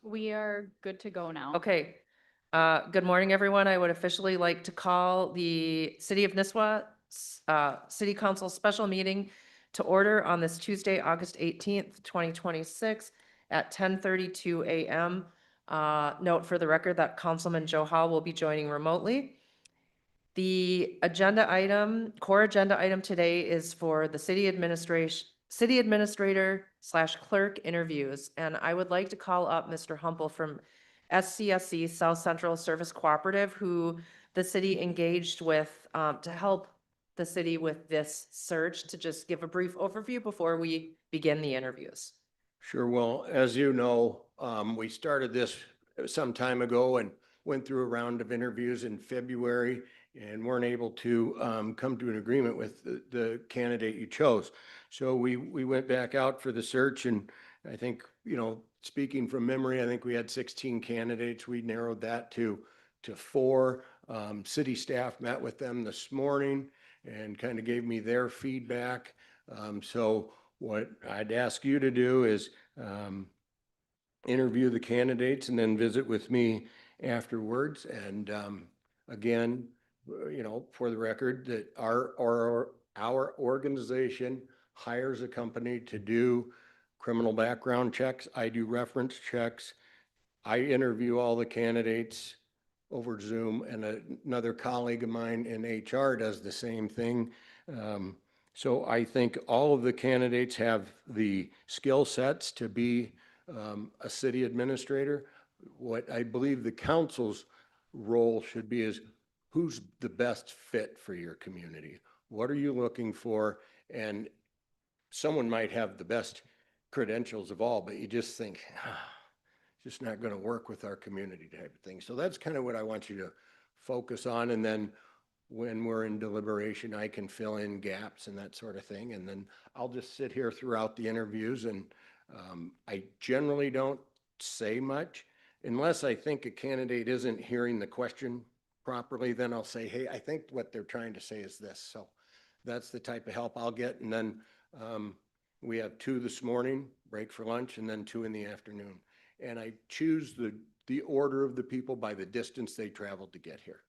We are good to go now. Okay. Good morning, everyone. I would officially like to call the City of Nisswa City Council special meeting to order on this Tuesday, August 18th, 2026 at 10:32 a.m. Note for the record that Councilman Joe Hall will be joining remotely. The core agenda item today is for the city administrator / clerk interviews. And I would like to call up Mr. Humple from SCSC, South Central Service Cooperative, who the city engaged with to help the city with this search, to just give a brief overview before we begin the interviews. Sure. Well, as you know, we started this some time ago and went through a round of interviews in February and weren't able to come to an agreement with the candidate you chose. So we went back out for the search, and I think, speaking from memory, I think we had 16 candidates. We narrowed that to 4. City staff met with them this morning and kind of gave me their feedback. So what I'd ask you to do is interview the candidates and then visit with me afterwards. And again, for the record, that our organization hires a company to do criminal background checks. I do reference checks. I interview all the candidates over Zoom, and another colleague of mine in HR does the same thing. So I think all of the candidates have the skill sets to be a city administrator. What I believe the council's role should be is, who's the best fit for your community? What are you looking for? And someone might have the best credentials of all, but you just think, it's just not going to work with our community type of thing. So that's kind of what I want you to focus on. And then when we're in deliberation, I can fill in gaps and that sort of thing. And then I'll just sit here throughout the interviews, and I generally don't say much unless I think a candidate isn't hearing the question properly. Then I'll say, hey, I think what they're trying to say is this. So that's the type of help I'll get. And then we have 2 this morning, break for lunch, and then 2 in the afternoon. And I choose the order of the people by the distance they traveled to get here.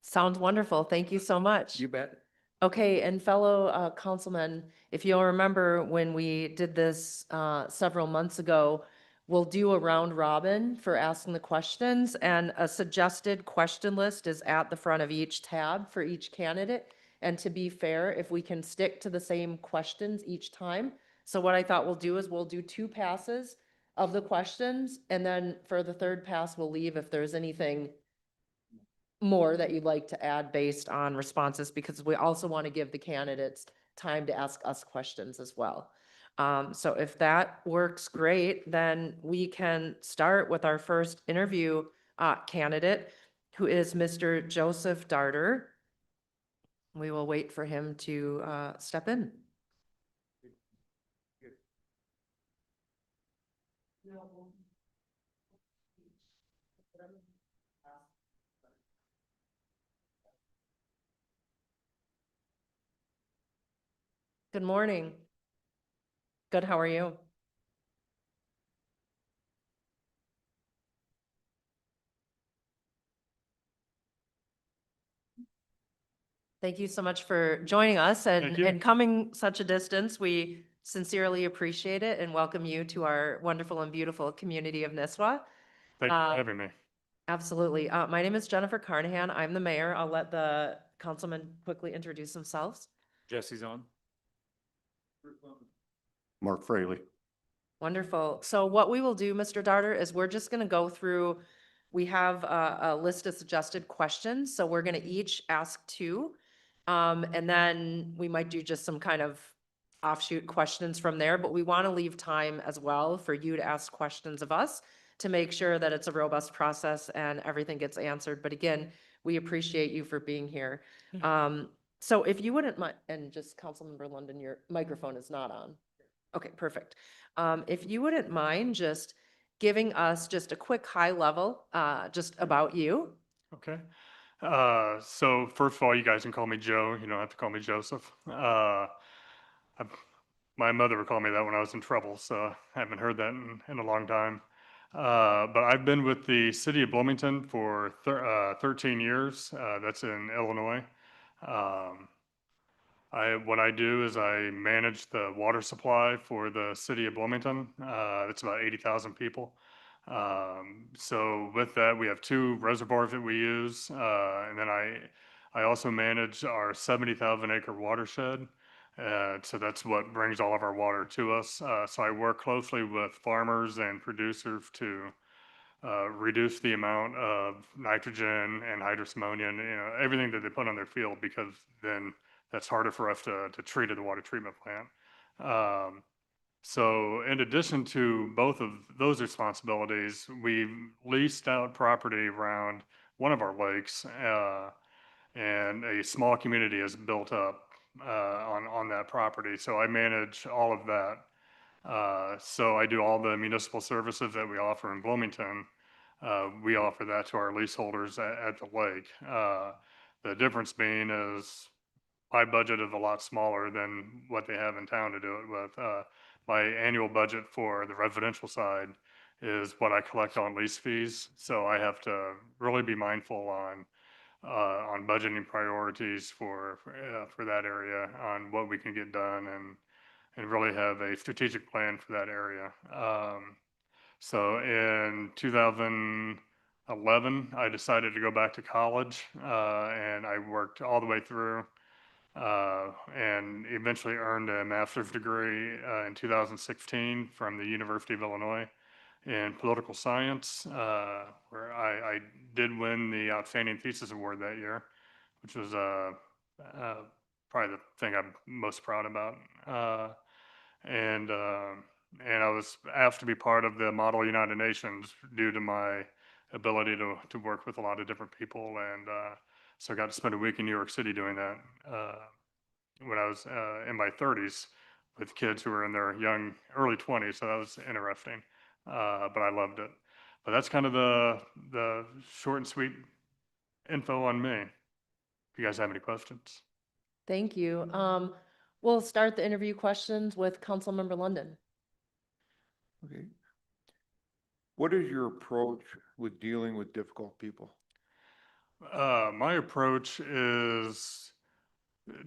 Sounds wonderful. Thank you so much. You bet. Okay, and fellow councilmen, if you'll remember when we did this several months ago, we'll do a round robin for asking the questions, and a suggested question list is at the front of each tab for each candidate. And to be fair, if we can stick to the same questions each time. So what I thought we'll do is we'll do 2 passes of the questions, and then for the 3rd pass, we'll leave if there's anything more that you'd like to add based on responses, because we also want to give the candidates time to ask us questions as well. So if that works, great, then we can start with our first interview candidate, who is Mr. Joseph Darter. We will wait for him to step in. Good morning. Good, how are you? Thank you so much for joining us and coming such a distance. We sincerely appreciate it and welcome you to our wonderful and beautiful community of Nisswa. Thank you for having me. Absolutely. My name is Jennifer Carnahan. I'm the mayor. I'll let the councilmen quickly introduce themselves. Jesse's on. Mark Fraley. Wonderful. So what we will do, Mr. Darter, is we're just going to go through, we have a list of suggested questions. So we're going to each ask 2. And then we might do just some kind of offshoot questions from there, but we want to leave time as well for you to ask questions of us to make sure that it's a robust process and everything gets answered. But again, we appreciate you for being here. So if you wouldn't mind, and just Councilmember London, your microphone is not on. Okay, perfect. If you wouldn't mind just giving us just a quick high level, just about you. Okay. So first of all, you guys can call me Joe. You don't have to call me Joseph. I've My mother would call me that when I was in trouble, so I haven't heard that in a long time. But I've been with the city of Bloomington for 13 years. That's in Illinois. Um, what I do is I manage the water supply for the city of Bloomington. It's about 80,000 people. So with that, we have 2 reservoirs that we use, and then I also manage our 70,000 acre watershed. So that's what brings all of our water to us. So I work closely with farmers and producers to reduce the amount of nitrogen and hydrous ammonia and everything that they put on their field, because then that's harder for us to treat at the water treatment plant. So in addition to both of those responsibilities, we've leased out property around one of our lakes, and a small community is built up on that property. So I manage all of that. So I do all the municipal services that we offer in Bloomington. We offer that to our leaseholders at the lake. The difference being is my budget is a lot smaller than what they have in town to do it with. My annual budget for the residential side is what I collect on lease fees. So I have to really be mindful on budgeting priorities for that area, on what we can get done, and really have a strategic plan for that area. So in 2011, I decided to go back to college, and I worked all the way through, and eventually earned a master's degree in 2016 from the University of Illinois in political science, where I did win the Outstanding Thesis Award that year, which was uh, probably the thing I'm most proud about. And I was asked to be part of the Model United Nations due to my ability to work with a lot of different people, and so I got to spend a week in New York City doing that when I was in my 30s with kids who were in their early 20s. So that was interesting, but I loved it. But that's kind of the short and sweet info on me. If you guys have any questions. Thank you. We'll start the interview questions with Councilmember London. Okay. What is your approach with dealing with difficult people? My approach is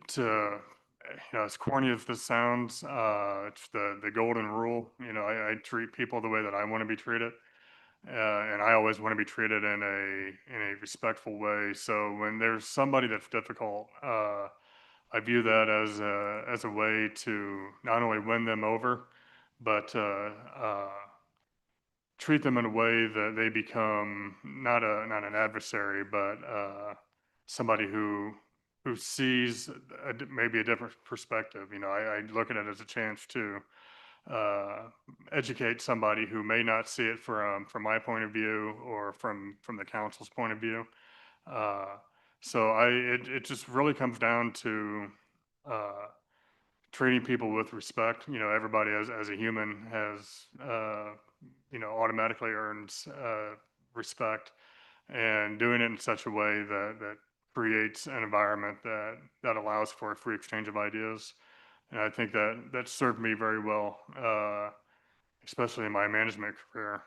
to, as corny as this sounds, it's the golden rule. I treat people the way that I want to be treated, and I always want to be treated in a respectful way. So when there's somebody that's difficult, I view that as a way to not only win them over, but treat them in a way that they become not an adversary, but somebody who sees maybe a different perspective. I look at it as a chance to educate somebody who may not see it from my point of view, or from the council's point of view. So it just really comes down to treating people with respect. Everybody as a human has, automatically earns respect, and doing it in such a way that creates an environment that allows for a free exchange of ideas. And I think that served me very well, especially in my management career.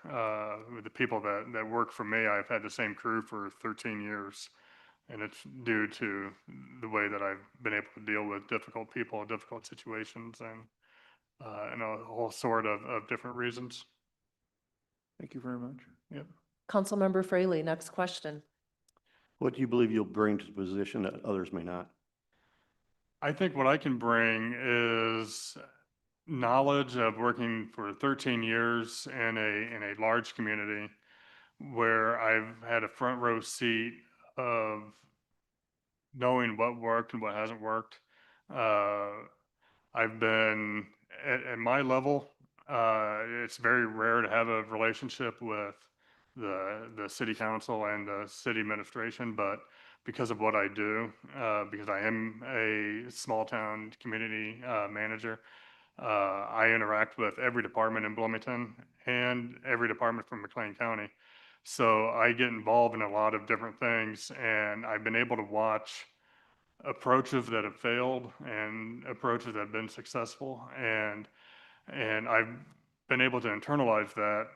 With the people that work for me, I've had the same crew for 13 years. And it's due to the way that I've been able to deal with difficult people, difficult situations, and a whole sort of different reasons. Thank you very much. Yep. Councilmember Fraley, next question. What do you believe you'll bring to the position that others may not? I think what I can bring is knowledge of working for 13 years in a large community, where I've had a front row seat of knowing what worked and what hasn't worked. I've been at my level. It's very rare to have a relationship with the city council and the city administration, but because of what I do, because I am a small town community manager, I interact with every department in Bloomington and every department from McLean County. So I get involved in a lot of different things, and I've been able to watch approaches that have failed and approaches that have been successful. And I've been able to internalize that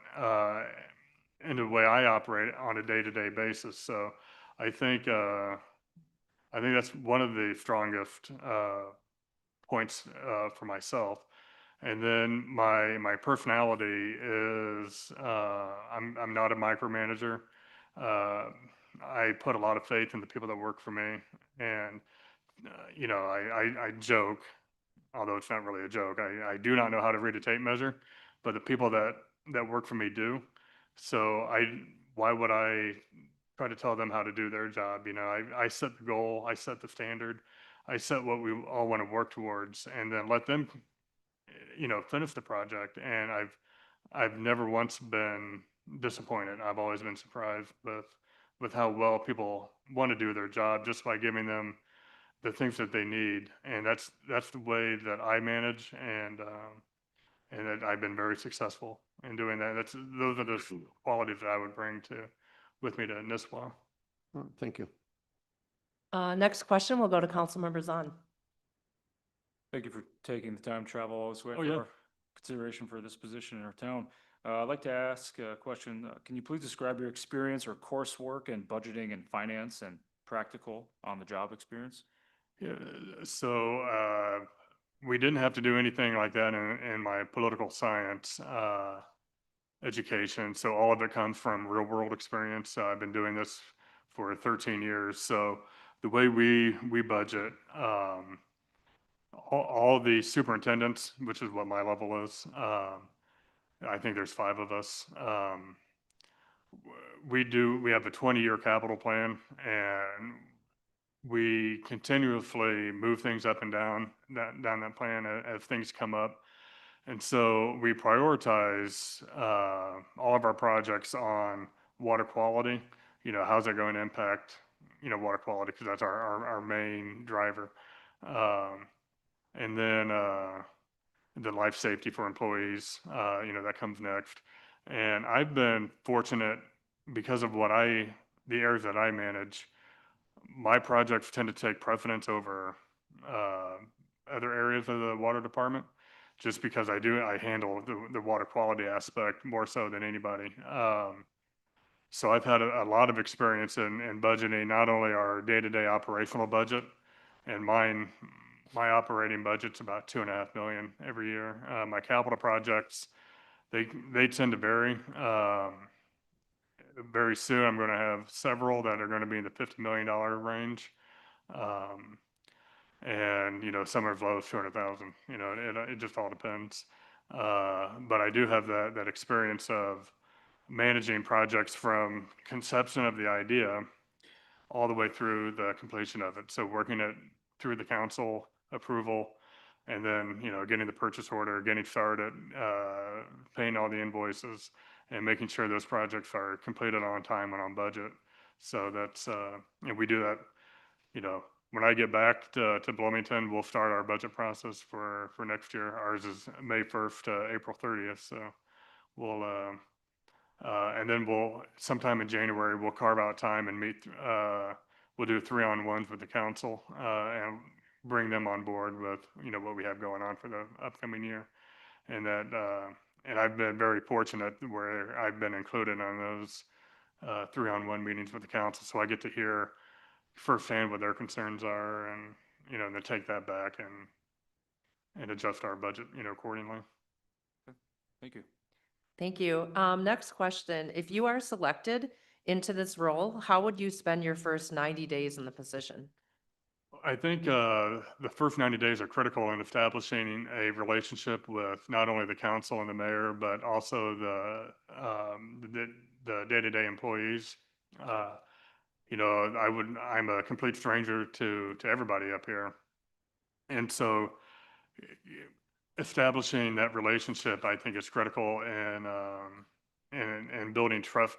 into the way I operate on a day-to-day basis. So I think that's one of the strongest points for myself. And then my personality is I'm not a micromanager. Uh, I put a lot of faith in the people that work for me, and I joke, although it's not really a joke. I do not know how to read a tape measure, but the people that work for me do. So why would I try to tell them how to do their job? I set the goal, I set the standard, I set what we all want to work towards, and then let them, finish the project. And I've never once been disappointed. I've always been surprised with how well people want to do their job just by giving them the things that they need. And that's the way that I manage, and that I've been very successful in doing that. Those are the qualities that I would bring with me to NISWA. Thank you. Next question will go to Councilmember Zahn. Thank you for taking the time to travel all this way Oh, yeah. for consideration for this position in our town. I'd like to ask a question. Can you please describe your experience or coursework in budgeting and finance and practical on the job experience? Yeah, so we didn't have to do anything like that in my political science education. So all of it comes from real world experience. I've been doing this for 13 years. So the way we budget, all the superintendents, which is what my level is, I think there's 5 of us. We have a 20-year capital plan, and we continuously move things up and down that plan as things come up. And so we prioritize all of our projects on water quality. How's that going to impact, water quality? Because that's our main driver. And then the life safety for employees, that comes next. And I've been fortunate because of the areas that I manage. My projects tend to take precedence over other areas of the water department, just because I handle the water quality aspect more so than anybody. So I've had a lot of experience in budgeting, not only our day-to-day operational budget, and my operating budget's about 2.5 million every year. My capital projects, they tend to vary. Very soon, I'm going to have several that are going to be in the $50 million range. And, some are as low as 200,000, it just all depends. But I do have that experience of managing projects from conception of the idea all the way through the completion of it. So working it through the council approval, and then, getting the purchase order, getting started, paying all the invoices, and making sure those projects are completed on time and on budget. So that's, and we do that, when I get back to Bloomington, we'll start our budget process for next year. Ours is May 1st to April 30th. So we'll, and then sometime in January, we'll carve out time and meet, we'll do 3-on-1s with the council, and bring them on board with, what we have going on for the upcoming year. And and I've been very fortunate where I've been included on those 3-on-1 meetings with the council. So I get to hear firsthand what their concerns are, and, then take that back and adjust our budget, accordingly. Thank you. Thank you. Next question. If you are selected into this role, how would you spend your first 90 days in the position? I think the first 90 days are critical in establishing a relationship with not only the council and the mayor, but also the day-to-day employees. I'm a complete stranger to everybody up here. And so establishing that relationship, I think, is critical in building trust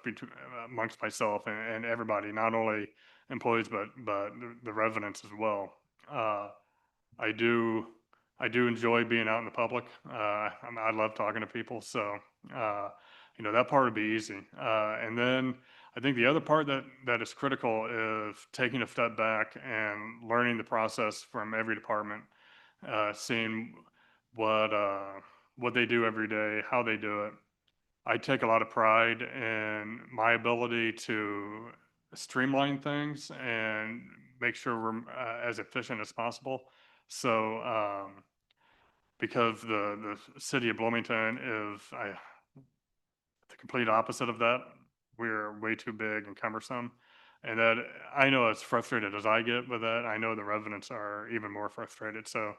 amongst myself and everybody, not only employees, but the residents as well. I do enjoy being out in the public. I love talking to people. So, that part would be easy. And then I think the other part that is critical is taking a step back and learning the process from every department, seeing what they do every day, how they do it. I take a lot of pride in my ability to streamline things and make sure we're as efficient as possible. So, because the city of Bloomington is the complete opposite of that. We're way too big and cumbersome. And that I know as frustrated as I get with that, I know the residents are even more frustrated. So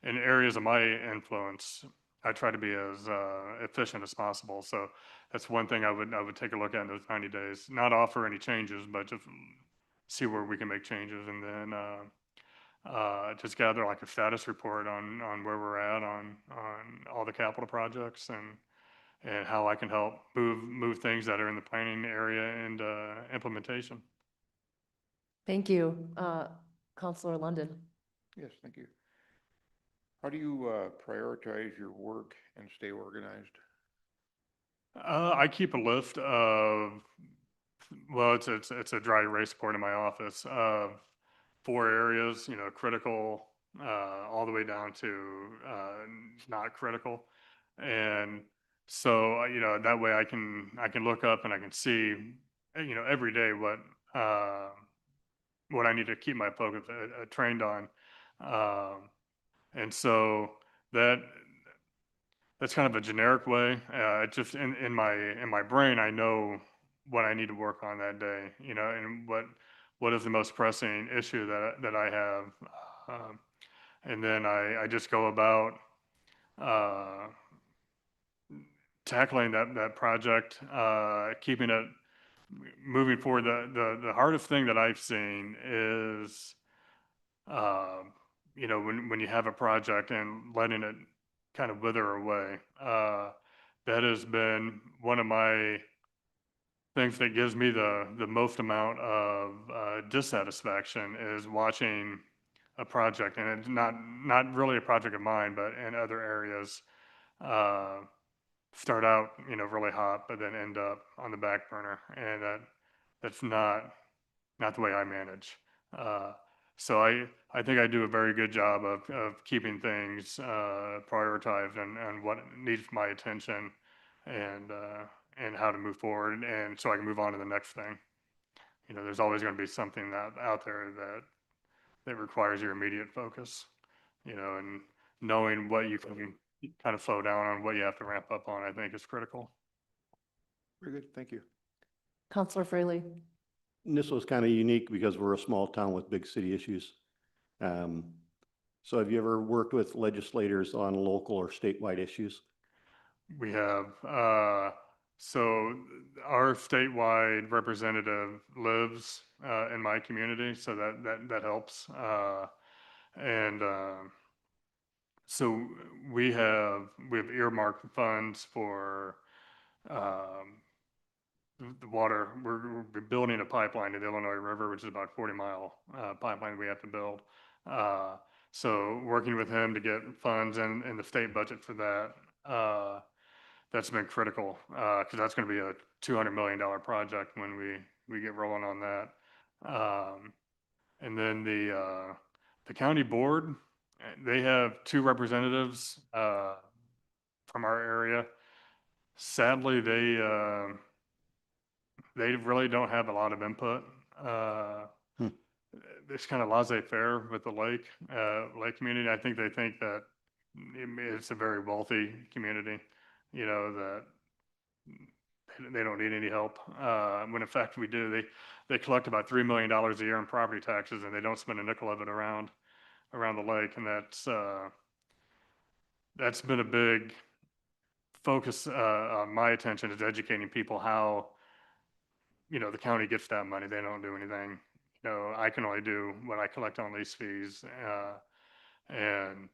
in areas of my influence, I try to be as efficient as possible. So that's one thing I would take a look at in those 90 days. Not offer any changes, but just see where we can make changes, and then just gather like a status report on where we're at on all the capital projects, and how I can help move things that are in the planning area and implementation. Thank you. Counselor London. Yes, thank you. How do you prioritize your work and stay organized? I keep a list of, well, it's a dry erase board in my office of 4 areas, critical, all the way down to not critical. And so, that way I can look up and I can see, every day what I need to keep my focus trained on. And so that that's kind of a generic way. Just in my brain, I know what I need to work on that day, and what is the most pressing issue that I have, and then I just go about tackling that project, keeping it moving forward. The hardest thing that I've seen is, when you have a project and letting it kind of wither away. That has been one of my things that gives me the most amount of dissatisfaction, is watching a project, and it's not really a project of mine, but in other areas, uh, start out really hot, but then end up on the back burner, and that's not the way I manage. Uh, so I think I do a very good job of keeping things prioritized, and what needs my attention, and how to move forward, and so I can move on to the next thing. There's always going to be something out there that requires your immediate focus, and knowing what you can kind of slow down on, what you have to ramp up on, I think is critical. Very good, thank you. Counselor Fraley. Nisswa is kind of unique because we're a small town with big city issues. So have you ever worked with legislators on local or statewide issues? We have, so our statewide representative lives in my community, so that helps. And so we have earmarked funds for the water. We're building a pipeline to the Illinois River, which is about 40-mile pipeline we have to build. So working with him to get funds in the state budget for that, that's been critical, because that's going to be a $200 million project when we get rolling on that. And then the county board, they have 2 representatives from our area. Sadly, they really don't have a lot of input. It's kind of laissez-faire with the lake community. I think they think that it's a very wealthy community, that they don't need any help. When in fact we do. They collect about $3 million a year in property taxes, and they don't spend a nickel of it around the lake. And that's been a big focus on my attention, is educating people how, the county gets that money. They don't do anything. I can only do what I collect on lease fees, and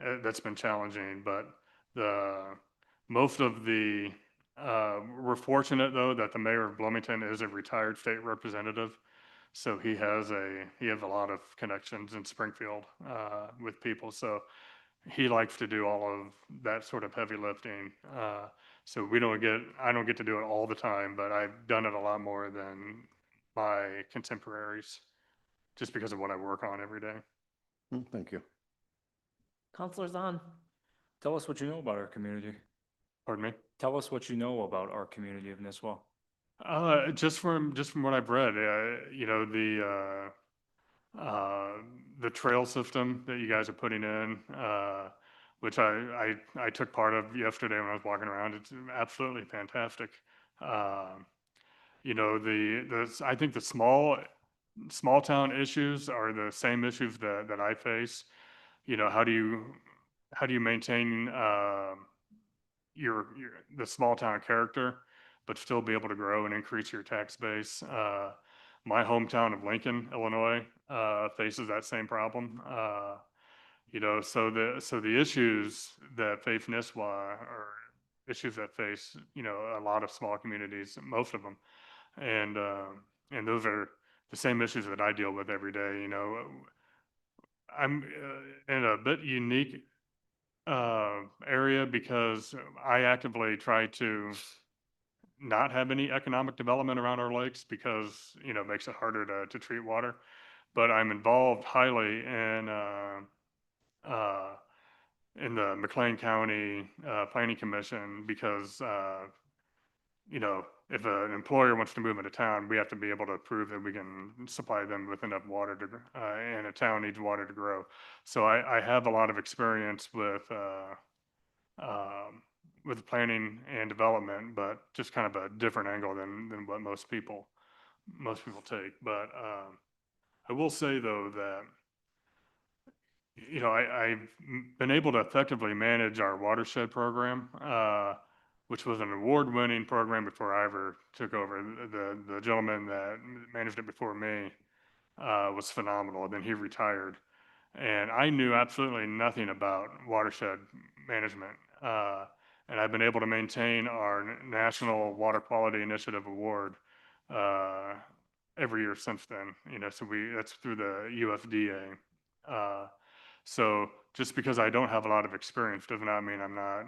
that's been challenging. But most of the we're fortunate, though, that the mayor of Bloomington is a retired state representative, so he has a lot of connections in Springfield with people. So he likes to do all of that sort of heavy lifting. So I don't get to do it all the time, but I've done it a lot more than my contemporaries, just because of what I work on every day. Thank you. Counselor Zahn. Tell us what you know about our community. Pardon me? Tell us what you know about our community of Nisswa. Just from what I've read, the trail system that you guys are putting in, which I took part of yesterday when I was walking around. It's absolutely fantastic. I think the small town issues are the same issues that I face. How do you maintain the small town character, but still be able to grow and increase your tax base? My hometown of Lincoln, Illinois, faces that same problem. So the issues that face Nisswa are issues that face a lot of small communities, most of them, and those are the same issues that I deal with every day. I'm in a bit unique area because I actively try to not have any economic development around our lakes because it makes it harder to treat water. But I'm involved highly uh, in the McLean County Planning Commission because if an employer wants to move into town, we have to be able to prove that we can supply them with enough water and a town needs water to grow. So I have a lot of experience with planning and development, but just kind of a different angle than what most people take. But I will say though that I've been able to effectively manage our watershed program, which was an award-winning program before I ever took over. The gentleman that managed it before me was phenomenal. Then he retired, and I knew absolutely nothing about watershed management. And I've been able to maintain our National Water Quality Initiative Award every year since then. So that's through the USDA. So just because I don't have a lot of experience does not mean I'm not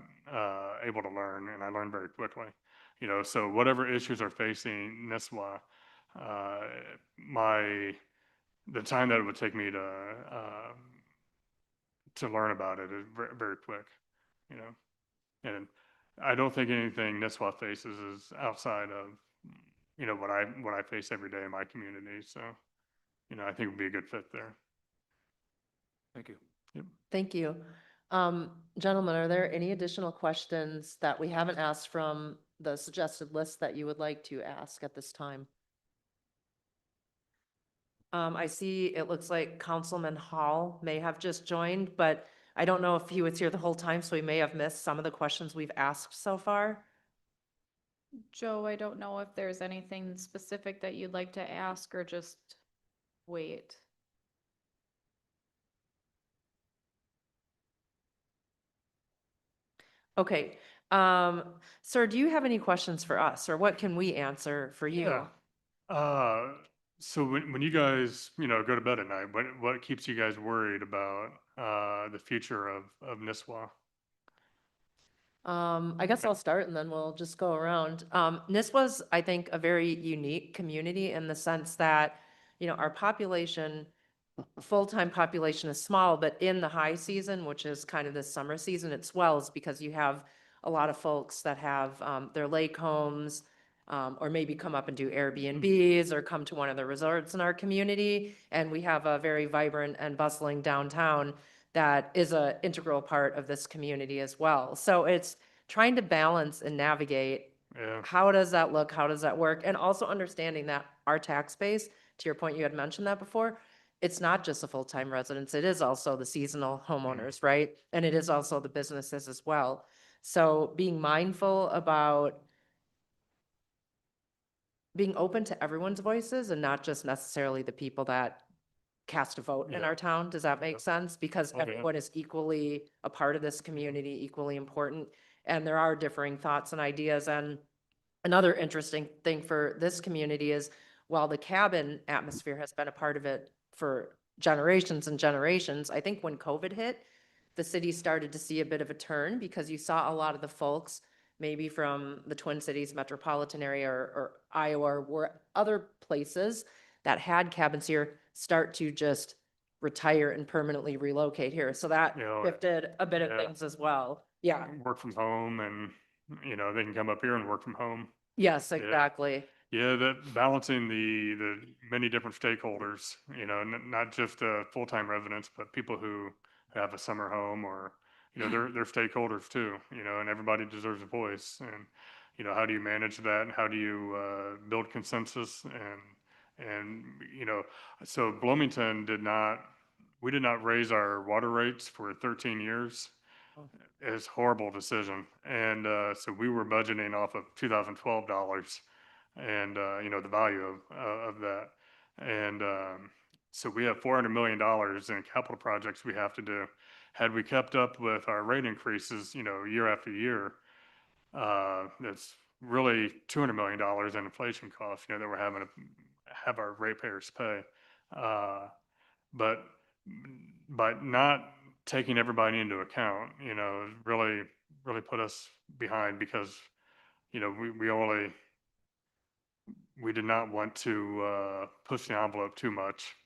able to learn, and I learn very quickly. So whatever issues are facing Nisswa, uh, the time that it would take me to learn about it is very, very quick. And I don't think anything Nisswa faces is outside of what I face every day in my community. So I think it would be a good fit there. Thank you. Thank you. Gentlemen, are there any additional questions that we haven't asked from the suggested list that you would like to ask at this time? I see it looks like Councilman Hall may have just joined, but I don't know if he was here the whole time, so he may have missed some of the questions we've asked so far. Joe, I don't know if there's anything specific that you'd like to ask or just wait. Okay, sir, do you have any questions for us, or what can we answer for you? Yeah. So when you guys, go to bed at night, what keeps you guys worried about the future of Nisswa? I guess I'll start and then we'll just go around. Nisswa's, I think, a very unique community in the sense that, our population, full-time population is small, but in the high season, which is kind of the summer season, it swells because you have a lot of folks that have their lake homes, or maybe come up and do Airbnbs or come to one of the resorts in our community. And we have a very vibrant and bustling downtown that is an integral part of this community as well. So it's trying to balance and navigate Yeah. how does that look? How does that work? And also understanding that our tax base, to your point, you had mentioned that before, it's not just the full-time residents, it is also the seasonal homeowners, right? And it is also the businesses as well. So being mindful about being open to everyone's voices and not just necessarily the people that cast a vote in Yeah. our town. Does that make Yep. sense? Because Okay. everyone is equally a part of this community, equally important. And there are differing thoughts and ideas. And another interesting thing for this community is while the cabin atmosphere has been a part of it for generations and generations, I think when COVID hit, the city started to see a bit of a turn because you saw a lot of the folks maybe from the Twin Cities metropolitan area or Iowa or where other places that had cabins here start to just retire and permanently relocate here. So that You know, shifted a bit of yeah. things as well. Yeah, Work from home and, they can come up here and work from home. yes, Yeah. exactly. Yeah, that balancing the many different stakeholders, not just full-time residents, but people who have a summer home or, they're stakeholders too, and everybody deserves a voice. And, how do you manage that? And how do you build consensus? And, so Bloomington we did not raise our water rates for 13 years. It's a horrible decision. And so we were budgeting off of 2012 dollars and, the value of that. And so we have $400 million in capital projects we have to do. Had we kept up with our rate increases, year after year, that's really $200 million in inflation costs, that we're having to have our ratepayers pay. But by not taking everybody into account, really, really put us behind because, we did not want to push the envelope too much,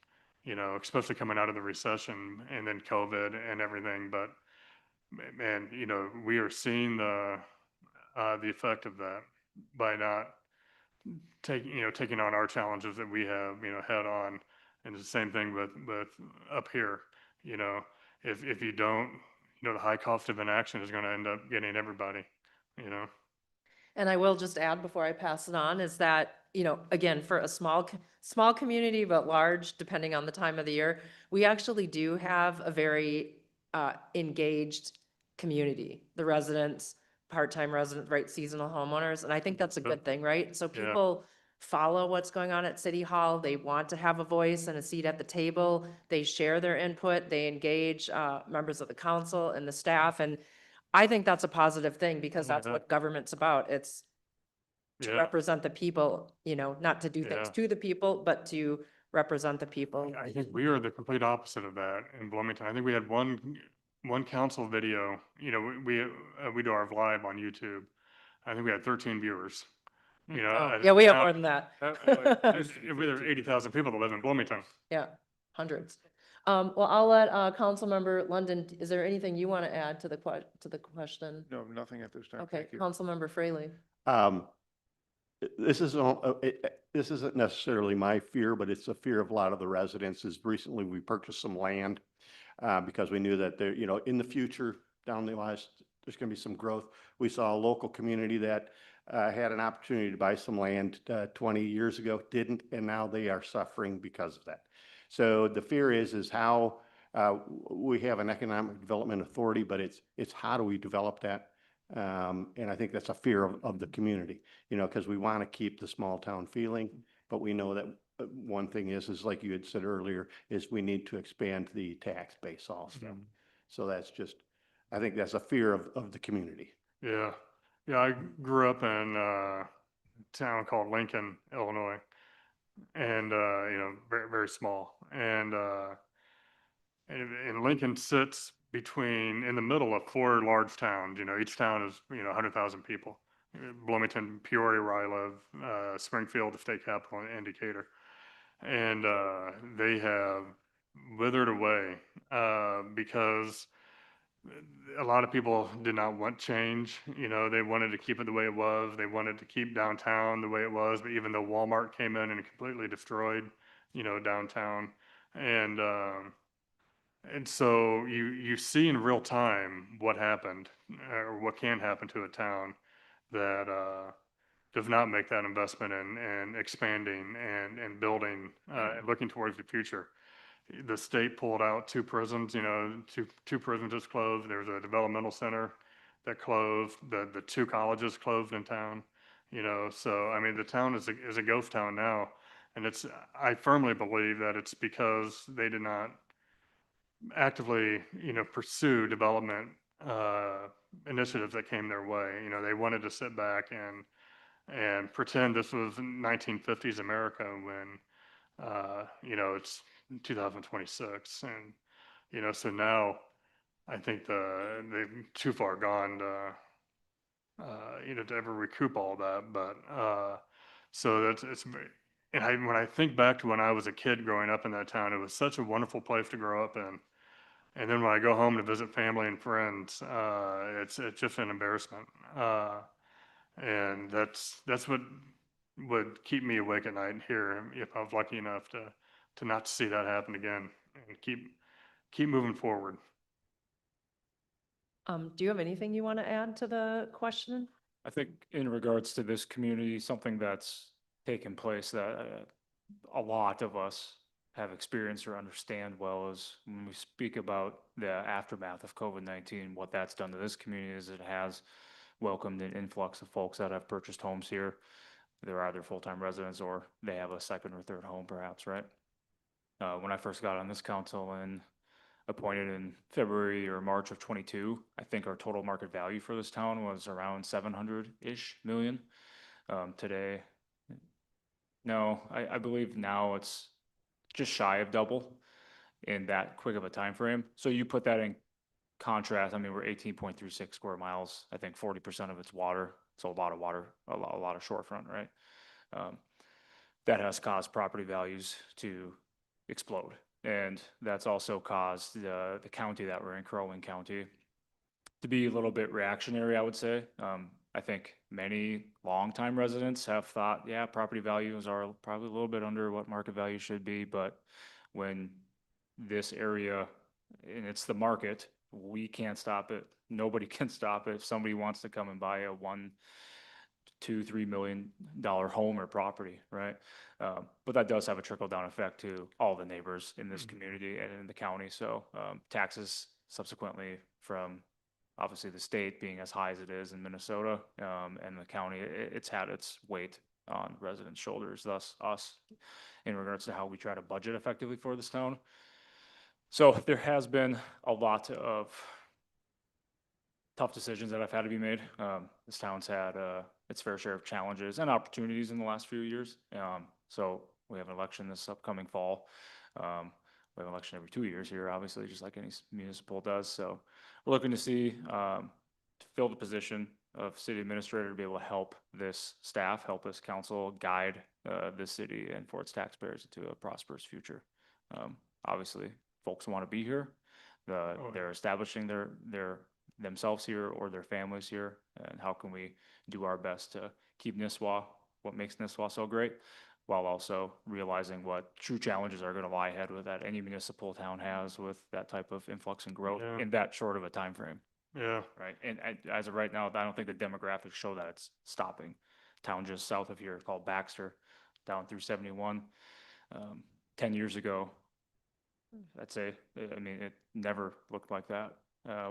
especially coming out of the recession and then COVID and everything. But man, we are seeing the effect of that by not taking on our challenges that we have, head on. And it's the same thing with up here, if you don't, the high cost of inaction is going to end up getting everybody, you know. And I will just add before I pass it on is that, again, for a small community, but large, depending on the time of the year, we actually do have a very engaged community. The residents, part-time residents, right, seasonal homeowners, and I think that's a good thing, right? So Yeah. people follow what's going on at City Hall. They want to have a voice and a seat at the table. They share their input. They engage members of the council and the staff. And I think that's a positive thing because that's Yeah. what government's about. It's to Yeah. represent the people, not to do things Yeah. to the people, but to represent the people. I think we are the complete opposite of that in Bloomington. I think we had one council video. We do our live on YouTube. I think we had 13 viewers. Oh, yeah, we have more than that. There's 80,000 people that live in Bloomington. Yeah, hundreds. Well, I'll let Councilmember London, is there anything you want to add to the question? No, nothing at this time. Okay, Thank you. Councilmember Fraley. This isn't necessarily my fear, but it's a fear of a lot of the residents. Is recently we purchased some land because we knew that there, in the future, down the last, there's going to be some growth. We saw a local community that had an opportunity to buy some land 20 years ago, didn't, and now they are suffering because of that. So the fear is how we have an economic development authority, but it's how do we develop that? And I think that's a fear of the community, because we want to keep the small town feeling, but we know that one thing is like you had said earlier, is we need to expand the tax base also. Mhm. So that's just, I think that's a fear of the community. Yeah. Yeah, I grew up in a town called Lincoln, Illinois, and very, very small. And Lincoln sits in the middle of four large towns. Each town is 100,000 people. Bloomington, Peoria, where I live, Springfield, the state capital, and Decatur, and they have withered away because a lot of people did not want change. They wanted to keep it the way it was. They wanted to keep downtown the way it was. But even though Walmart came in and completely destroyed, downtown, and so you see in real time what happened or what can happen to a town that does not make that investment in expanding and building and looking towards the future. The state pulled out two prisons, two prisons just closed. There's a developmental center that closed. The two colleges closed in town, so I mean, the town is a ghost town now. And I firmly believe that it's because they did not actively, pursue development initiatives that came their way. They wanted to sit back and pretend this was 1950s America when, it's 2026. And, so now I think they've too far gone to ever recoup all that. But, so and when I think back to when I was a kid growing up in that town, it was such a wonderful place to grow up in. And then when I go home to visit family and friends, it's just an embarrassment. And that's what would keep me awake at night here if I was lucky enough to not see that happen again and keep moving forward. Do you have anything you want to add to the question? I think in regards to this community, something that's taken place that a lot of us have experienced or understand well is when we speak about the aftermath of COVID-19, what that's done to this community is it has welcomed an influx of folks that have purchased homes here. They're either full-time residents or they have a second or third home perhaps, right? When I first got on this council and appointed in February or March of 22, I think our total market value for this town was around 700-ish million. Today, no, I believe now it's just shy of double in that quick of a time frame. So you put that in contrast, I mean, we're 18.36 square miles. I think 40% of it's water. So a lot of water, a lot of shorefront, right? That has caused property values to explode. And that's also caused the county that we're in, Crow Wing County, to be a little bit reactionary, I would say. I think many longtime residents have thought, yeah, property values are probably a little bit under what market value should be, but when this area, and it's the market, we can't stop it. Nobody can stop it. If somebody wants to come and buy a $1, $2, $3 million home or property, right? But that does have a trickle down effect to all the neighbors in this community and in the county. So taxes subsequently from obviously the state being as high as it is in Minnesota and the county, it's had its weight on residents' shoulders, thus us, in regards to how we try to budget effectively for this town. So there has been a lot of tough decisions that have had to be made. This town's had its fair share of challenges and opportunities in the last few years. So we have an election this upcoming fall. We have an election every 2 years here, obviously, just like any municipal does. So we're looking to see to fill the position of city administrator to be able to help this staff, help this council guide this city and for its taxpayers into a prosperous future. Obviously, folks want to be here. They're establishing their themselves here or their families here, and how can we do our best to keep Nisswa, what makes Nisswa so great, while also realizing what true challenges are going to lie ahead with that any municipal town has with that type of influx and growth Yeah. in that short of a time frame, Yeah. right? And as of right now, I don't think the demographics show that it's stopping. Town just south of here called Baxter, down through 71. 10 years ago, I'd say, I mean, it never looked like that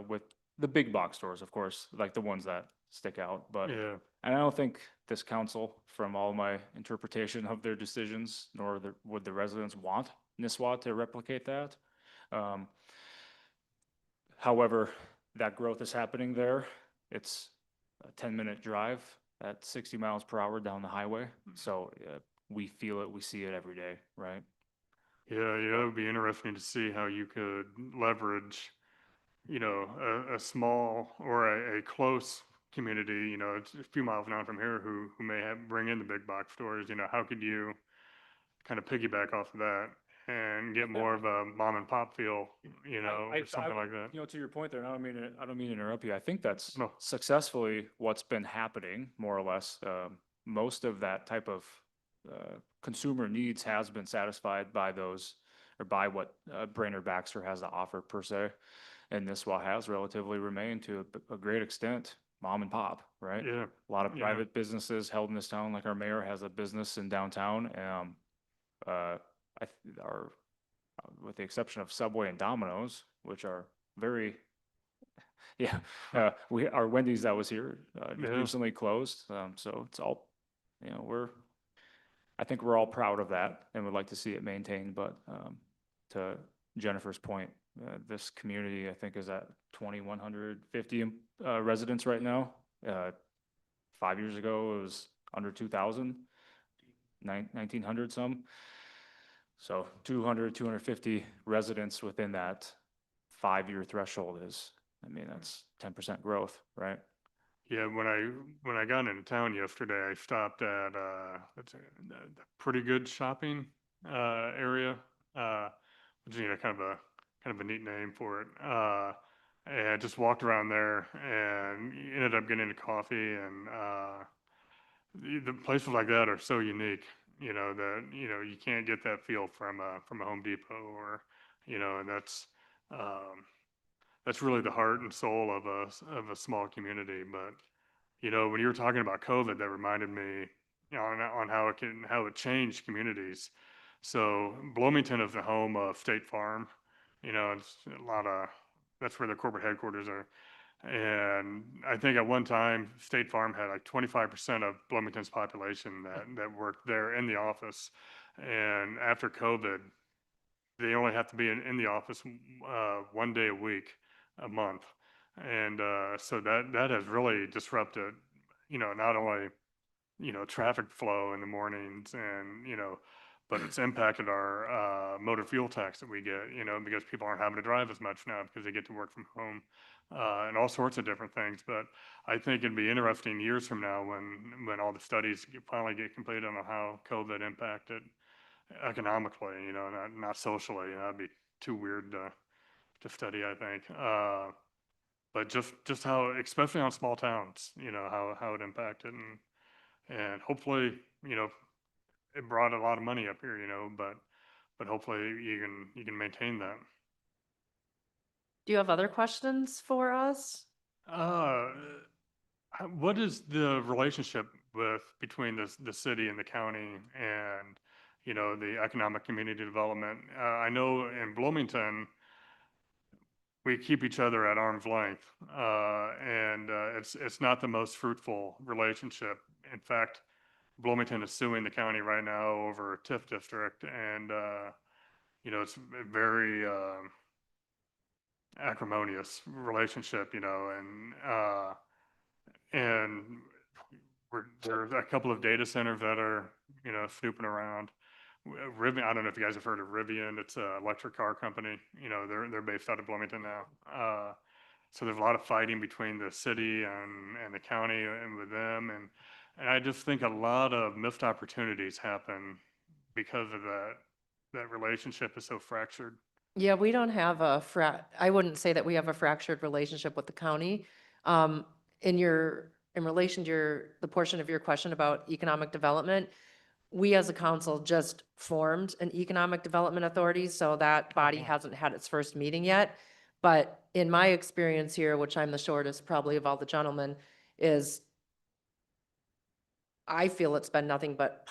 with the big box stores, of course, like the ones that stick out. But Yeah. and I don't think this council, from all my interpretation of their decisions, nor would the residents want Nisswa to replicate that. However, that growth is happening there. It's a 10-minute drive at 60 miles per hour down the highway. So we feel it, we see it every day, right? Yeah, it would be interesting to see how you could leverage, a small or a close community, it's a few miles down from here who may bring in the big box stores, how could you kind of piggyback off of that and get more of a mom and pop feel, or something like that? To your point there, and I don't mean to interrupt you. I think that's No. successfully what's been happening, more or less. Most of that type of consumer needs has been satisfied by those, or by what Brainerd Baxter has to offer per se. And Nisswa has relatively remained to a great extent mom and pop, right? Yeah. A lot of Yeah. private businesses held in this town, like our mayor has a business in downtown. With the exception of Subway and Domino's, which are very, yeah, our Wendy's that was here Yeah. recently closed. So it's all, I think we're all proud of that and would like to see it maintained. But to Jennifer's point, this community, I think, is at 2,150 residents right now. 5 years ago, it was under 2,000, 1,900 some. So 200, 250 residents within that 5-year threshold that's 10% growth, right? Yeah, when I got into town yesterday, I stopped at it's a pretty good shopping area, which is, you know, kind of a neat name for it. And I just walked around there and ended up getting a coffee, and the places like that are so unique, you know, that, you know, you can't get that feel from a Home Depot, or, you know, and that's really the heart and soul of a small community. But you know, when you were talking about COVID, that reminded me, you know, on how it changed communities. So Bloomington is the home of State Farm. You know, it's a lot of that's where the corporate headquarters are. And I think at one time, State Farm had like 25% of Bloomington's population that worked there in the office. And after COVID, they only have to be in the office 1 day a week, a month. And so that has really disrupted, you know, not only, you know, traffic flow in the mornings, and, you know, but it's impacted our motor fuel tax that we get, you know, because people aren't having to drive as much now because they get to work from home, and all sorts of different things. But I think it'd be interesting years from now when all the studies finally get completed on how COVID impacted economically, you know, not socially. You know, that'd be too weird to study, I think. But just how, especially on small towns, you know, how it impacted, and hopefully, you know, it brought a lot of money up here, you know, but hopefully you can maintain that. Do you have other questions for us? Uh, what is the relationship between the city and the county, and, you know, the economic community development? I know in Bloomington, we keep each other at arm's length, and it's not the most fruitful relationship. In fact, Bloomington is suing the county right now over a TIF district, and you know, it's a very acrimonious relationship, you know, and there's a couple of data centers that are, you know, snooping around. Rivian, I don't know if you guys have heard of Rivian. It's an electric car company. You know, they're based out of Bloomington now. So there's a lot of fighting between the city and the county and with them, and I just think a lot of missed opportunities happen because of that relationship is so fractured. Yeah, we don't have I wouldn't say that we have a fractured relationship with the county. Um, in relation to the portion of your question about economic development, we as a council just formed an economic development authority, so that body wow. hasn't had its first meeting yet. But in my experience here, which I'm the shortest probably of all the gentlemen, is I feel it's been nothing but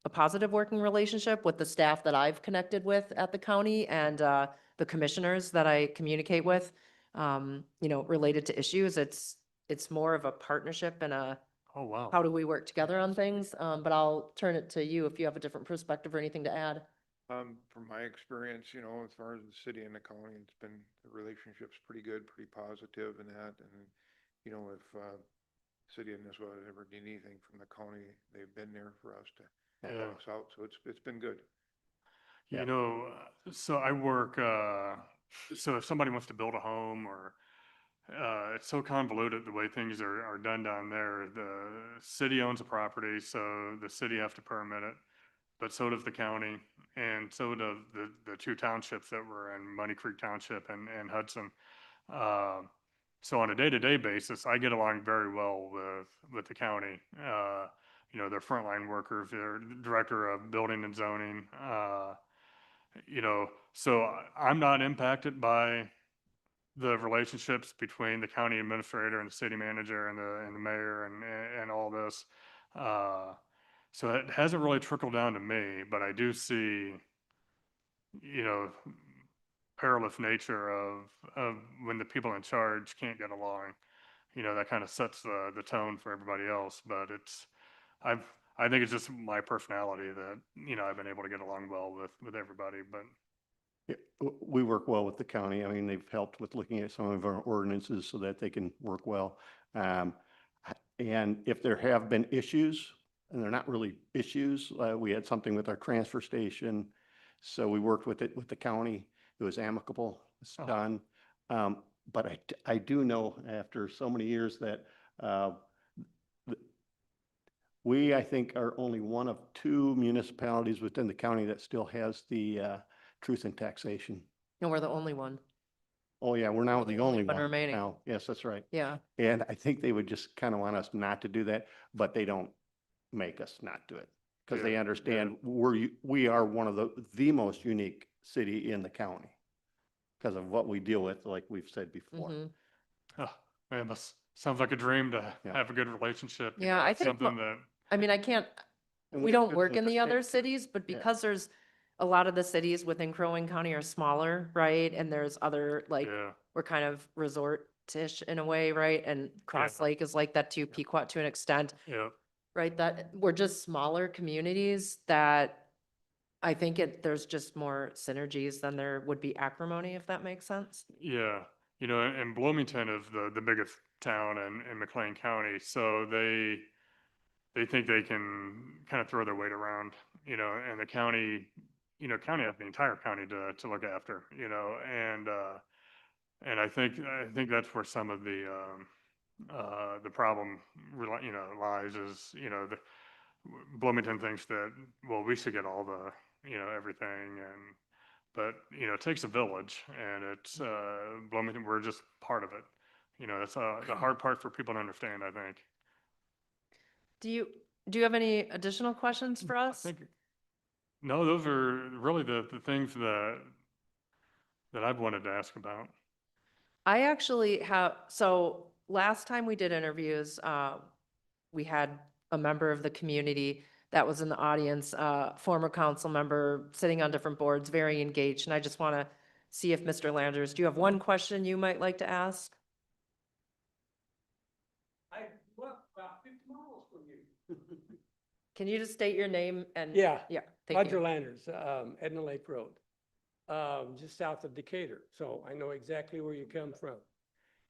a positive working relationship with the staff that I've connected with at the county, and the commissioners that I communicate with, you know, related to issues. It's more of a partnership and Oh, wow. how do we work together on things? But I'll turn it to you if you have a different perspective or anything to add. From my experience, you know, as far as the city and the county, the relationship's pretty good, pretty positive in that. And, you know, if, city of Nisswa ever need anything from the county, they've been there for us to Yeah. help us out. So it's been good. Yeah. You know, so I work, so if somebody wants to build a home, or it's so convoluted the way things are done down there. The city owns a property, so the city have to permit it, but so does the county, and so do the two townships that were in Money Creek Township and Hudson. Uh, so on a day-to-day basis, I get along very well with the county. You know, their frontline workers, their director of building and zoning. You know, so I'm not impacted by the relationships between the county administrator and the city manager and the mayor and all this. Uh, so it hasn't really trickled down to me, but I do see, you know, perilous nature of when the people in charge can't get along. You know, that kind of sets the tone for everybody else. But I've, I think it's just my personality that, you know, I've been able to get along well with everybody. But Yeah, we work well with the county. I mean, they've helped with looking at some of our ordinances so that they can work well. And if there have been issues, and they're not really issues, we had something with our transfer station. So we worked with it with the county. It was amicable, it's Oh. done. But I do know after so many years that Uh, th- We, I think, are only one of 2 municipalities within the county that still has the truth in taxation. No, we're the only one. Oh, yeah, we're now the only one one remaining. now. Yes, that's right. Yeah. And I think they would just kind of want us not to do that, but they don't make us not do it. Because they Yeah, understand we are one of the most unique city in the county because of what we deal with, like we've said before. Mhm. Oh, man, that sounds like a dream to Yeah. have a good relationship. you Yeah, know, I it's think something that, I mean, I can't, And we we don't should work in the other understand- cities, but Yeah. because there's a lot of the cities within Crow Wing County are smaller, right? And there's other, like, yeah, we're kind of resort-ish in a way, right? And Cross Yeah. Lake is like that too, Pequot to an extent, yeah, right? That, we're just smaller communities that I think there's just more synergies than there would be acrimony, if that makes sense. yeah. You know, and Bloomington is the biggest town in McLean County, so they think they can kind of throw their weight around, you know, and the county, county has the entire county to look after, and I think that's where some of the problem, lies is, the Bloomington thinks that, well, we should get all the, everything, but, it takes a village, and it's, Bloomington, we're just part of it. That's the hard part for people to understand, I think. Do you have any additional questions for I us? think, no, those are really the things that I've wanted to ask about. I actually have, so last time we did interviews, we had a member of the community that was in the audience, former council member, sitting on different boards, very engaged, and I just want to see if Mr. Landers, do you have one question you might like to ask? I work about 50 miles from you. Can you just state your name and? Yeah, Yeah, thank Roger you. Landers, Edna Lake Road, just south of Decatur, so I know exactly where you come from.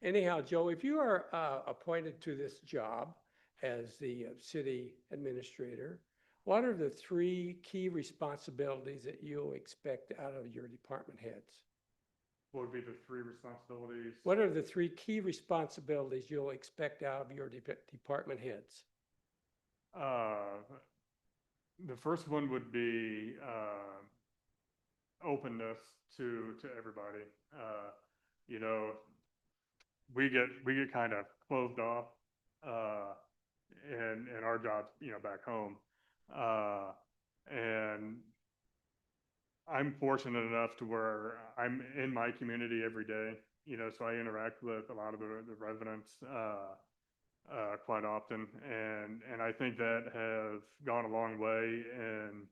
Anyhow, Joe, if you are appointed to this job as the city administrator, what are the 3 key responsibilities that you'll expect out of your department heads? What would be the 3 responsibilities? What are the 3 key responsibilities you'll expect out of your department heads? The first one would be openness to everybody. You know, we get kind of closed off in our jobs, back home, and I'm fortunate enough to where I'm in my community every day. So I interact with a lot of the residents quite often, and I think that has gone a long way in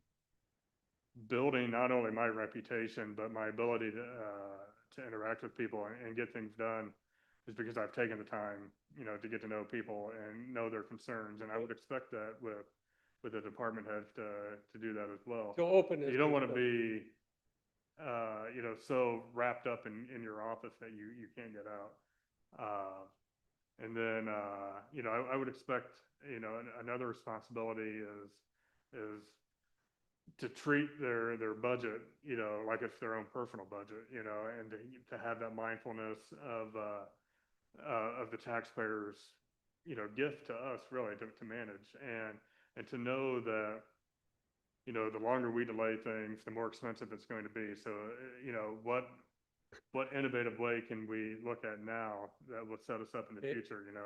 building not only my reputation but my ability to interact with people and get things done, is because I've taken the time, to get to know people and know their concerns, and I would expect that with the department heads to do that as well. So openness. You don't want to be, so wrapped up in your office that you can't get out. And then, I would expect, another responsibility is to treat their budget, like it's their own personal budget, and to have that mindfulness of the taxpayers, gift to us really to manage, and to know that, the longer we delay things, the more expensive it's going to be. So, what innovative way can we look at now that will set us up in the future, and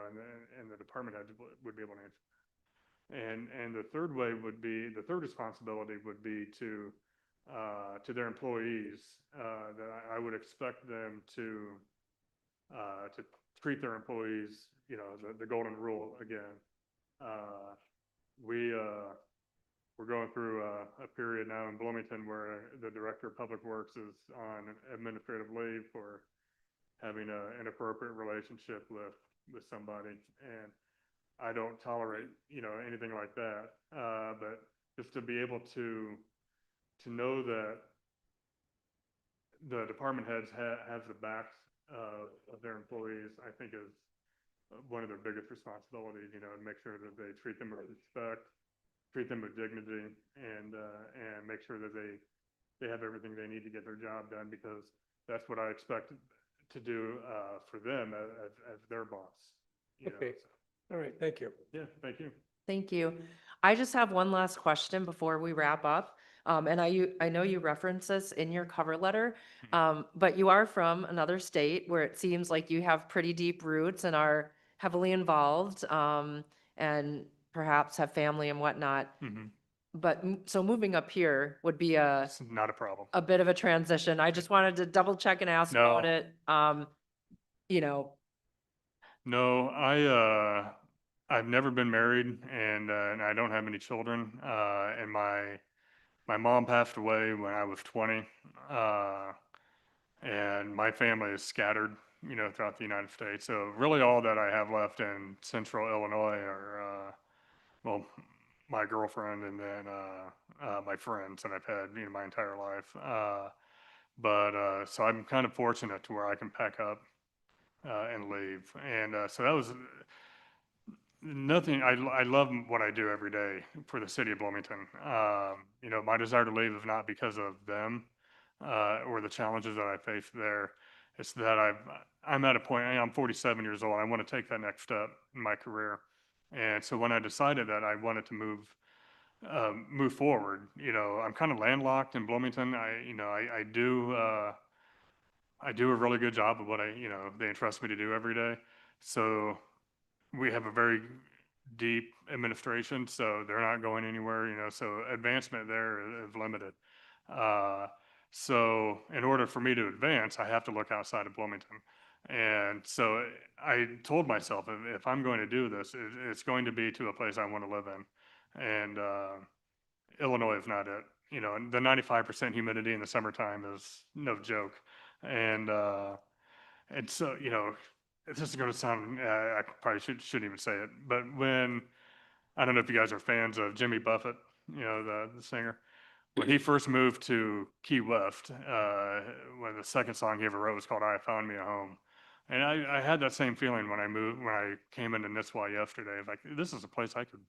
the department heads would be able to answer. And the third responsibility would be to their employees, that I would expect them to treat their employees, the golden rule again. We're going through a period now in Bloomington where the director of public works is on administrative leave for having an inappropriate relationship with somebody, and I don't tolerate, anything like that. But just to be able to know that the department heads have the backs of their employees, I think is one of their biggest responsibilities, to make sure that they treat them with respect, treat them with dignity, and make sure that they have everything they need to get their job done, because that's what I expect to do for them as their boss. Okay. All right, thank you. Yeah, thank you. Thank you. I just have one last question before we wrap up. And I know you reference this in your cover letter, but you are from another state where it seems like you have pretty deep roots and are heavily involved, and perhaps have family and whatnot. Hmm. But, so moving up here would be It's not a problem. a bit of a transition. I just wanted to double check and ask No. about it. You know, No, I've never been married and I don't have any children. And my mom passed away when I was 20. And my family is scattered, throughout the United States. So really all that I have left in central Illinois are, well, my girlfriend and then, my friends that I've had, my entire life. So I'm kind of fortunate to where I can pack up, and leave. And, so that was nothing. I love what I do every day for the city of Bloomington. My desire to leave is not because of them, or the challenges that I face there. It's that I'm at a point, I'm 47 years old. I want to take that next step in my career. And so when I decided that I wanted to move forward, I'm kind of landlocked in Bloomington. I do a really good job of what they entrust me to do every day. So we have a very deep administration, so they're not going anywhere, so advancement there is limited. Uh, so in order for me to advance, I have to look outside of Bloomington. And so I told myself, if I'm going to do this, it's going to be to a place I want to live in. And Illinois is not it. And the 95% humidity in the summertime is no joke. And so, this is going to sound, I probably shouldn't even say it, but I don't know if you guys are fans of Jimmy Buffett, the singer. When he first moved to Key West, when the second song he ever wrote was called I Found Me a Home. And I had that same feeling when I came into Nisswa yesterday. Like, this is a place I could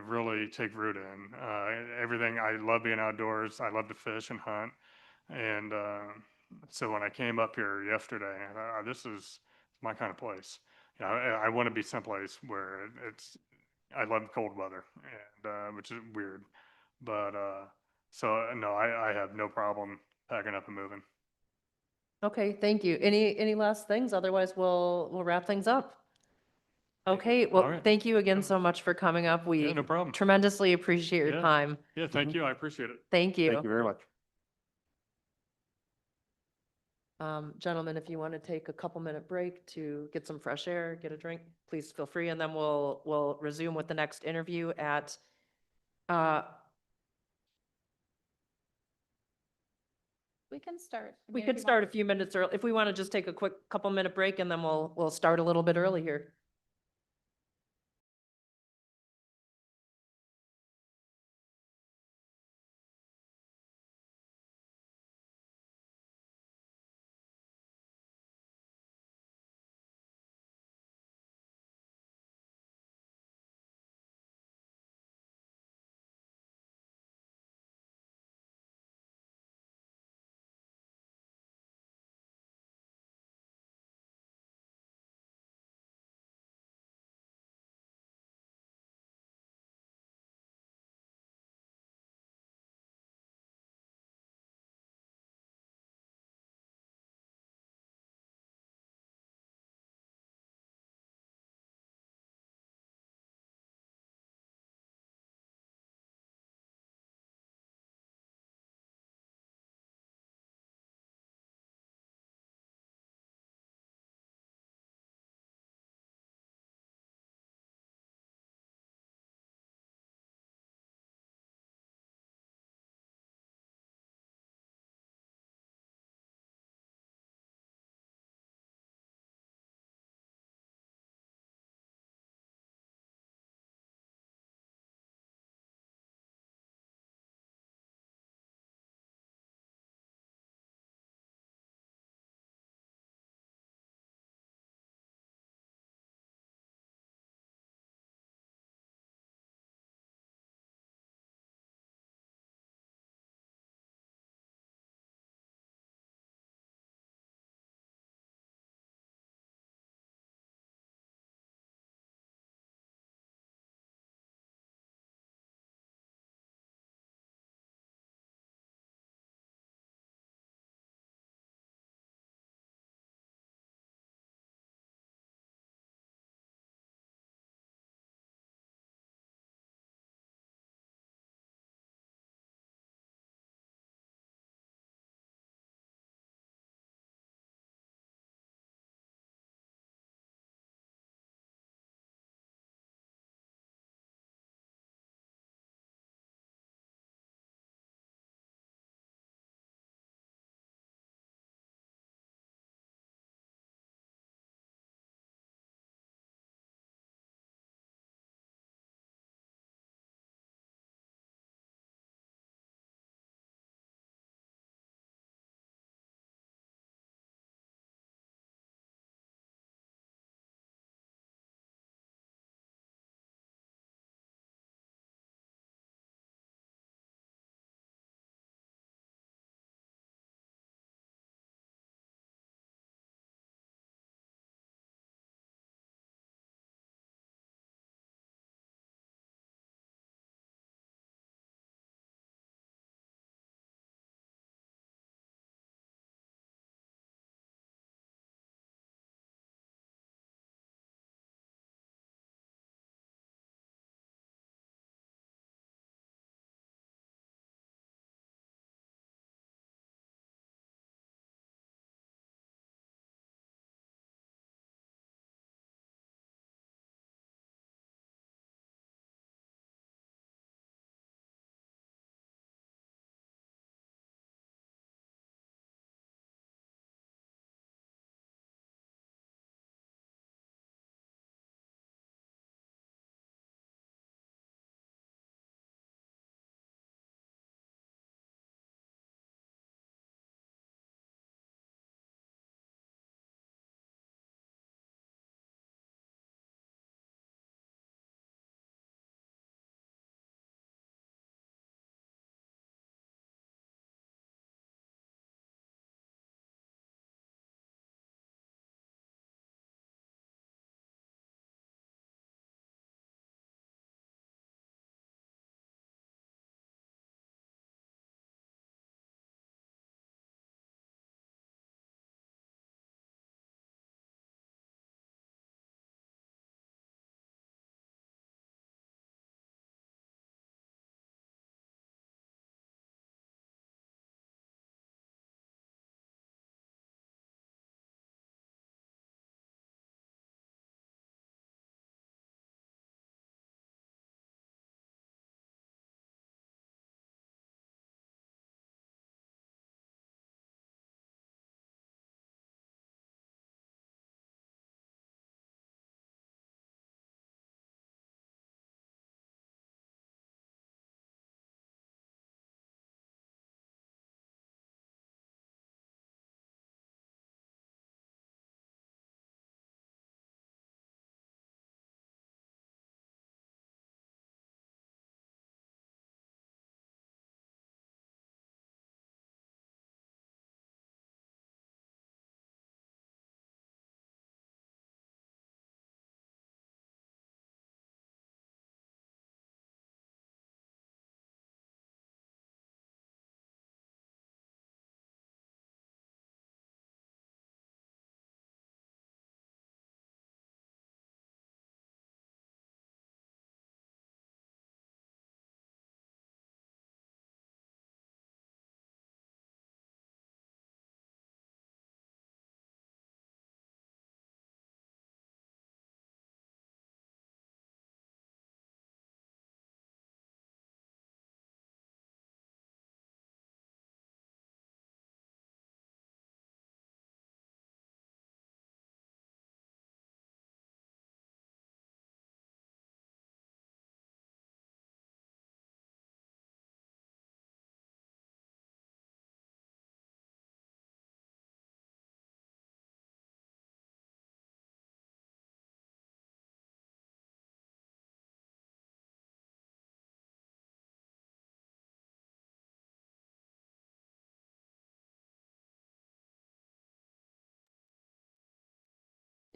really take root in. Everything, I love being outdoors. I love to fish and hunt. And so when I came up here yesterday, I thought, this is my kind of place. I want to be someplace where I love cold weather, and which is weird. But no, I have no problem packing up and moving. okay, thank you. Any last things? Otherwise, we'll wrap things up. Okay, All well, right. thank you again so much for coming up. Yeah, We no problem. tremendously appreciate your Yeah. time. Yeah, thank you. I appreciate it. Thank you. Thank you very much. Gentlemen, if you want to take a couple minute break to get some fresh air, get a drink, please feel free, and then we'll resume with the next interview at, We can start. I we mean, if could you start a want- few minutes early, if we want to just take a quick couple minute break, and then we'll start a little bit early here.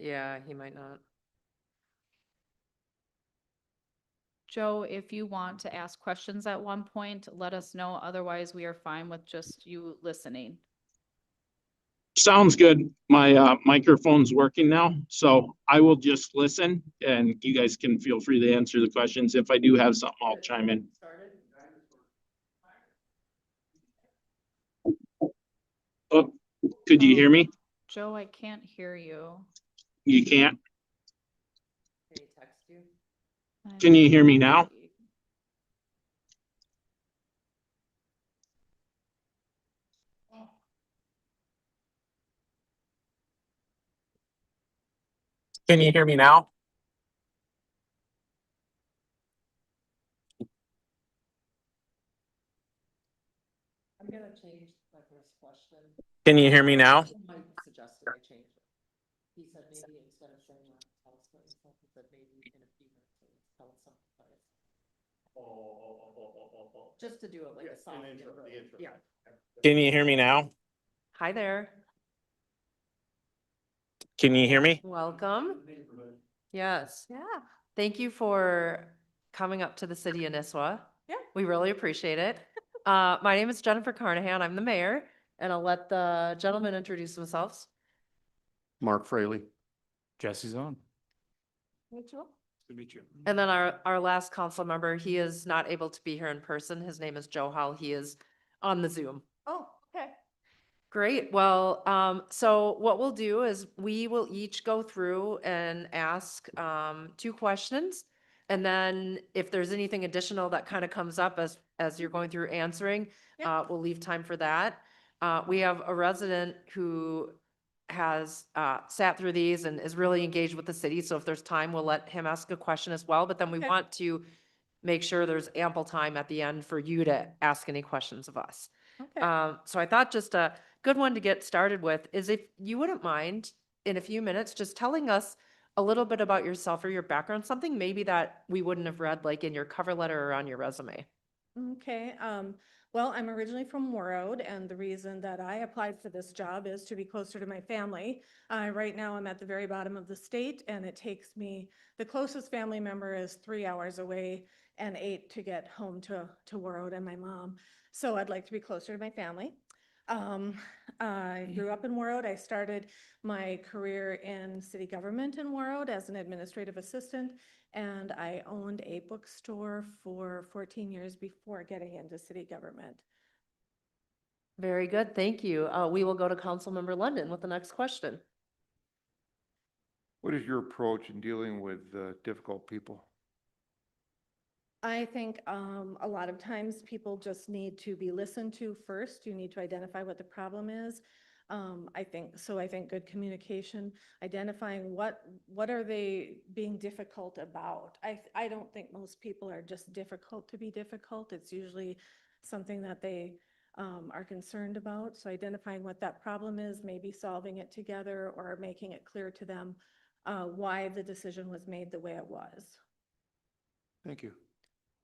Yeah, he might not. Joe, if you want to ask questions at one point, let us know. Otherwise, we are fine with just you listening. Sounds good. My microphone's working now, so I will just listen and you guys can feel free to answer the questions. If I do have something, I'll chime in. Oh, could you hear me? Joe, I can't hear you. You can't? Can he text you? Can you hear me now? Can you hear me now? I'm gonna change my first question. Can you hear me now? Mike suggested I change it. He said maybe instead of saying that, tell us what yourself, he said maybe in a few minutes, tell us something about it. Just to do it like a soft intro. Yeah. Can you hear me now? Hi there. Can you hear me? Welcome. Yes. Yeah, Thank you for coming up to the city of Nisswa. Yeah. We really appreciate it. My name is Jennifer Carnahan. I'm the mayor, and I'll let the gentlemen introduce themselves. Mark Fraley. Jesse's on. Rachel. Good to meet you. And then our last council member, he is not able to be here in person. His name is Joe Hall. He is on the Zoom. Oh, okay. Great. Well, so what we'll do is we will each go through and ask 2 questions. And then if there's anything additional that kind of comes up as you're going through answering, Yeah. we'll leave time for that. We have a resident who has sat through these and is really engaged with the city. So if there's time, we'll let him ask a question as well. But then we Okay. want to make sure there's ample time at the end for you to ask any questions of us. Okay. So I thought just a good one to get started with is if you wouldn't mind in a few minutes, just telling us a little bit about yourself or your background, something maybe that we wouldn't have read like in your cover letter or on your resume. Okay, well, I'm originally from Warroad, and the reason that I applied for this job is to be closer to my family. Right now, I'm at the very bottom of the state, and it takes me, the closest family member is 3 hours away and 8 to get home to Warroad and my mom. So I'd like to be closer to my family. I grew up in Warroad. I started my career in city government in Warroad as an administrative assistant, and I owned a bookstore for 14 years before getting into city government. Very good. Thank you. We will go to Councilmember London with the next question. What is your approach in dealing with difficult people? I think a lot of times people just need to be listened to first. You need to identify what the problem is. I think good communication, identifying what are they being difficult about. I don't think most people are just difficult to be difficult. It's usually something that they are concerned about. So identifying what that problem is, maybe solving it together or making it clear to them why the decision was made the way it was. Thank you.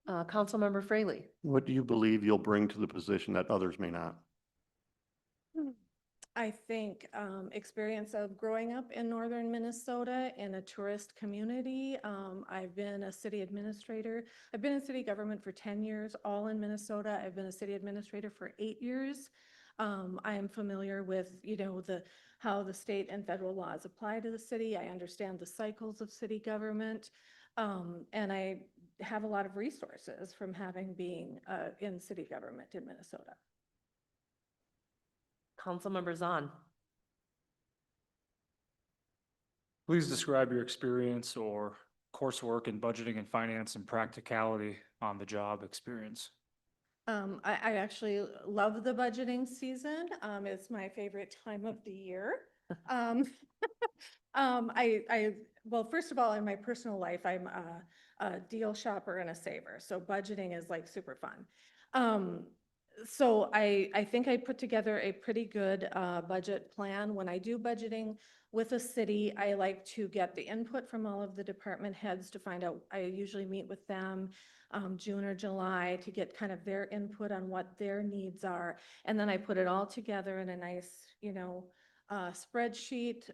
Councilmember Fraley. What do you believe you'll bring to the position that others may not? I think experience of growing up in northern Minnesota in a tourist community. I've been a city administrator. I've been in city government for 10 years, all in Minnesota. I've been a city administrator for 8 years. I am familiar with, how the state and federal laws apply to the city. I understand the cycles of city government. And I have a lot of resources from having been in city government in Minnesota. Councilmember Zahn. Please describe your experience or coursework in budgeting and finance and practicality on the job experience. I actually love the budgeting season. It's my favorite time of the year. Well, first of all, in my personal life, I'm a deal shopper and a saver. So budgeting is like super fun. So I think I put together a pretty good budget plan. When I do budgeting with a city, I like to get the input from all of the department heads to find out. I usually meet with them June or July to get kind of their input on what their needs are. And then I put it all together in a nice, spreadsheet,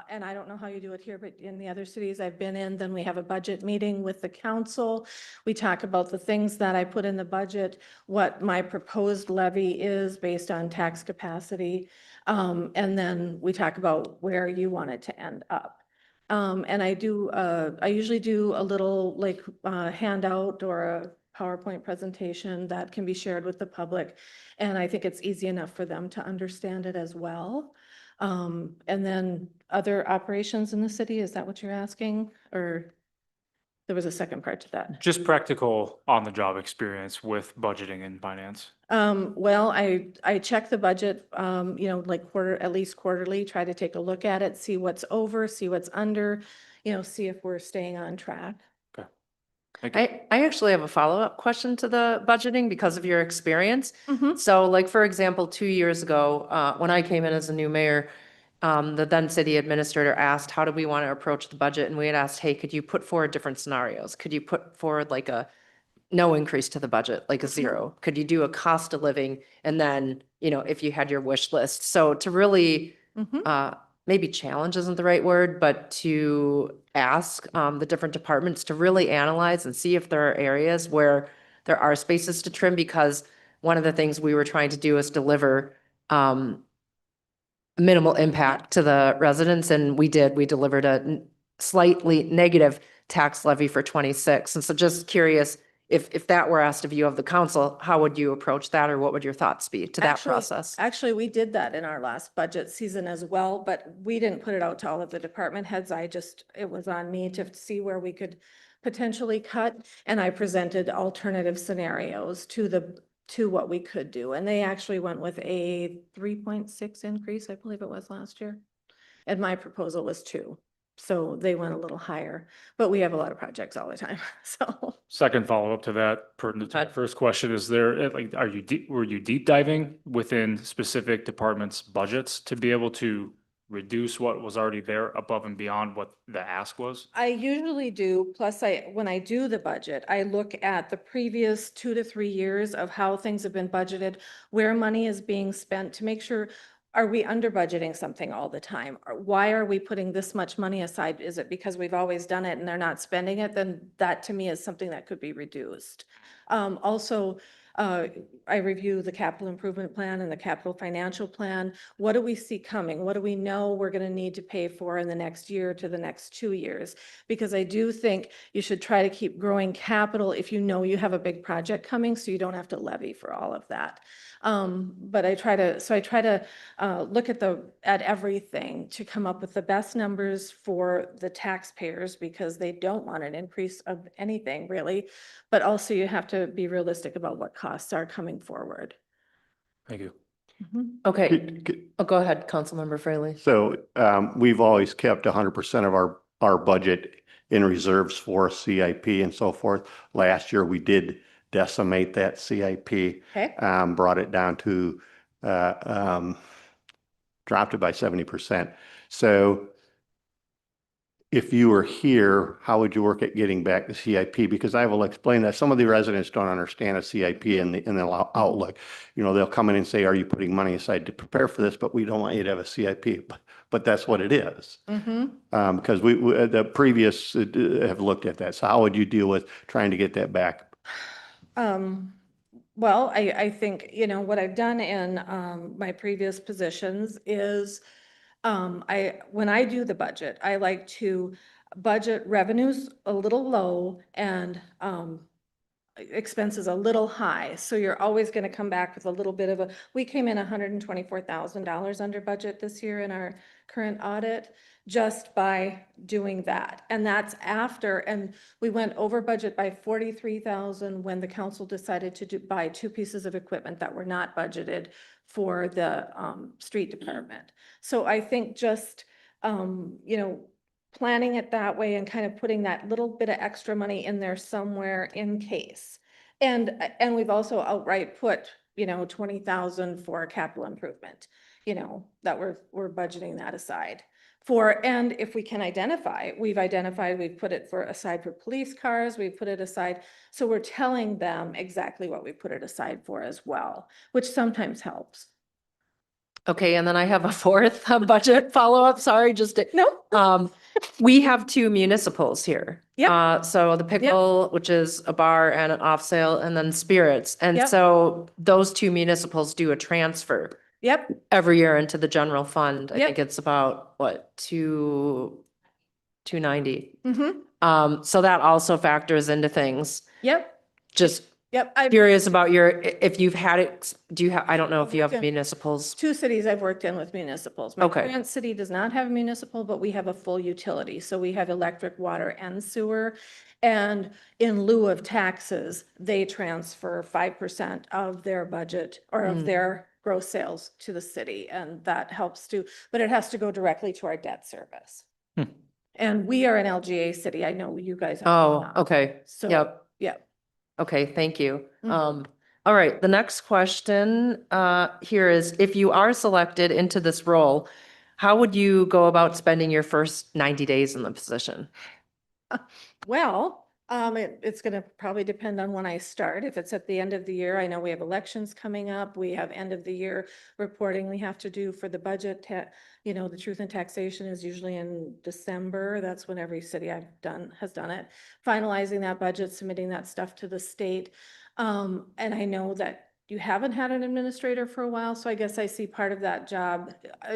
and I don't know how you do it here, but in the other cities I've been in, then we have a budget meeting with the council. We talk about the things that I put in the budget, what my proposed levy is based on tax capacity. And then we talk about where you want it to end up. And I usually do a little like handout or a PowerPoint presentation that can be shared with the public. And I think it's easy enough for them to understand it as well. And then other operations in the city, is that what you're asking? Or there was a second part to that? Just practical on-the-job experience with budgeting and finance. Well, I check the budget, like at least quarterly, try to take a look at it, see what's over, see what's under, see if we're staying on track. Thank you. I actually have a follow-up question to the budgeting because of your experience. Mhm. So like, for example, 2 years ago, when I came in as a new mayor, the then city administrator asked, how do we want to approach the budget? And we had asked, hey, could you put forward different scenarios? Could you put forward like a no increase to the budget, like a zero? Could you do a cost of living? And then, if you had your wish list. So to really, Mhm. maybe challenge isn't the right word, but to ask the different departments to really analyze and see if there are areas where there are spaces to trim, because one of the things we were trying to do is deliver minimal impact to the residents, and we delivered a slightly negative tax levy for 26. And so just curious, if that were asked of you of the council, how would you approach that, or what would your thoughts be to that process? Actually, we did that in our last budget season as well, but we didn't put it out to all of the department heads. It was on me to see where we could potentially cut. And I presented alternative scenarios to what we could do. And they actually went with a 3.6 increase, I believe it was last year. And my proposal was 2. So they went a little higher, but we have a lot of projects all the time, so. Second follow-up to that, pertinent to my first question, is there, like, were you deep diving within specific departments' budgets to be able to reduce what was already there above and beyond what the ask was? I usually do, plus when I do the budget, I look at the previous 2 to 3 years of how things have been budgeted, where money is being spent to make sure, are we under budgeting something all the time? Or why are we putting this much money aside? Is it because we've always done it and they're not spending it? Then that to me is something that could be reduced. Also, I review the capital improvement plan and the capital financial plan. What do we see coming? What do we know we're going to need to pay for in the next year to the next 2 years? Because I do think you should try to keep growing capital if you know you have a big project coming, so you don't have to levy for all of that. But I try to look at everything to come up with the best numbers for the taxpayers, because they don't want an increase of anything really. But also you have to be realistic about what costs are coming forward. Thank you. Okay, go ahead, Councilmember Fraley. So we've always kept 100% of our budget in reserves for CIP and so forth. Last year, we did decimate that CIP. Okay. Brought it down to, dropped it by 70%. So if you were here, how would you work at getting back the CIP? Because I will explain that some of the residents don't understand a CIP in the outlook. They'll come in and say, are you putting money aside to prepare for this? But we don't want you to have a CIP, but that's what it is. Because we the previous have looked at that. So how would you deal with trying to get that back? Well, I think, what I've done in my previous positions is when I do the budget, I like to budget revenues a little low and expenses a little high. So you're always going to come back with a little bit of we came in $124,000 under budget this year in our current audit just by doing that. And that's and we went over budget by 43,000 when the council decided to buy 2 pieces of equipment that were not budgeted for the street department. So I think just, planning it that way and kind of putting that little bit of extra money in there somewhere in case. And we've also outright put, 20,000 for capital improvement, that we're budgeting that aside for. And if we can we've put it aside for police cars, we've put it aside. So we're telling them exactly what we put it aside for as well, which sometimes helps. Okay, and then I have a fourth budget follow-up, sorry, No, we have two municipals here. Yep. So the Pickle, which is a bar and an off sale, and then Spirits. And Yep. so those two municipals do a transfer yep, every year into the general fund. I Yep. think it's about, what, 290. mm-hmm, So that also factors into things. yep, Just yep. curious about if you've had it, do you have, I don't know if you have Yeah. municipals. Two cities I've worked in with municipals. My Okay. current city does not have a municipal, but we have a full utility. So we have electric, water, and sewer. And in lieu of taxes, they transfer 5% of their budget or of Mm. their gross sales to the city. And that helps to, but it has to go directly to our debt service. Hmm. And we are an LGA city. I know you guys. are Oh, not. okay. So, Yep. yeah. Okay, thank you. Mhm. All right, the next question here is, if you are selected into this role, how would you go about spending your first 90 days in the position? Well, it's gonna probably depend on when I start. If it's at the end of the year, I know we have elections coming up. We have end of the year reporting we have to do for the budget. The truth and taxation is usually in December. That's when every city I've done has done it. Finalizing that budget, submitting that stuff to the state. And I know that you haven't had an administrator for a while, so I guess I see part of that job,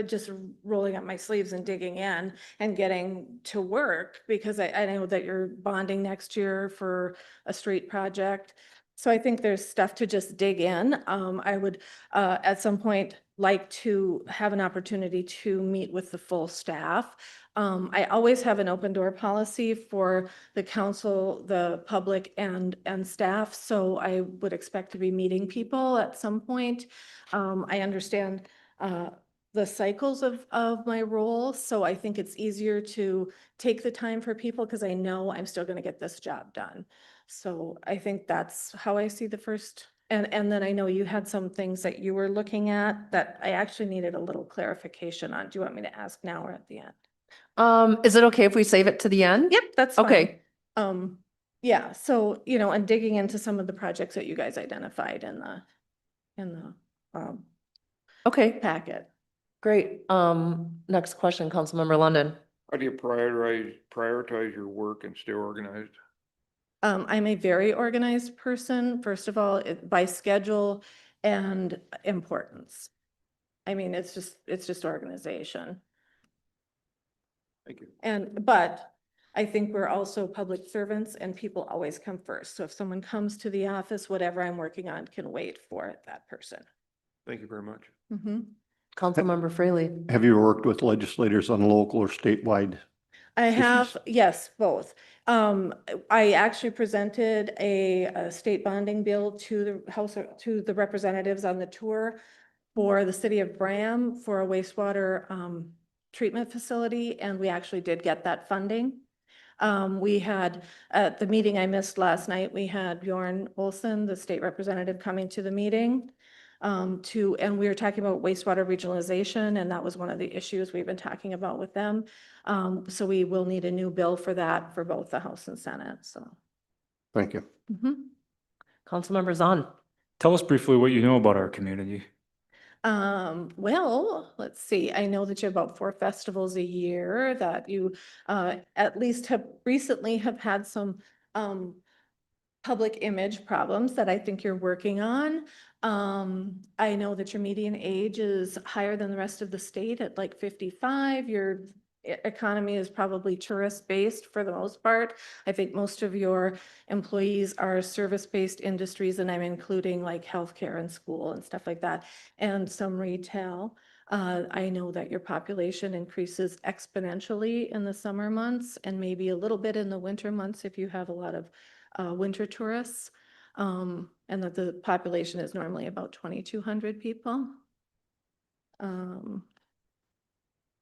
just rolling up my sleeves and digging in and getting to work, because I know that you're bonding next year for a street project. So I think there's stuff to just dig in. I would, at some point, like to have an opportunity to meet with the full staff. I always have an open door policy for the council, the public, and staff. So I would expect to be meeting people at some point. I understand the cycles of my role, so I think it's easier to take the time for people because I know I'm still going to get this job done. So I think that's how I see the first. And then I know you had some things that you were looking at that I actually needed a little clarification on. Do you want me to ask now or at the end? Is it okay if we save it to the end? Yep, that's fine. Okay, Yeah, so, and digging into some of the projects that you guys identified in the okay, packet. great. Next question, Councilmember London. How do you prioritize your work and stay organized? I'm a very organized person, first of all, by schedule and importance. I mean, it's just organization. Thank you. But I think we're also public servants and people always come first. So if someone comes to the office, whatever I'm working on can wait for that person. Thank you very much. Mhm. Councilmember Fraley. Have you worked with legislators on local or statewide? I have, issues? yes, both. I actually presented a state bonding bill to the House, to the representatives on the tour for the city of Bram for a wastewater treatment facility, and we actually did get that funding. We had, at the meeting I missed last night, we had Bjorn Olson, the state representative, coming to the meeting. And we were talking about wastewater regionalization, and that was one of the issues we've been talking about with them. So we will need a new bill for that for both the House and Senate, so. Thank you. Mhm. Councilmember Zahn. Tell us briefly what you know about our community. Well, let's see, I know that you have about 4 festivals a year, that you at least have recently have had some public image problems that I think you're working on. I know that your median age is higher than the rest of the state at like 55. Your economy is probably tourist-based for the most part. I think most of your employees are service-based industries, and I'm including like healthcare and school and stuff like that, and some retail. I know that your population increases exponentially in the summer months and maybe a little bit in the winter months if you have a lot of winter tourists, and that the population is normally about 2,200 people.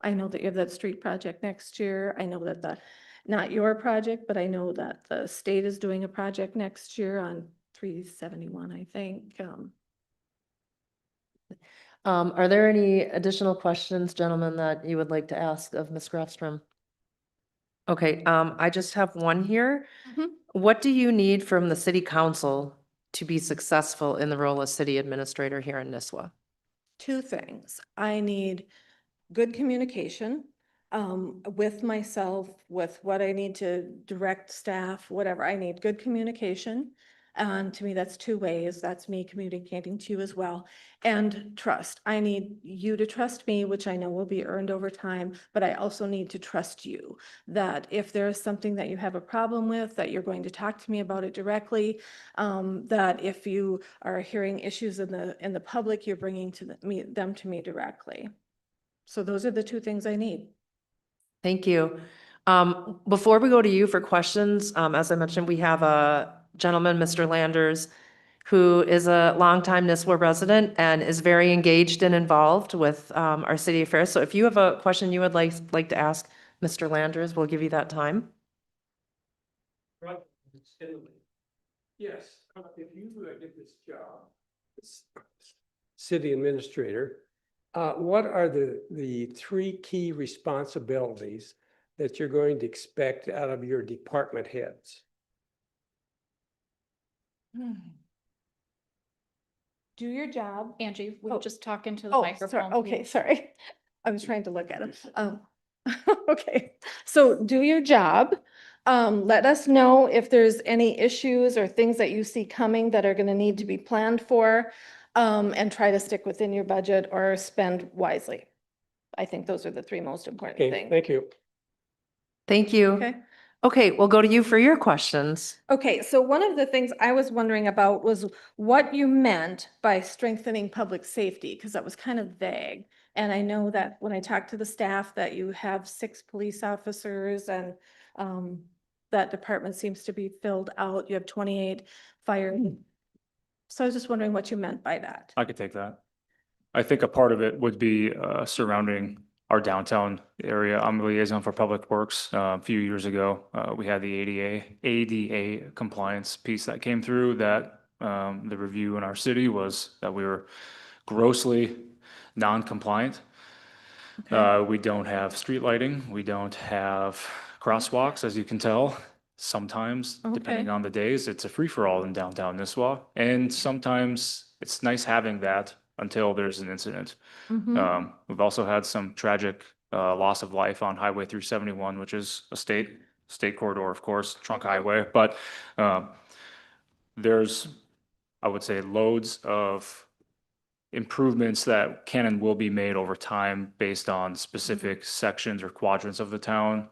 I know that you have that street project next year. I know that not your project, but I know that the state is doing a project next year on 371, I think. Are there any additional questions, gentlemen, that you would like to ask of Ms. Grafstrom? Okay, I just have one here. Mhm. What do you need from the city council to be successful in the role of city administrator here in Nisswa? two things. I need good communication with myself, with what I need to direct staff, whatever. I need good communication. And to me, that's two ways. That's me communicating to you as well. And trust. I need you to trust me, which I know will be earned over time, but I also need to trust you that if there is something that you have a problem with, that you're going to talk to me about it directly, that if you are hearing issues in the public, you're bringing them to me directly. So those are the two things I need. Thank you. Before we go to you for questions, as I mentioned, we have a gentleman, Mr. Landers, who is a longtime Nisswa resident and is very engaged and involved with our city affairs. So if you have a question you would like to ask Mr. Landers, we'll give you that time. Yes, if you get this job, city administrator, what are the three key responsibilities that you're going to expect out of your department heads? Do your job. Angie, we Oh. just talk into the Oh, microphone. sorry. Okay, please. sorry. I was trying to look at it. Okay, so do your job. Let us know if there's any issues or things that you see coming that are gonna need to be planned for. And try to stick within your budget or spend wisely. I think those are the three most important Okay, things. thank you. Thank you. Okay. Okay, we'll go to you for your questions. Okay, so one of the things I was wondering about was what you meant by strengthening public safety, because that was kind of vague. And I know that when I talked to the staff that you have 6 police officers and that department seems to be filled out. You have 28 fire. So I was just wondering what you meant by that. I could take that. I think a part of it would be surrounding our downtown area. I'm the liaison for Public Works. A few years ago, we had the ADA compliance piece that came through that the review in our city was that we were grossly non-compliant. Okay. We don't have street lighting. We don't have crosswalks, as you can tell. Sometimes, depending Okay. on the days, it's a free-for-all in downtown Nisswa. And sometimes it's nice having that until there's an incident. Mhm. We've also had some tragic loss of life on Highway 371, which is a state corridor, of course, trunk highway. But there's, I would say, loads of improvements that can and will be made over time based on specific sections or quadrants of the town.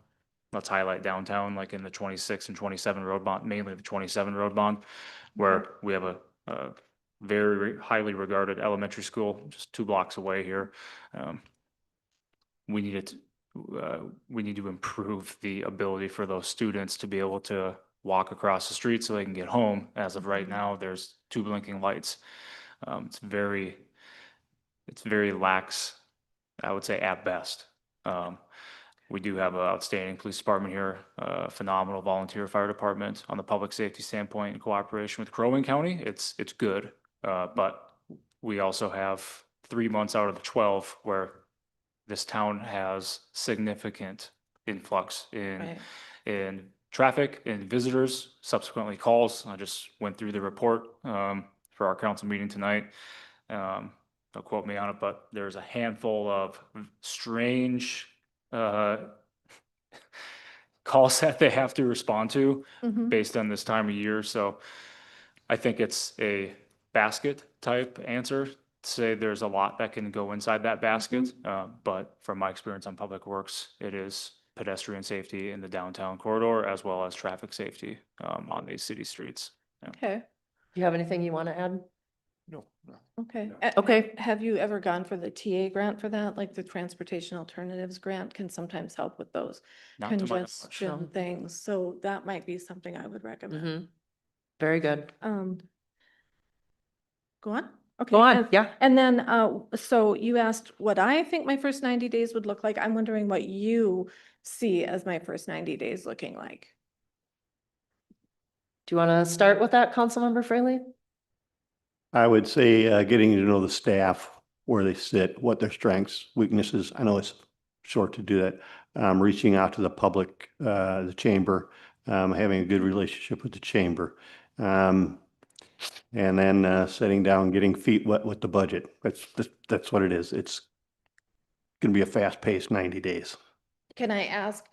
Let's highlight downtown, like in the 26 and 27 road bond, mainly the 27 road bond, where we have a very highly regarded elementary school just 2 blocks away here. We need to improve the ability for those students to be able to walk across the street so they can get home. As of right now, there's 2 blinking lights. It's very lax, I would say, at best. We do have an outstanding police department here, phenomenal volunteer fire department. On the public safety standpoint, in cooperation with Crow Wing County, it's good. But we also have 3 months out of the 12 where this town has significant influx Right. in traffic and visitors, subsequently calls. I just went through the report for our council meeting tonight. Don't quote me on it, but there's a handful of strange calls that they have to respond to Mhm. based on this time of year. So I think it's a basket type answer to say there's a lot that can go inside that basket. But from my experience on Public Works, it is pedestrian safety in the downtown corridor as well as traffic safety on these city streets. Yeah. Okay, Do you have anything you want to add? No, no. okay. Okay. Have you ever gone for the TA grant for that? Like the Transportation Alternatives Grant can sometimes help with those Not to my knowledge. congestion things. So that might be something I would recommend. Mhm. Very good. Go on. Okay. Go on, and- yeah. And then, so you asked what I think my first 90 days would look like. I'm wondering what you see as my first 90 days looking like. Do you want to start with that, Councilmember Fraley? I would say getting to know the staff, where they sit, what their strengths, weaknesses. I know it's short to do that. Reaching out to the public, the chamber, having a good relationship with the chamber. And then sitting down, getting feet wet with the budget. That's what it is. It's going to be a fast-paced 90 days. Can I ask,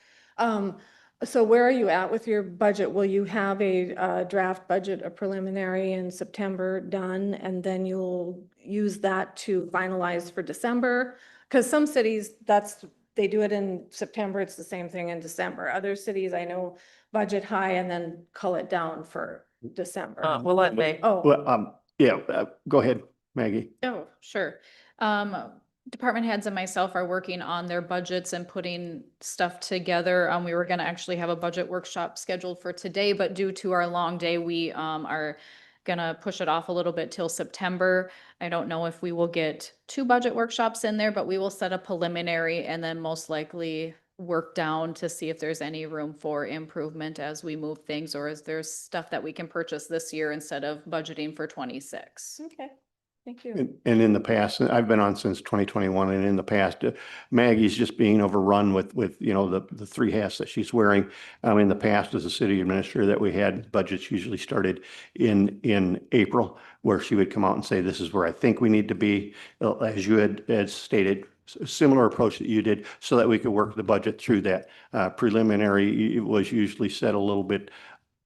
so where are you at with your budget? Will you have a draft budget, a preliminary in September done, and then you'll use that to finalize for December? Because some cities, they do it in September, it's the same thing in December. Other cities, I know, budget high and then cull it down for December. We'll let Meg. Oh, Well, yeah, go ahead, Maggie. Oh, sure. Department heads and myself are working on their budgets and putting stuff together. We were gonna actually have a budget workshop scheduled for today, but due to our long day, we, are gonna push it off a little bit till September. I don't know if we will get 2 budget workshops in there, but we will set a preliminary and then most likely work down to see if there's any room for improvement as we move things, or is there stuff that we can purchase this year instead of budgeting for 26. okay, thank you. And in the past, I've been on since 2021, and in the past, Maggie's just being overrun with, you know, the 3 hats that she's wearing. In the past, as a city administrator, that we had budgets usually started in April, where she would come out and say, this is where I think we need to be, as you had stated, similar approach that you did, so that we could work the budget through that. Preliminary, it was usually set a little bit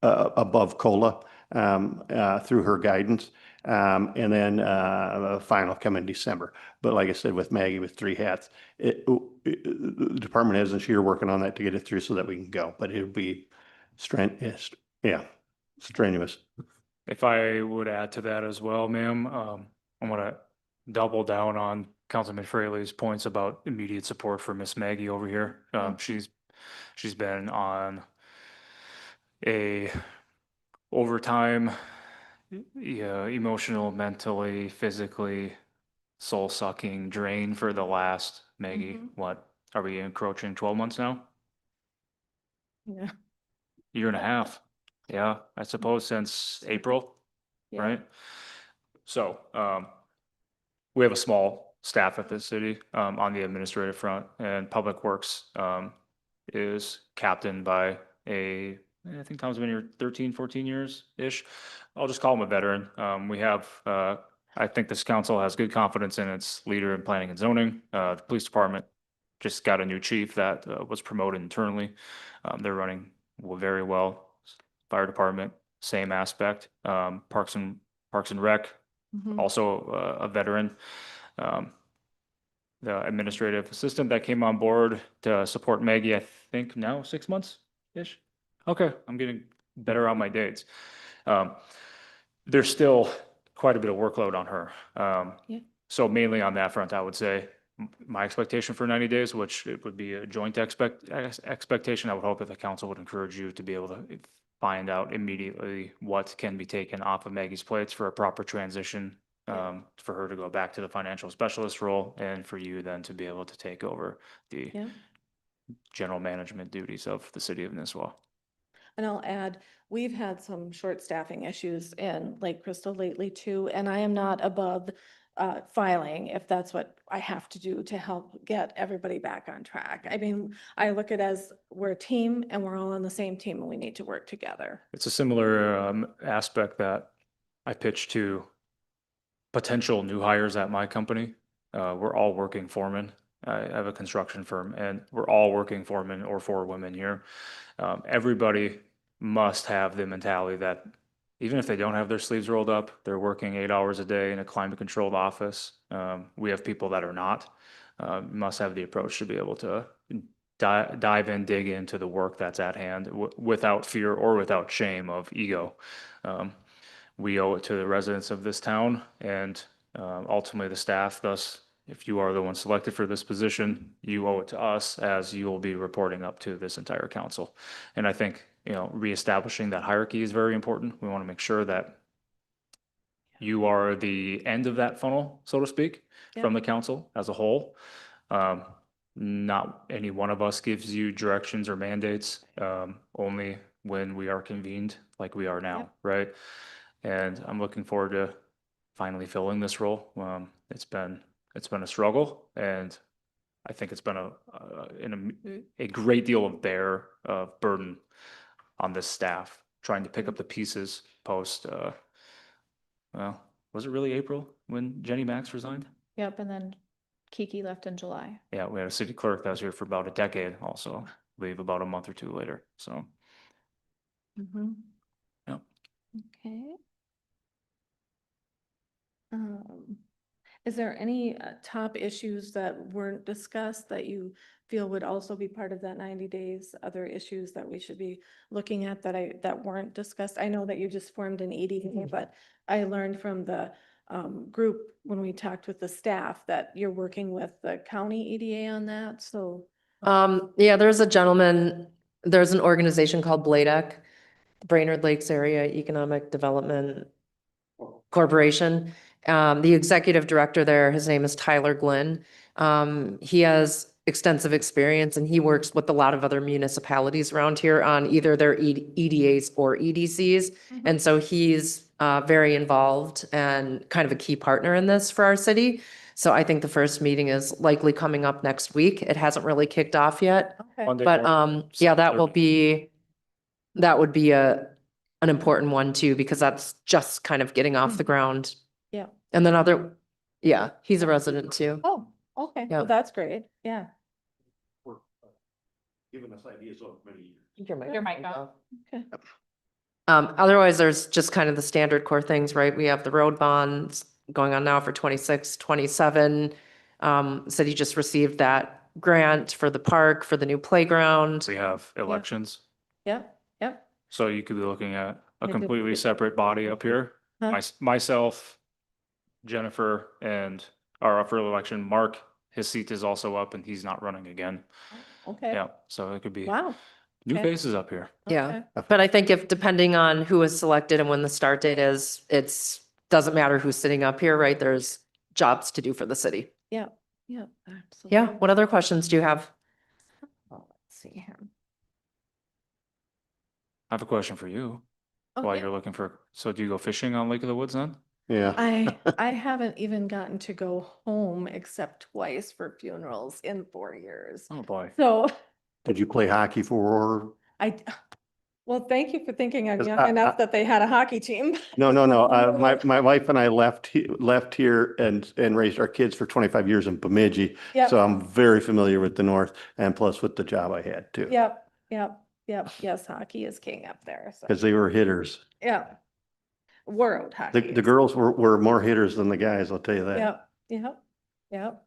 above COLA through her guidance. And then final come in December. But like I said, with Maggie with 3 hats, the department heads and she are working on that to get it through so that we can go. But it'll be strenuous. If I would add to that as well, ma'am, I'm gonna double down on Councilman Fraley's points about immediate support for Miss Maggie over here. She's been on a overtime, yeah, emotional, mentally, physically, soul sucking drain for the last, Maggie, Mhm. what, are we encroaching 12 months now? Yeah. Year and a half. Yeah, I suppose since April, Yeah. right? So, we have a small staff at the city, on the administrative front, and Public Works, is captained by I think Tom's been here 13, 14 years-ish. I'll just call him a veteran. We have, I think this council has good confidence in its leader in planning and zoning. The police department just got a new chief that, was promoted internally. They're running very well. Fire department, same aspect. Parks and Rec, Mhm. also a veteran. The administrative assistant that came on board to support Maggie, I think now 6 months-ish. Okay, I'm getting better on my dates. There's still quite a bit of workload on her. Yeah. So mainly on that front, I would say my expectation for 90 days, which it would be a joint expectation. I would hope that the council would encourage you to be able to find out immediately what can be taken off of Maggie's plates for a proper transition, for her to go back to the financial specialist role, and for you then to be able to take over the Yeah. general management duties of the city of Nisswa. And I'll add, we've had some short staffing issues in Lake Crystal lately too, and I am not above filing if that's what I have to do to help get everybody back on track. I mean, I look at it as we're a team and we're all on the same team and we need to work together. It's a similar aspect that I pitch to potential new hires at my company. We're all working foremen. I have a construction firm, and we're all working foremen or forewomen here. Everybody must have the mentality that even if they don't have their sleeves rolled up, they're working 8 hours a day in a climate-controlled office. We have people that are not. Must have the approach to be able to dive in, dig into the work that's at hand without fear or without shame of ego. We owe it to the residents of this town and ultimately the staff. Thus, if you are the one selected for this position, you owe it to us, as you will be reporting up to this entire council. And I think, you know, reestablishing that hierarchy is very important. We want to make sure that you are the end of that funnel, so to speak, from the council as a whole. Not any one of us gives you directions or mandates, only when we are convened like we are now, Yep. right? And I'm looking forward to finally filling this role. It's been a struggle, and I think it's been a great deal of burden on this staff, trying to pick up the pieces post well, was it really April when Jenny Max resigned? Yep, and then Kiki left in July. Yeah, we had a city clerk that was here for about a decade also, I believe about a month or two later, so. Mm-hmm. Yeah. Okay. Um, Is there any top issues that weren't discussed that you feel would also be part of that 90 days? Other issues that we should be looking at that weren't discussed? I know that you just formed an EDA, but I learned from the group when we talked with the staff that you're working with the county EDA on that, so. Yeah, there's a gentleman, there's an organization called BLADEC, Brainerd Lakes Area Economic Development Corporation. The executive director there, his name is Tyler Glynn. He has extensive experience and he works with a lot of other municipalities around here on either their EDAs or EDCs. And so he's very involved and kind of a key partner in this for our city. So I think the first meeting is likely coming up next week. It hasn't really kicked off yet. Okay. Monday But morning, yeah, that will 7:30. be, that would be an important one too, because that's just kind of getting off the ground. Yeah. And then yeah, he's a resident too. Oh, okay, well, Yep. that's great, yeah. Giving us ideas of many years. Your mic off. Okay. Otherwise, there's just kind of the standard core things, right? We have the road bonds going on now for 26, 27. City just received that grant for the park, for the new playground. We have elections, Yep, yep. so you could be looking at a Yeah, completely separate body up here. Huh? Myself, Jennifer, and our upper election, Mark, his seat is also up and he's not running again. Okay. Yeah, so it could be Wow. new okay. faces up here. Yeah, Okay. but I think if, depending on who is selected and when the start date is, doesn't matter who's sitting up here, right? There's jobs to do for the city. Yeah, yeah, absolutely. Yeah, what other questions do you have? Oh, let's see here. I have a question for you while Okay. you're looking for, so do you go fishing on Lake of the Woods then? Yeah. I haven't even gotten to go home except twice for funerals in 4 years. Oh, boy. So Did you play hockey for? I, well, thank you for thinking I'm 'Cause young I- enough that they had a hockey team. No, no, no. My wife and I left here and raised our kids for 25 years in Bemidji. Yep. So I'm very familiar with the North and plus with the job I had too. Yep, yep, yep. Yes, hockey is king up there. So, Because they were hitters. yeah. World hockey. The girls were more hitters than the guys, I'll tell you that. Yep, yep, yep.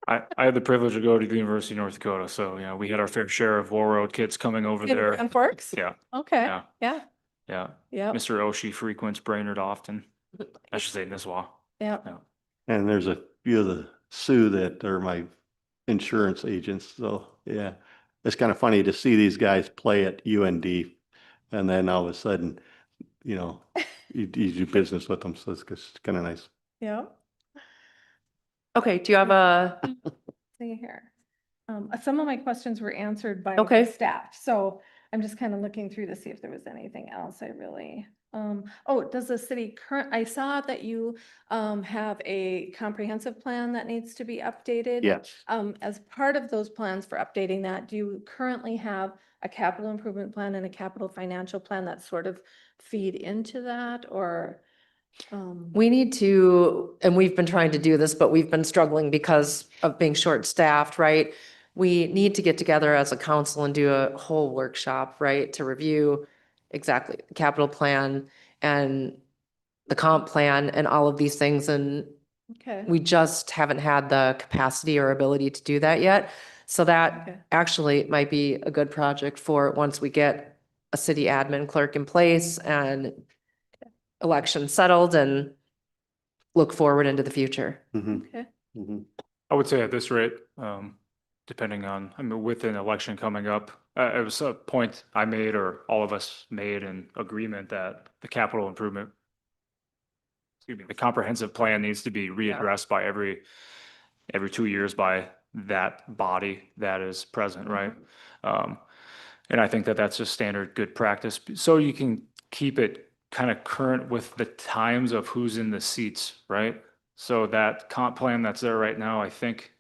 I had the privilege to go to the University of North Dakota, so yeah, we had our fair share of War Road kids coming over In there. Grand Forks? Yeah, Okay, yeah. yeah, yeah. yep, Mr. Oshie frequents Brainerd often. I should say Nisswa. yep. Yeah. And there's a few of the Sioux that are my insurance agents. So yeah, it's kind of funny to see these guys play at UND. And then all of a sudden, you do business with them. So it's kind of nice. Yep. Okay, do you have a, See here. Some of my questions were answered by Okay. the staff, so I'm just kind of looking through to see if there was anything else I really. Oh, does the city I saw that you have a comprehensive plan that needs to be updated. Yes. As part of those plans for updating that, do you currently have a capital improvement plan and a capital financial plan that sort of feed into that, or? we need to, and we've been trying to do this, but we've been struggling because of being short-staffed, right? We need to get together as a council and do a whole workshop, right, to review exactly the capital plan and the comp plan and all of these things. And Okay. we just haven't had the capacity or ability to do that yet. So Okay. that actually might be a good project for once we get a city admin clerk in place and election settled and look forward into the future. Mhm, Okay. mhm. I would say at this rate, depending on, I mean, with an election coming up, it was a point I made or all of us made in agreement that the capital improvement, excuse me, the comprehensive plan needs to be readdressed by every 2 years by that body that is present, right? And I think that that's just standard good practice. So you can keep it kind of current with the times of who's in the seats, right? So that comp plan that's there right now, I think,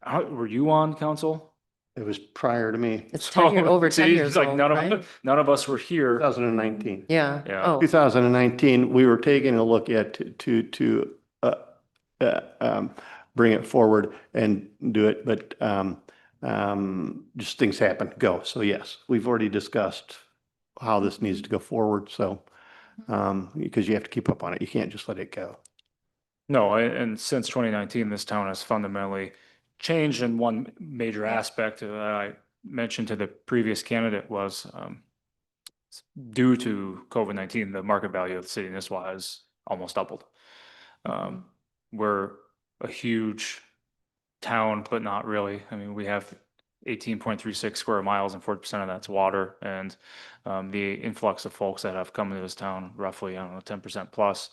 were you on council It was prior to me, It's 10 year, So, over 10 see, years it's like old, none right? of, none of us were here. 2019. Yeah. Yeah. Oh, 2019, we were taking a look at bring it forward and do it, but just things happen, go. So yes, we've already discussed how this needs to go forward, so because you have to keep up on it. You can't just let it go. No, and since 2019, this town has fundamentally changed in one major aspect that I mentioned to the previous candidate was due to COVID-19, the market value of the city of Nisswa has almost doubled. We're a huge town, but not really. I mean, we have 18.36 square miles and 40% of that's water. And the influx of folks that have come into this town, roughly, I don't know, 10% plus,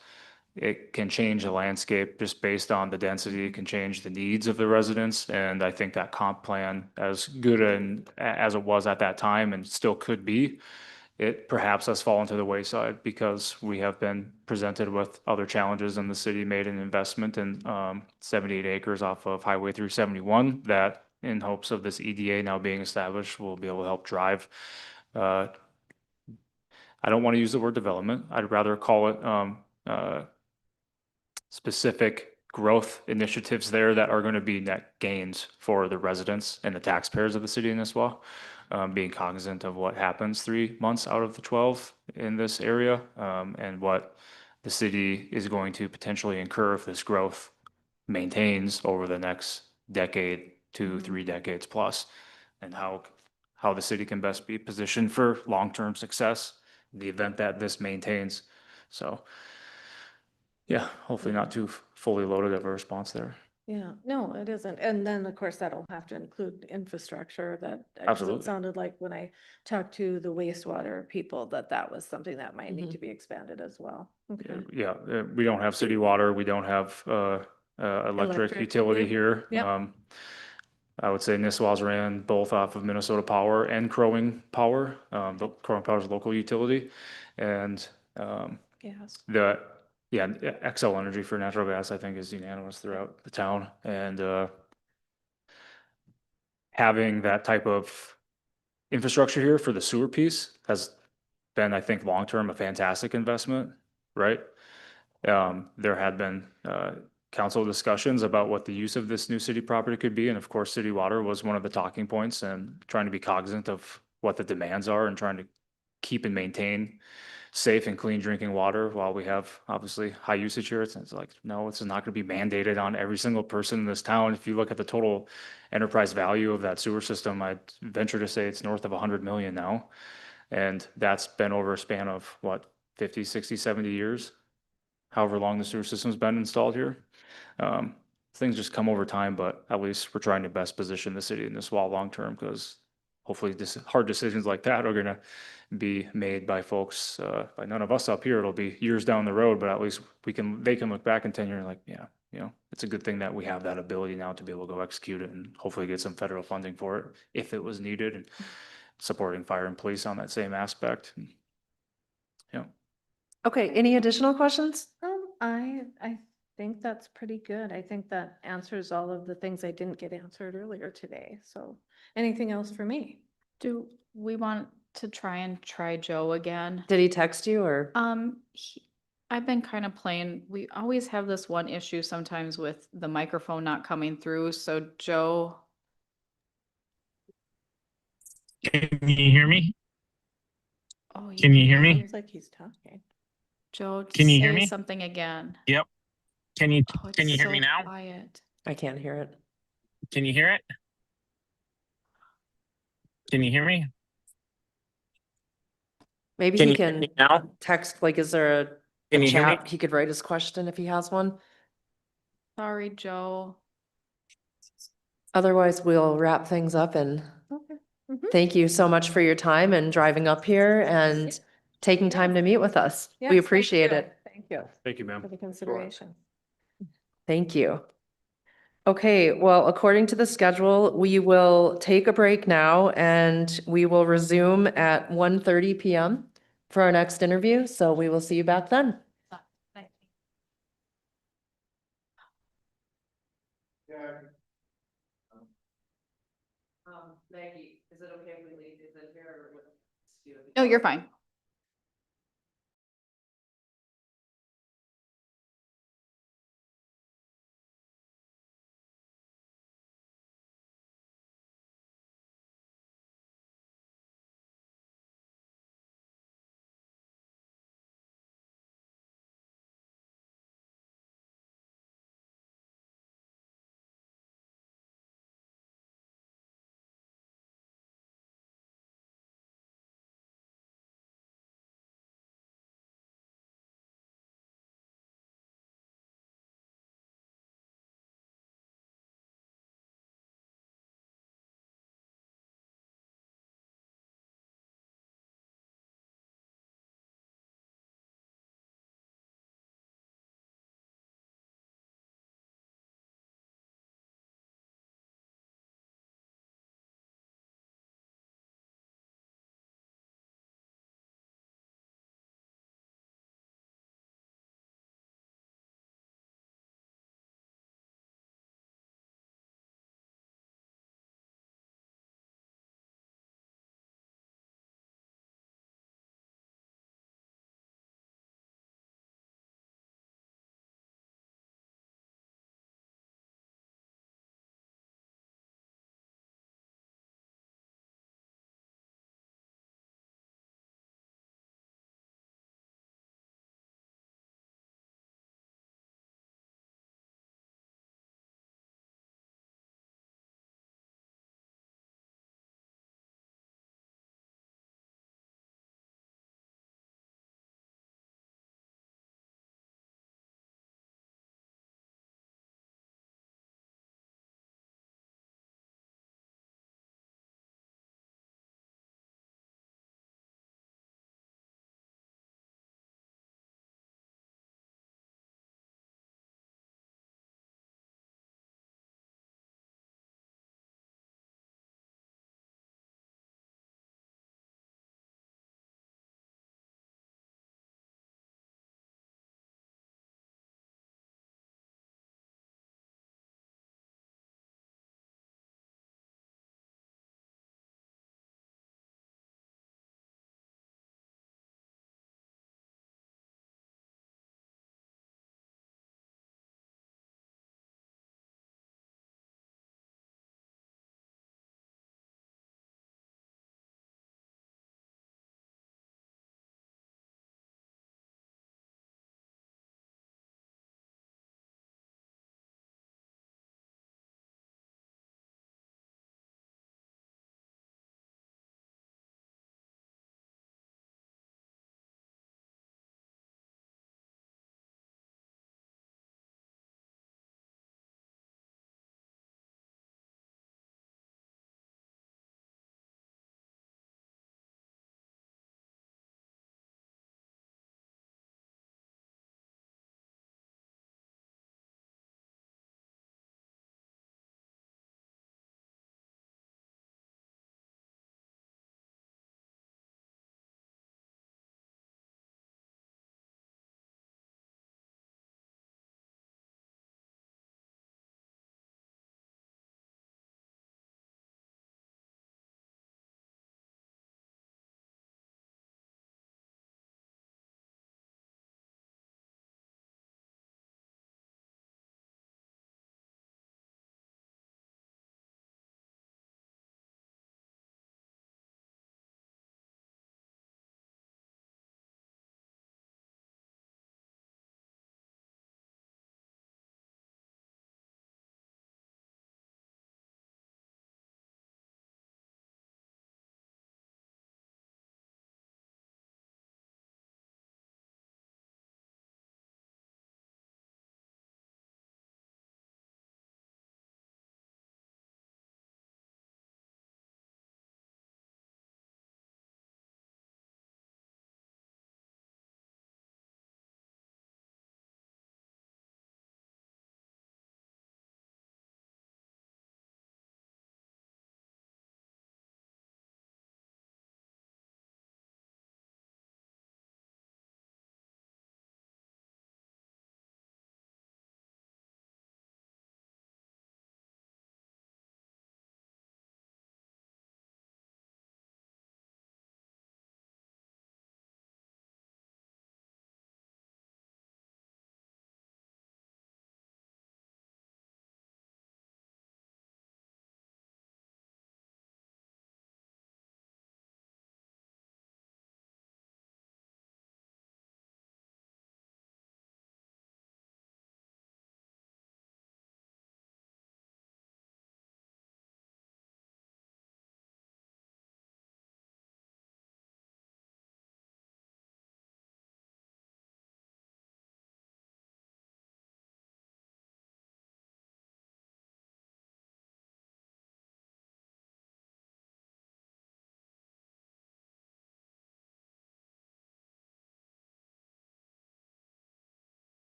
it can change the landscape just based on the density. It can change the needs of the residents. And I think that comp plan, as good as it was at that time and still could be, it perhaps has fallen to the wayside because we have been presented with other challenges, and the city made an investment in 78 acres off of Highway 371 that, in hopes of this EDA now being established, will be able to help drive. I don't want to use the word development. I'd rather call it specific growth initiatives there that are going to be net gains for the residents and the taxpayers of the city of Nisswa. Being cognizant of what happens 3 months out of the 12 in this area, and what the city is going to potentially incur if this growth maintains over the next decade to 3 decades plus, and how the city can best be positioned for long-term success in the event that this maintains. So, yeah, hopefully not too fully loaded of a response there. Yeah, no, it isn't. And then, of course, that'll have to include infrastructure that, 'cause Absolutely. it sounded like when I talked to the wastewater people, that was something that might need to be expanded as well. Okay. Yeah, we don't have city water, we don't have electric Electric, utility yep, here. yep. I would say Nisswa's ran both off of Minnesota Power and Crowing Power. The Crowing Power is a local utility, and Yes. Xcel Energy for natural gas, I think, is unanimous throughout the town, and having that type of infrastructure here for the sewer piece has been, I think, long-term a fantastic investment, right? There had been council discussions about what the use of this new city property could be, and of course, city water was one of the talking points, and trying to be cognizant of what the demands are and trying to keep and maintain safe and clean drinking water while we have obviously high usage here. It's like, no, it's not going to be mandated on every single person in this town. If you look at the total enterprise value of that sewer system, I'd venture to say it's north of 100 million now. And that's been over a span of what, 50, 60, 70 years, however long the sewer system's been installed here. Things just come over time, but at least we're trying to best position the city in this wall long-term, because hopefully hard decisions like that are gonna be made by folks, by none of us up here. It'll be years down the road, but at least they can look back in 10 years like, yeah, it's a good thing that we have that ability now to be able to go execute it and hopefully get some federal funding for it if it was needed, and supporting fire and police on that same aspect. Yeah. okay. Any additional questions? I think that's pretty good. I think that answers all of the things I didn't get answered earlier today. So anything else for me? Do we want to try Joe again? Did he text you or? I've been kind of playing, we always have this one issue sometimes with the microphone not coming through, so Joe. Can you hear me? Oh, Can you hear me? Sounds like he's talking. Joe, Can you hear say me? something again. Yep. Can you Oh, can you it's hear me so now? quiet. I can't hear it. Can you hear it? Can you hear me? Maybe Can he you hear can me now? text, like, is there a Can you hear me? chat? He could write his question if he has one. Sorry, Joe. Otherwise, we'll wrap things up, and Okay. Mhm. thank you so much for your time and driving up here and taking time to meet with us. Yes, We thank appreciate you. it. Thank you Thank you, ma'am. for the consideration. Thank you. Okay, well, according to the schedule, we will take a break now and we will resume at 1:30 PM for our next interview. So we will see you back then. Yeah. Maggie, is it okay if we leave these in here or? No, you're fine.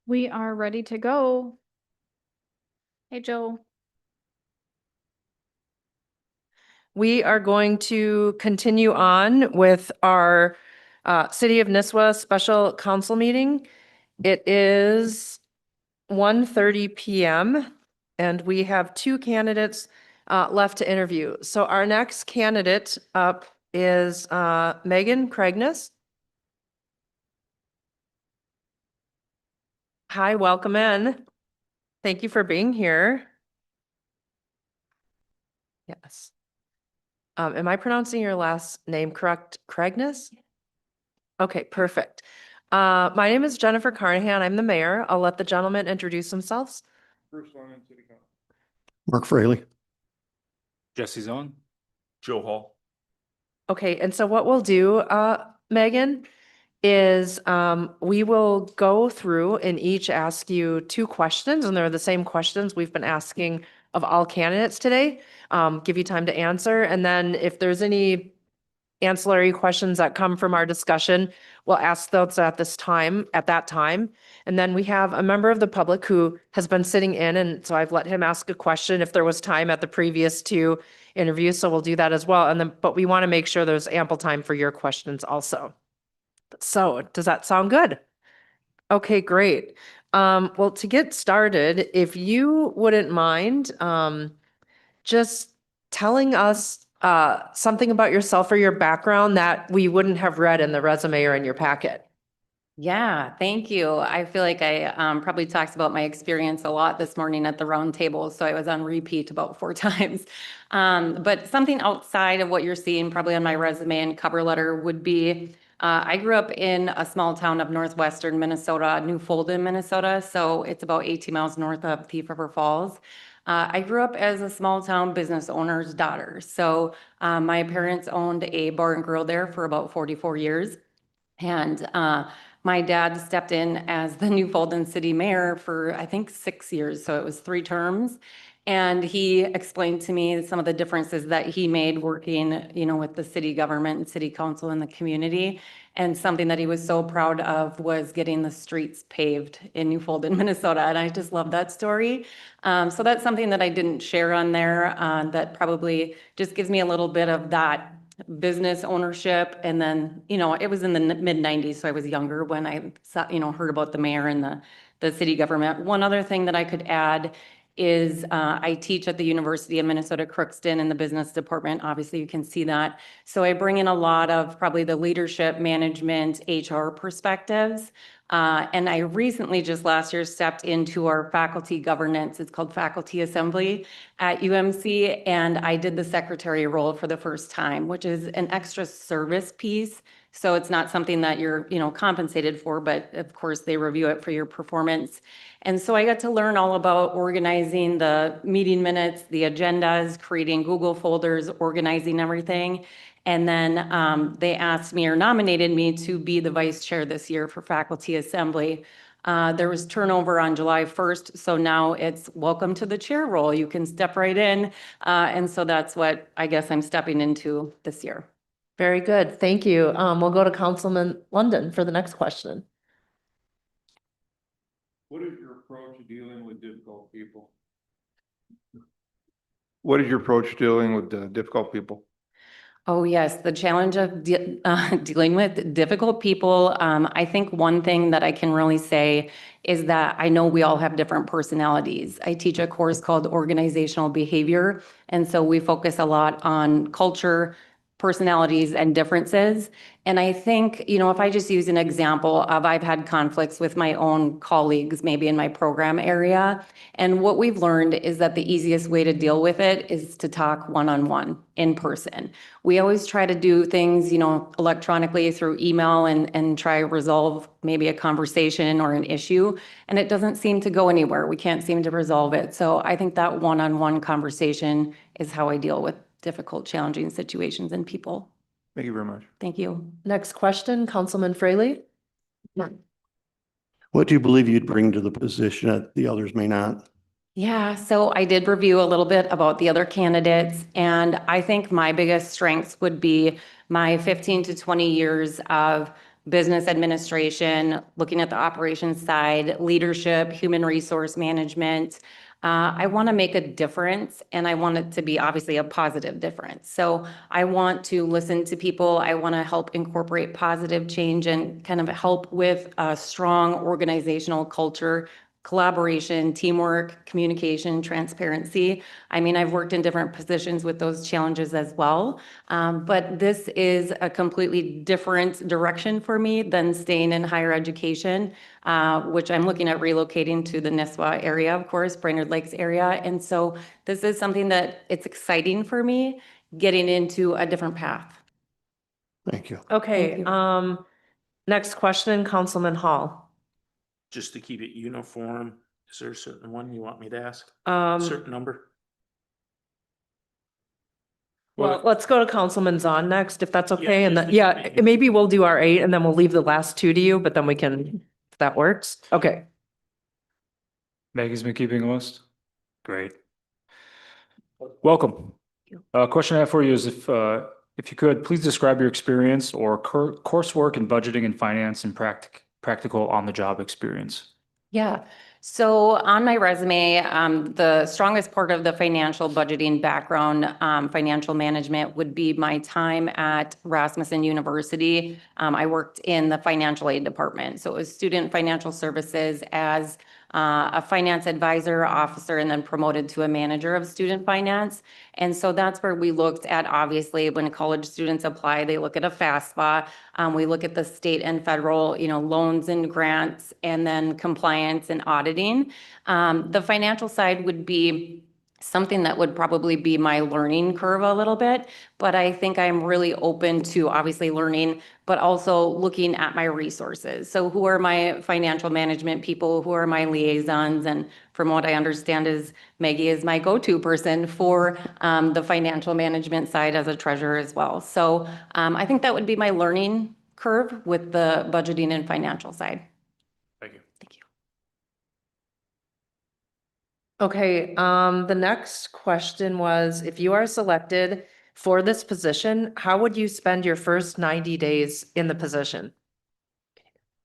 We are ready to go. Hey, Joe. We are going to continue on with our City of Nisswa Special Council meeting. It is 1:30 PM and we have two candidates left to interview. So our next candidate up is Megan Craigness. Hi, welcome in. Thank you for being here. Yes. Am I pronouncing your last name correct? Craigness? Okay, perfect. My name is Jennifer Carnahan. I'm the mayor. I'll let the gentleman introduce themselves. Bruce Lennon, City Council. Mark Fraley. Jesse Zone? Joe Hall. Okay, and so what we'll do, Megan, is we will go through and each ask you two questions, and they're the same questions we've been asking of all candidates today. Give you time to answer, and then if there's any ancillary questions that come from our discussion, we'll ask those at that time. And then we have a member of the public who has been sitting in, and so I've let him ask a question if there was time at the previous two interviews, so we'll do that as well. And then, but we want to make sure there's ample time for your questions also. So does that sound good? Okay, great. Well, to get started, if you wouldn't mind, just telling us something about yourself or your background that we wouldn't have read in the resume or in your packet. Yeah, thank you. I feel like I probably talked about my experience a lot this morning at the round table, so I was on repeat about 4 times. But something outside of what you're seeing probably on my resume and cover letter would be, I grew up in a small town of northwestern Minnesota, New Fulton, Minnesota, so it's about 18 miles north of Thief River Falls. I grew up as a small town business owner's daughter. So my parents owned a bar and grill there for about 44 years. And my dad stepped in as the New Fulton city mayor for, I think, 6 years. So it was 3 terms. And he explained to me some of the differences that he made working, with the city government and city council in the community. And something that he was so proud of was getting the streets paved in New Fulton, Minnesota. And I just love that story. So that's something that I didn't share on there that probably just gives me a little bit of that business ownership. And then, it was in the mid 90s, so I was younger when I saw, heard about the mayor and the city government. One other thing that I could add is I teach at the University of Minnesota Crookston in the business department. Obviously, you can see that. So I bring in a lot of probably the leadership, management, HR perspectives. And I recently, just last year, stepped into our faculty governance. It's called Faculty Assembly at UMC. And I did the secretary role for the first time, which is an extra service piece. So it's not something that you're, compensated for, but of course they review it for your performance. And so I got to learn all about organizing the meeting minutes, the agendas, creating Google folders, organizing everything. And then they asked me or nominated me to be the vice chair this year for Faculty Assembly. There was turnover on July 1st, so now it's welcome to the chair role. You can step right in. And so that's what I guess I'm stepping into this year. Very good. Thank you. We'll go to Councilman London for the next question. What is your approach to dealing with difficult people? What is your approach to dealing with difficult people? Oh, yes, the challenge of dealing with difficult people. I think one thing that I can really say is that I know we all have different personalities. I teach a course called Organizational Behavior, and so we focus a lot on culture, personalities, and differences. And I think, if I just use an example of I've had conflicts with my own colleagues, maybe in my program area. And what we've learned is that the easiest way to deal with it is to talk one-on-one in person. We always try to do things, electronically through email and try to resolve maybe a conversation or an issue. And it doesn't seem to go anywhere. We can't seem to resolve it. So I think that one-on-one conversation is how I deal with difficult, challenging situations and people. Thank you very much. Thank you. Next question, Councilman Fraley. What do you believe you'd bring to the position that the others may not? Yeah, so I did review a little bit about the other candidates, and I think my biggest strengths would be my 15 to 20 years of business administration, looking at the operations side, leadership, human resource management. I want to make a difference, and I want it to be obviously a positive difference. So I want to listen to people. I want to help incorporate positive change and kind of help with a strong organizational culture, collaboration, teamwork, communication, transparency. I mean, I've worked in different positions with those challenges as well. But this is a completely different direction for me than staying in higher education, which I'm looking at relocating to the Nisswa area, of course, Brainerd Lakes area. And so this is something that it's exciting for me, getting into a different path. Thank you. Okay, Thank next question, Councilman Hall. Just to keep it uniform, is there a certain one you want me to ask? Um, Certain number? well, let's go to Councilman Zahn next, if that's okay. Yeah, And just then, to yeah, keep it- maybe we'll do our 8 and then we'll leave the last 2 to you, but then we can, if that works. Okay. Maggie's been keeping a list. Great. Welcome. Question I have for you is if you could, please describe your experience or coursework in budgeting and finance and practical on-the-job experience. Yeah. So on my resume, the strongest part of the financial budgeting background, financial management would be my time at Rasmussen University. I worked in the financial aid department. So it was student financial services as a finance advisor, officer, and then promoted to a manager of student finance. And so that's where we looked at, obviously, when college students apply, they look at a FAFSA. We look at the state and federal, loans and grants, and then compliance and auditing. The financial side would be something that would probably be my learning curve a little bit, but I think I'm really open to obviously learning, but also looking at my resources. So who are my financial management people? Who are my liaisons? And from what I understand is Maggie is my go-to person for the financial management side as a treasurer as well. So I think that would be my learning curve with the budgeting and financial side. Thank you. Thank you. Okay, the next question was, if you are selected for this position, how would you spend your first 90 days in the position?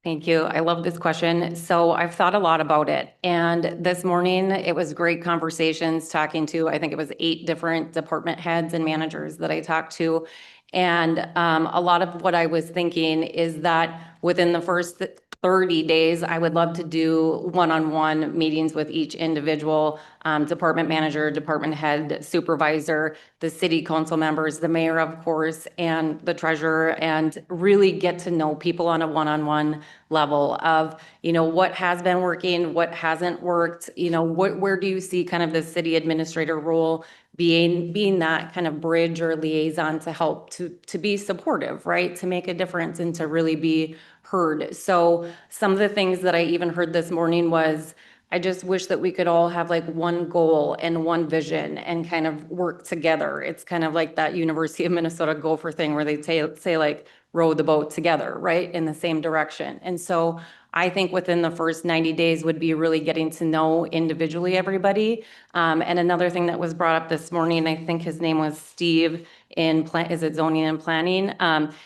Thank you. I love this question. So I've thought a lot about it. And this morning, it was great conversations talking to, I think it was 8 different department heads and managers that I talked to. And a lot of what I was thinking is that within the first 30 days, I would love to do one-on-one meetings with each individual department manager, department head, supervisor, the city council members, the mayor, of course, and the treasurer, and really get to know people on a one-on-one level of, what has been working, what hasn't worked, where do you see kind of the city administrator role being that kind of bridge or liaison to help to be supportive, right? To make a difference and to really be heard. So some of the things that I even heard this morning was, I just wish that we could all have like one goal and one vision and kind of work together. It's kind of like that University of Minnesota Gopher thing where they say like row the boat together, right? In the same direction. And so I think within the first 90 days would be really getting to know individually everybody. And another thing that was brought up this morning, I think his name was Steve is it zoning and planning?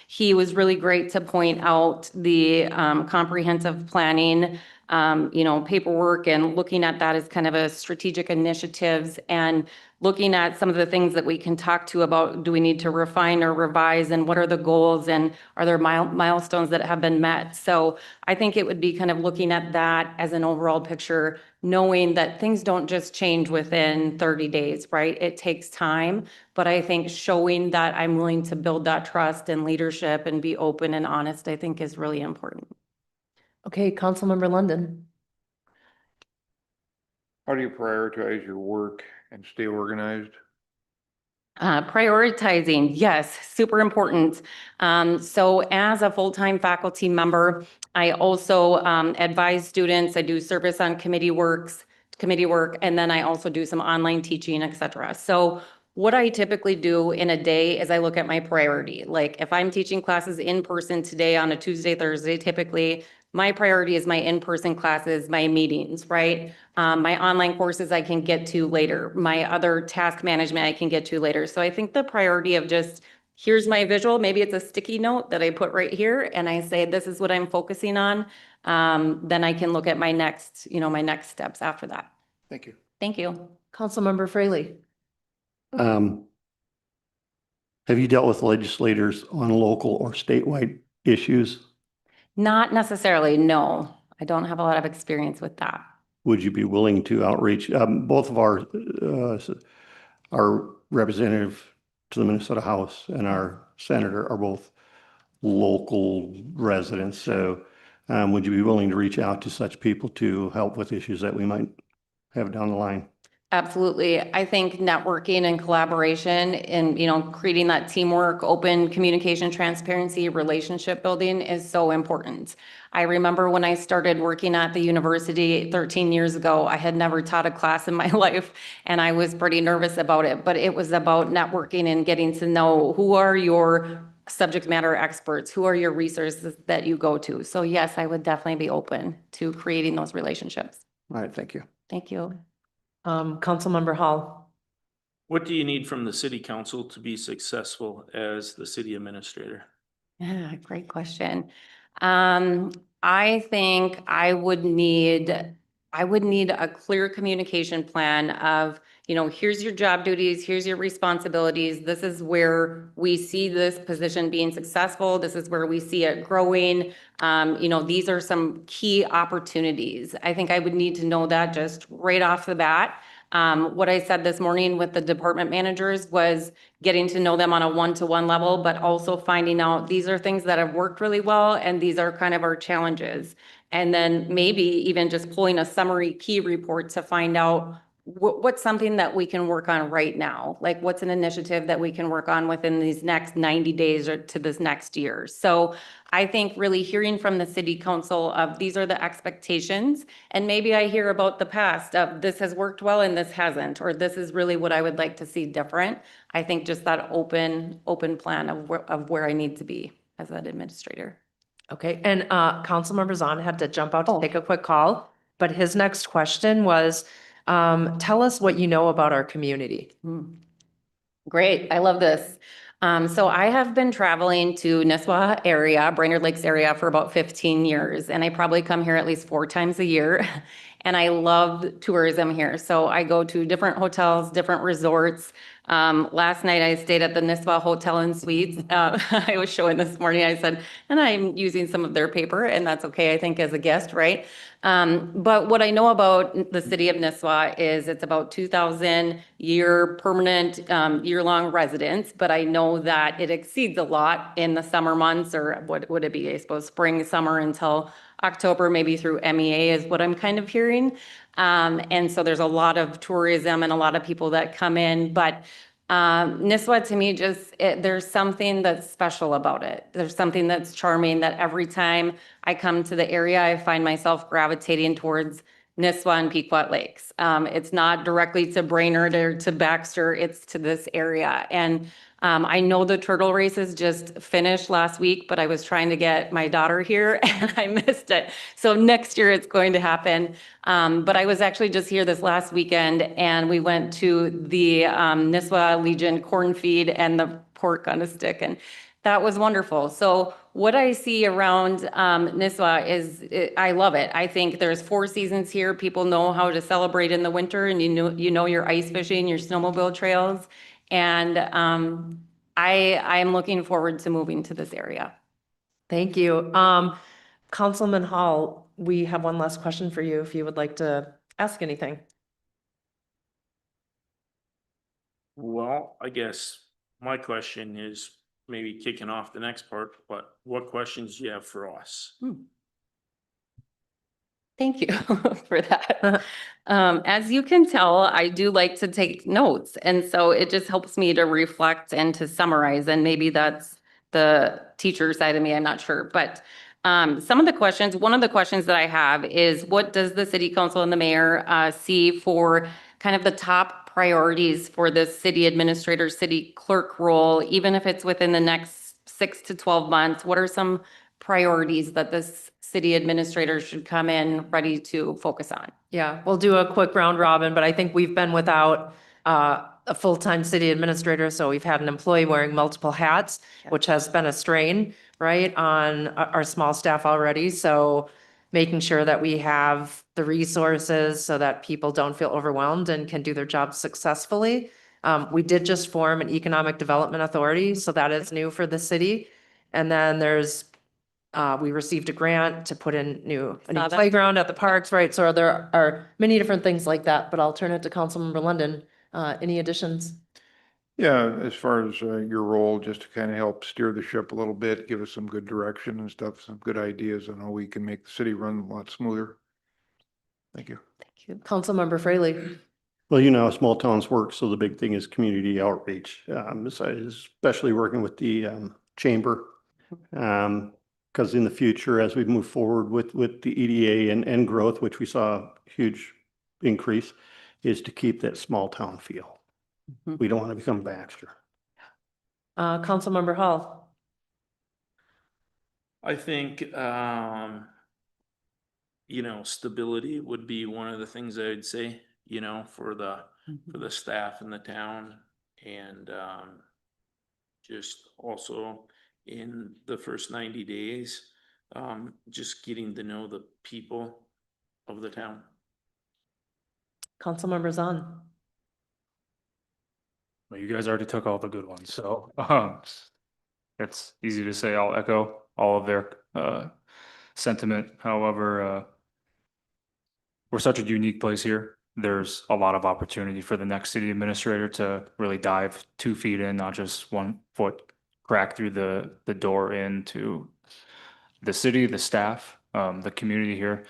He was really great to point out the comprehensive planning, paperwork and looking at that as kind of a strategic initiatives and looking at some of the things that we can talk to about, do we need to refine or revise and what are the goals and are there milestones that have been met? So I think it would be kind of looking at that as an overall picture, knowing that things don't just change within 30 days, right? It takes time, but I think showing that I'm willing to build that trust and leadership and be open and honest, I think is really important. Okay, Councilmember London. How do you prioritize your work and stay organized? Prioritizing, yes, super important. So as a full-time faculty member, I also advise students. I do service on committee work, and then I also do some online teaching, et cetera. So what I typically do in a day is I look at my priority. Like if I'm teaching classes in person today on a Tuesday, Thursday, typically my priority is my in-person classes, my meetings, right? My online courses I can get to later. My other task management I can get to later. So I think the priority of just here's my visual, maybe it's a sticky note that I put right here and I say, this is what I'm focusing on. Then I can look at my next, my next steps after that. Thank you. Thank you. Councilmember Fraley. Um, have you dealt with legislators on local or statewide issues? Not necessarily, no. I don't have a lot of experience with that. Would you be willing to outreach? Both of our representative to the Minnesota House and our senator are both local residents. So would you be willing to reach out to such people to help with issues that we might have down the line? Absolutely. I think networking and collaboration and, creating that teamwork, open communication, transparency, relationship building is so important. I remember when I started working at the university 13 years ago, I had never taught a class in my life and I was pretty nervous about it, but it was about networking and getting to know who are your subject matter experts, who are your resources that you go to. So yes, I would definitely be open to creating those relationships. All right, thank you. Thank you. Councilmember Hall. What do you need from the city council to be successful as the city administrator? Yeah, great question. I think I would need a clear communication plan of, here's your job duties, here's your responsibilities. This is where we see this position being successful. This is where we see it growing. These are some key opportunities. I think I would need to know that just right off the bat. What I said this morning with the department managers was getting to know them on a one-to-one level, but also finding out these are things that have worked really well and these are kind of our challenges. And then maybe even just pulling a summary key report to find out what's something that we can work on right now? Like what's an initiative that we can work on within these next 90 days or to this next year? So I think really hearing from the city council of these are the expectations, and maybe I hear about the past of this has worked well and this hasn't, or this is really what I would like to see different. I think just that open plan of where I need to be as an administrator. Okay, and Councilmember Zahn had to jump out to Oh. take a quick call, but his next question was, tell us what you know about our community. Great, I love this. So I have been traveling to Nisswa area, Brainerd Lakes area for about 15 years, and I probably come here at least 4 times a year. And I love tourism here. So I go to different hotels, different resorts. Last night I stayed at the Nisswa Hotel and Suites. I was showing this morning, I said, and I'm using some of their paper and that's okay, I think, as a guest, right? But what I know about the city of Nisswa is it's about 2,000 year permanent, year-long residents, but I know that it exceeds a lot in the summer months, or what would it be? I suppose spring, summer until October, maybe through MEA is what I'm kind of hearing. And so there's a lot of tourism and a lot of people that come in, but Nisswa to me there's something that's special about it. There's something that's charming that every time I come to the area, I find myself gravitating towards Nisswa and Pequot Lakes. It's not directly to Brainerd or to Baxter, it's to this area. And I know the turtle races just finished last week, but I was trying to get my daughter here and I missed it. So next year it's going to happen. But I was actually just here this last weekend and we went to the Nisswa Legion corn feed and the pork on a stick, and that was wonderful. So what I see around Nisswa is, I love it. I think there's 4 seasons here. People know how to celebrate in the winter, and you know your ice fishing, your snowmobile trails. And I am looking forward to moving to this area. Thank you. Councilman Hall, we have one last question for you if you would like to ask anything. Well, I guess my question is maybe kicking off the next part, but what questions do you have for us? Thank you for that. As you can tell, I do like to take notes. And so it just helps me to reflect and to summarize. And maybe that's the teacher side of me, I'm not sure. But some of the questions, one of the questions that I have is, what does the city council and the mayor see for kind of the top priorities for the city administrator, city clerk role, even if it's within the next 6 to 12 months? What are some priorities that this city administrator should come in ready to focus on? Yeah, we'll do a quick round robin, but I think we've been without a full-time city administrator, so we've had an employee wearing multiple hats, which has been a strain, right, on our small staff already. So making sure that we have the resources so that people don't feel overwhelmed and can do their jobs successfully. We did just form an economic development authority, so that is new for the city. And then we received a grant to put in a new Saw that. playground at the parks, right? So there are many different things like that, but I'll turn it to Councilmember London. Any additions? Yeah, as far as your role, just to kind of help steer the ship a little bit, give us some good direction and stuff, some good ideas on how we can make the city run a lot smoother. Thank you. Thank you. Councilmember Fraley. Well, you know how small towns work, so the big thing is community outreach, especially working with the chamber. Because in the future, as we move forward with the EDA and growth, which we saw a huge increase, is to keep that small town feel. Mhm. We don't want to become Baxter. Councilmember Hall. I think, stability would be one of the things I'd say, for the staff in the town. And, just also in the first 90 days, just getting to know the people of the town. Councilmember Zahn. Well, you guys already took all the good ones, so it's easy to say I'll echo all of their sentiment. However, we're such a unique place here. There's a lot of opportunity for the next city administrator to really dive 2 feet in, not just 1 foot crack through the door into the city, the staff, the community here.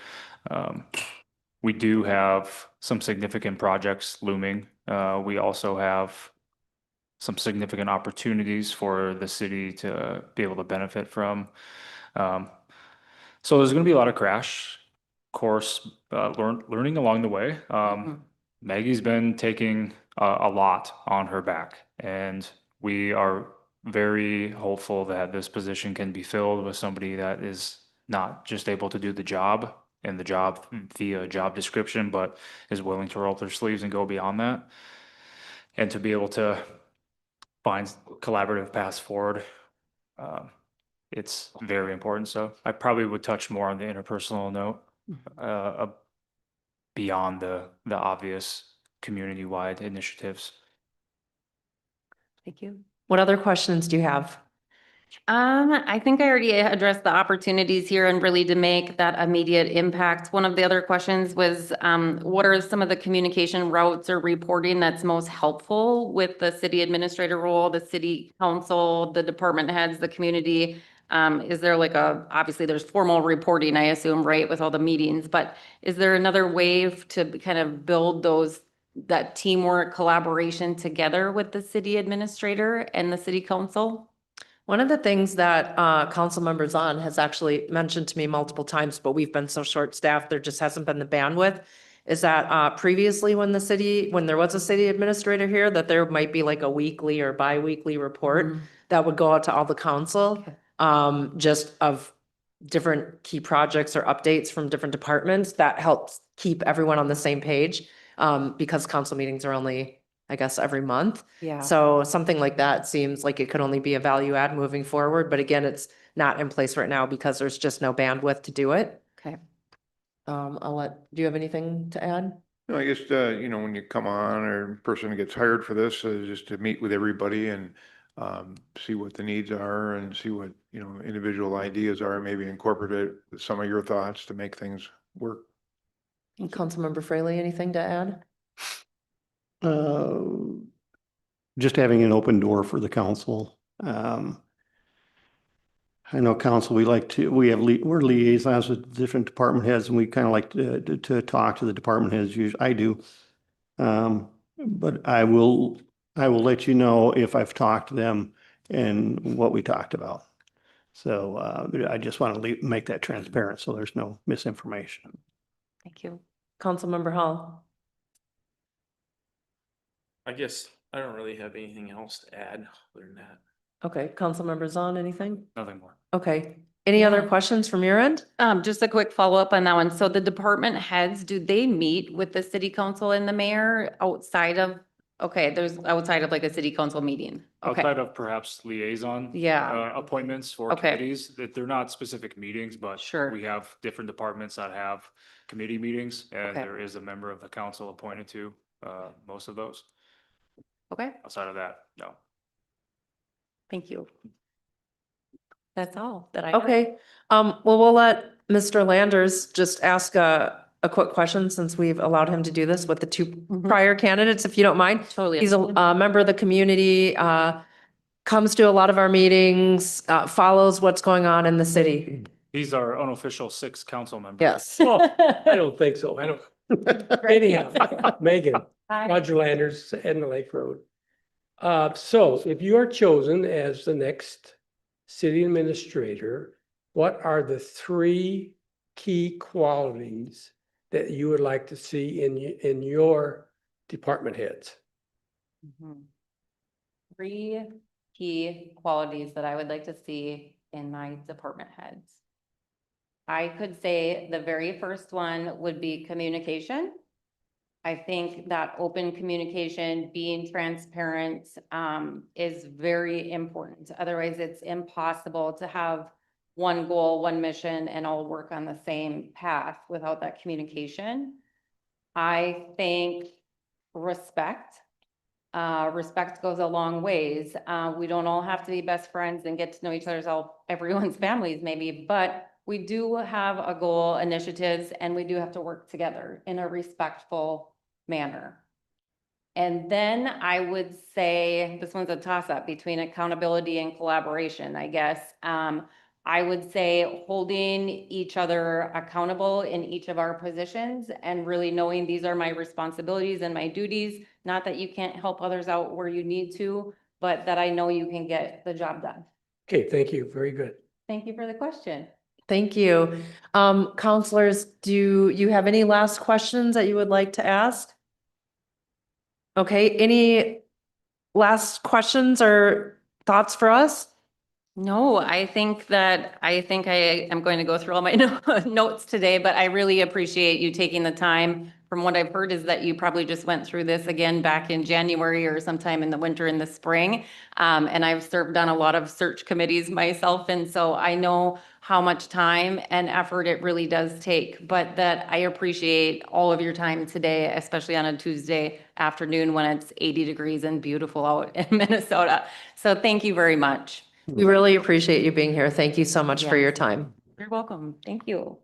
We do have some significant projects looming. We also have some significant opportunities for the city to be able to benefit from. So there's going to be a lot of crash course learning along the way. Maggie's been taking a lot on her back, and we are very hopeful that this position can be filled with somebody that is not just able to do the job and the job via job description, but is willing to roll up their sleeves and go beyond that, and to be able to find collaborative paths forward. It's very important. So I probably would touch more on the interpersonal note, beyond the obvious community-wide initiatives. Thank you. What other questions do you have? I think I already addressed the opportunities here and really to make that immediate impact. One of the other questions was, what are some of the communication routes or reporting that's most helpful with the city administrator role, the city council, the department heads, the community? Is there obviously there's formal reporting, I assume, right, with all the meetings, but is there another way to kind of build that teamwork, collaboration together with the city administrator and the city council? One of the things that Councilmember Zahn has actually mentioned to me multiple times, but we've been so short-staffed, there just hasn't been the bandwidth, is that previously when there was a city administrator here, that there might be like a weekly or bi-weekly report that would go out to all the council, just of different key projects or updates from different departments that helps keep everyone on the same page, because council meetings are only, I guess, every month. Yeah. So something like that seems like it could only be a value add moving forward, but again, it's not in place right now because there's just no bandwidth to do it. Okay. Do you have anything to add? No, I guess, when you come on or person gets hired for this, just to meet with everybody and see what the needs are and see what, individual ideas are, maybe incorporate some of your thoughts to make things work. Councilmember Fraley, anything to add? Just having an open door for the council. I know council, we're liaisons with different department heads, and we kind of like to talk to the department heads. Usually I do. But I will let you know if I've talked to them and what we talked about. So I just want to make that transparent so there's no misinformation. Thank you. Councilmember Hall. I guess I don't really have anything else to add other than that. Okay, Councilmember Zahn, anything? Nothing more. Okay, any other questions from your end? Just a quick follow-up on that one. So the department heads, do they meet with the city council and the mayor outside of Okay, there's outside of like a city council meeting. Okay, Outside of perhaps liaison. Yeah. Appointments for Okay. committees, that they're not specific meetings, but. Sure. We have different departments that have committee meetings, and Okay. there is a member of the council appointed to, most of those. okay, Outside of that, no. thank you. That's all that I. Okay, well, we'll let Mr. Landers just ask a quick question since we've allowed him to do this with the two Mhm. prior candidates, if you don't mind. Totally. He's a member of the community, comes to a lot of our meetings, follows what's going on in the city. He's our unofficial sixth council member. Yes. Oh, I don't think so. I don't. Anyhow, Megan, Hi. Roger Landers, Edna Lake Road. So if you are chosen as the next city administrator, what are the 3 key qualities that you would like to see in your department heads? Mhm. 3 key qualities that I would like to see in my department heads. I could say the very first one would be communication. I think that open communication, being transparent, is very important. Otherwise, it's impossible to have one goal, one mission, and all work on the same path without that communication. I think respect. Respect goes a long ways. We don't all have to be best friends and get to know each everyone's families maybe, but we do have a goal, initiatives, and we do have to work together in a respectful manner. And then I would say, this one's a toss-up between accountability and collaboration, I guess. I would say holding each other accountable in each of our positions and really knowing these are my responsibilities and my duties. Not that you can't help others out where you need to, but that I know you can get the job done. Okay, thank you. Very good. Thank you for the question. Thank you. Counselors, do you have any last questions that you would like to ask? Okay, any last questions or thoughts for us? No, I think I am going to go through all my notes today, but I really appreciate you taking the time. From what I've heard is that you probably just went through this again back in January or sometime in the winter and the spring. And I've served on a lot of search committees myself, and so I know how much time and effort it really does take. But that I appreciate all of your time today, especially on a Tuesday afternoon when it's 80 degrees and beautiful out in Minnesota. So thank you very much. We really appreciate you being here. Thank you so much for Yes. your time. You're welcome. Thank you.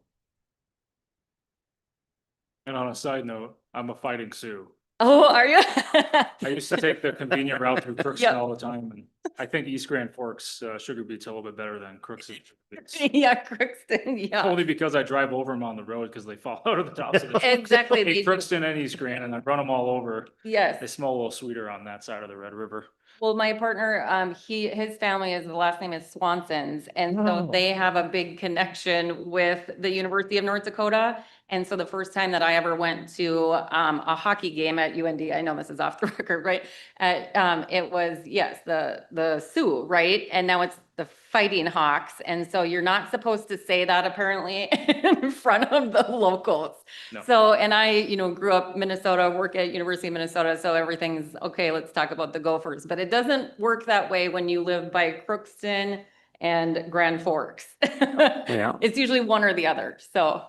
And on a side note, I'm a fighting Sioux. Oh, are you? I used to take the convenient route through Crookston Yep. all the time, and I think East Grand Forks, sugar beet's a little bit better than Crookston. It's Yeah, Crookston, yeah. only because I drive over them on the road because they fall out of the tops of the tree. Exactly. Hey, they do. Crookston and East Grand, and I run them all over. They Yes. smell a little sweeter on that side of the Red River. Well, my partner, his family is, the last name is Swanson's. And so Oh. they have a big connection with the University of North Dakota. And so the first time that I ever went to, a hockey game at UND, I know this is off the record, right? It was, yes, the Sioux, right? And now it's the Fighting Hawks. And so you're not supposed to say that apparently in front of the locals. No. So, and I, grew up Minnesota, work at University of Minnesota, so everything's, okay, let's talk about the Gophers. But it doesn't work that way when you live by Crookston and Grand Forks. Yeah. It's usually one or the other, so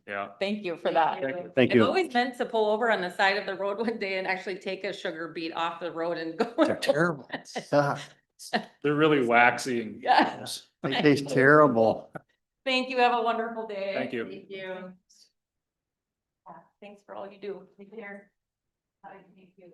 Yeah. thank you for that. Thank I've you. always meant to pull over on the side of the road one day and actually take a sugar beet off the road and go. They're terrible. Suck. They're really waxy and. Yeah. gross. They taste terrible. Thank you, have a wonderful day. Thank you. Thank you. Yeah, thanks for all you do. Take care. Bye. Thank you.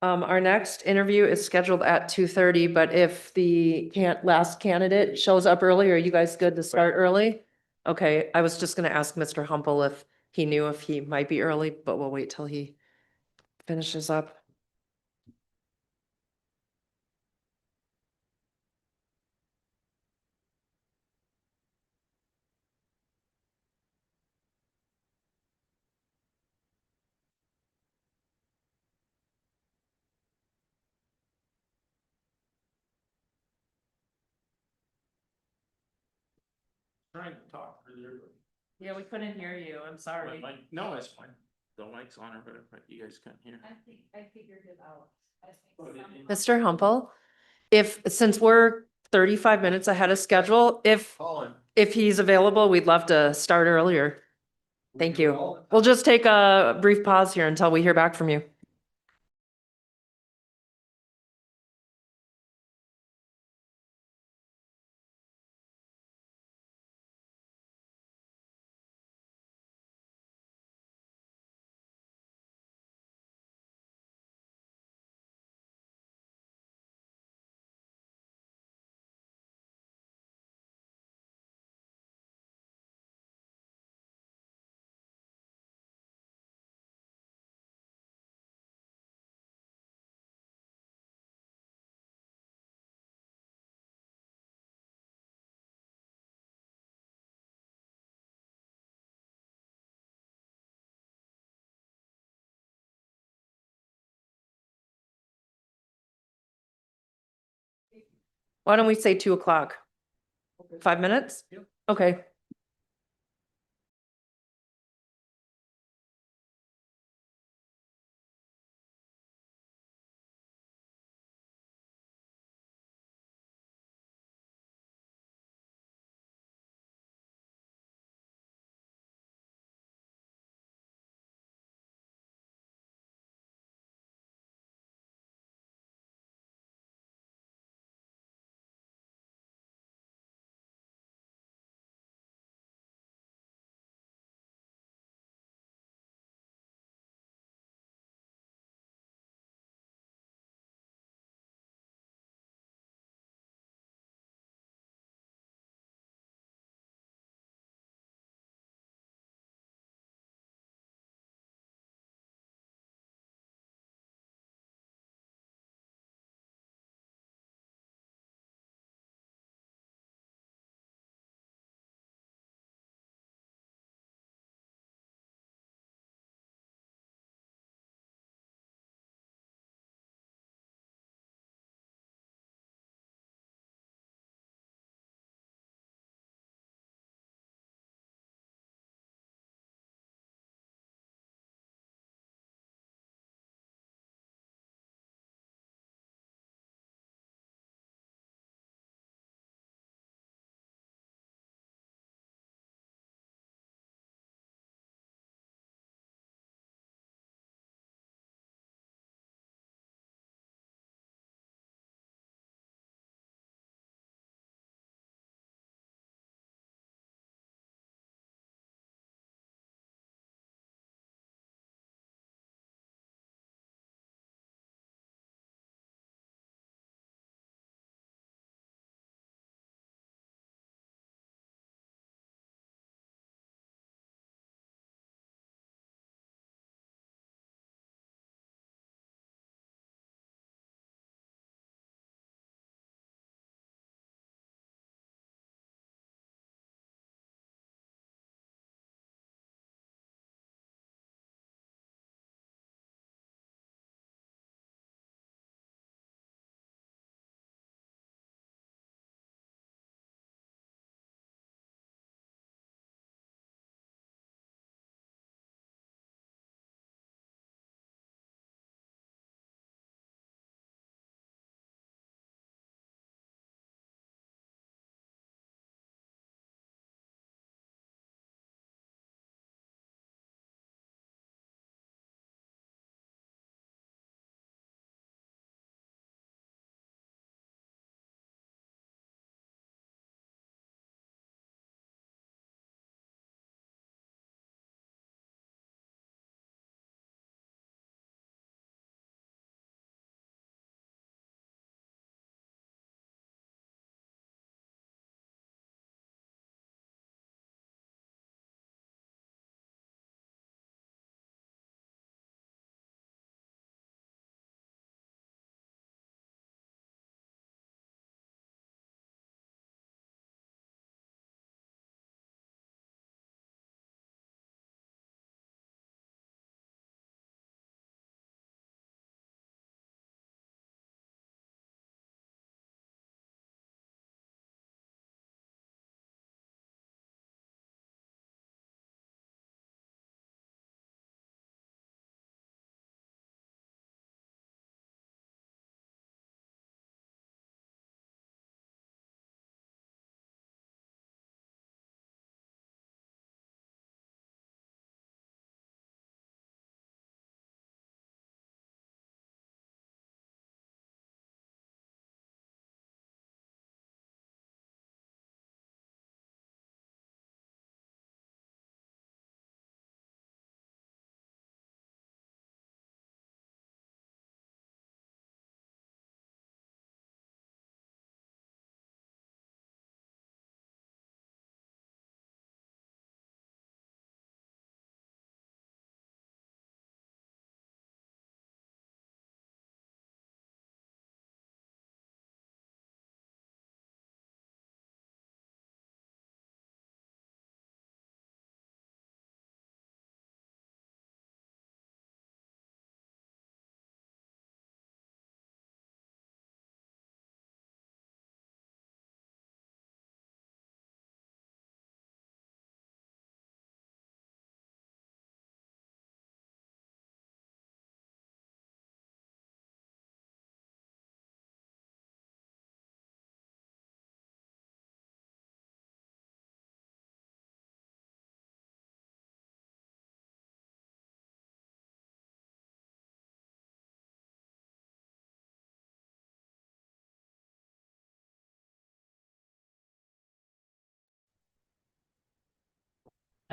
Our next interview is scheduled at 2:30, but if the last candidate shows up early, are you guys good to start early? Okay, I was just gonna ask Mr. Humple if he knew if he might be early, but we'll wait till he finishes up. Trying to talk really early. Yeah, we couldn't hear you. I'm sorry. No, it's fine. The mic's on or whatever, but you guys can't hear. I figured it out. Mr. Humple, since we're 35 minutes ahead of schedule, if he's available, we'd love to start earlier. Thank you. We'll just take a brief pause here until we hear back from you. Why don't we say 2 o'clock? 5 minutes? Okay.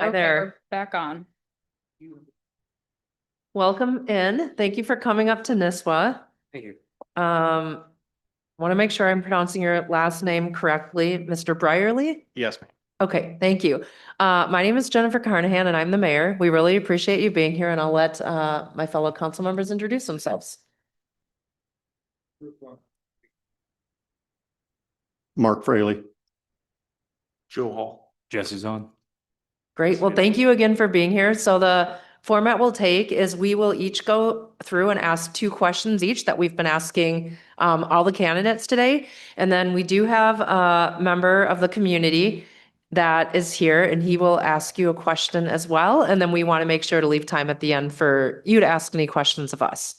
Hi Okay, there. we're back on. Welcome in. Thank you for coming up to Nisswa. Thank you. Want to make sure I'm pronouncing your last name correctly, Mr. Brierly? Yes, ma'am. Okay, thank you. My name is Jennifer Carnahan and I'm the mayor. We really appreciate you being here and I'll let my fellow council members introduce themselves. Mark Fraley. Joe Hall. Jesse's on. Great. Well, thank you again for being here. So the format we'll take is we will each go through and ask 2 questions each that we've been asking all the candidates today. And then we do have a member of the community that is here and he will ask you a question as well. And then we want to make sure to leave time at the end for you to ask any questions of us.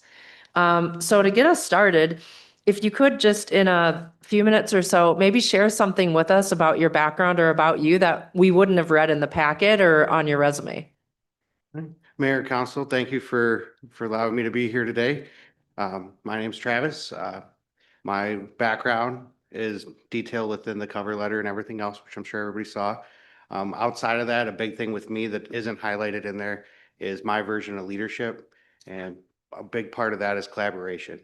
So to get us started, if you could just in a few minutes or so, maybe share something with us about your background or about you that we wouldn't have read in the packet or on your resume. Mayor, Council, thank you for allowing me to be here today. My name's Travis. My background is detailed within the cover letter and everything else, which I'm sure everybody saw. Outside of that, a big thing with me that isn't highlighted in there is my version of leadership. And a big part of that is collaboration.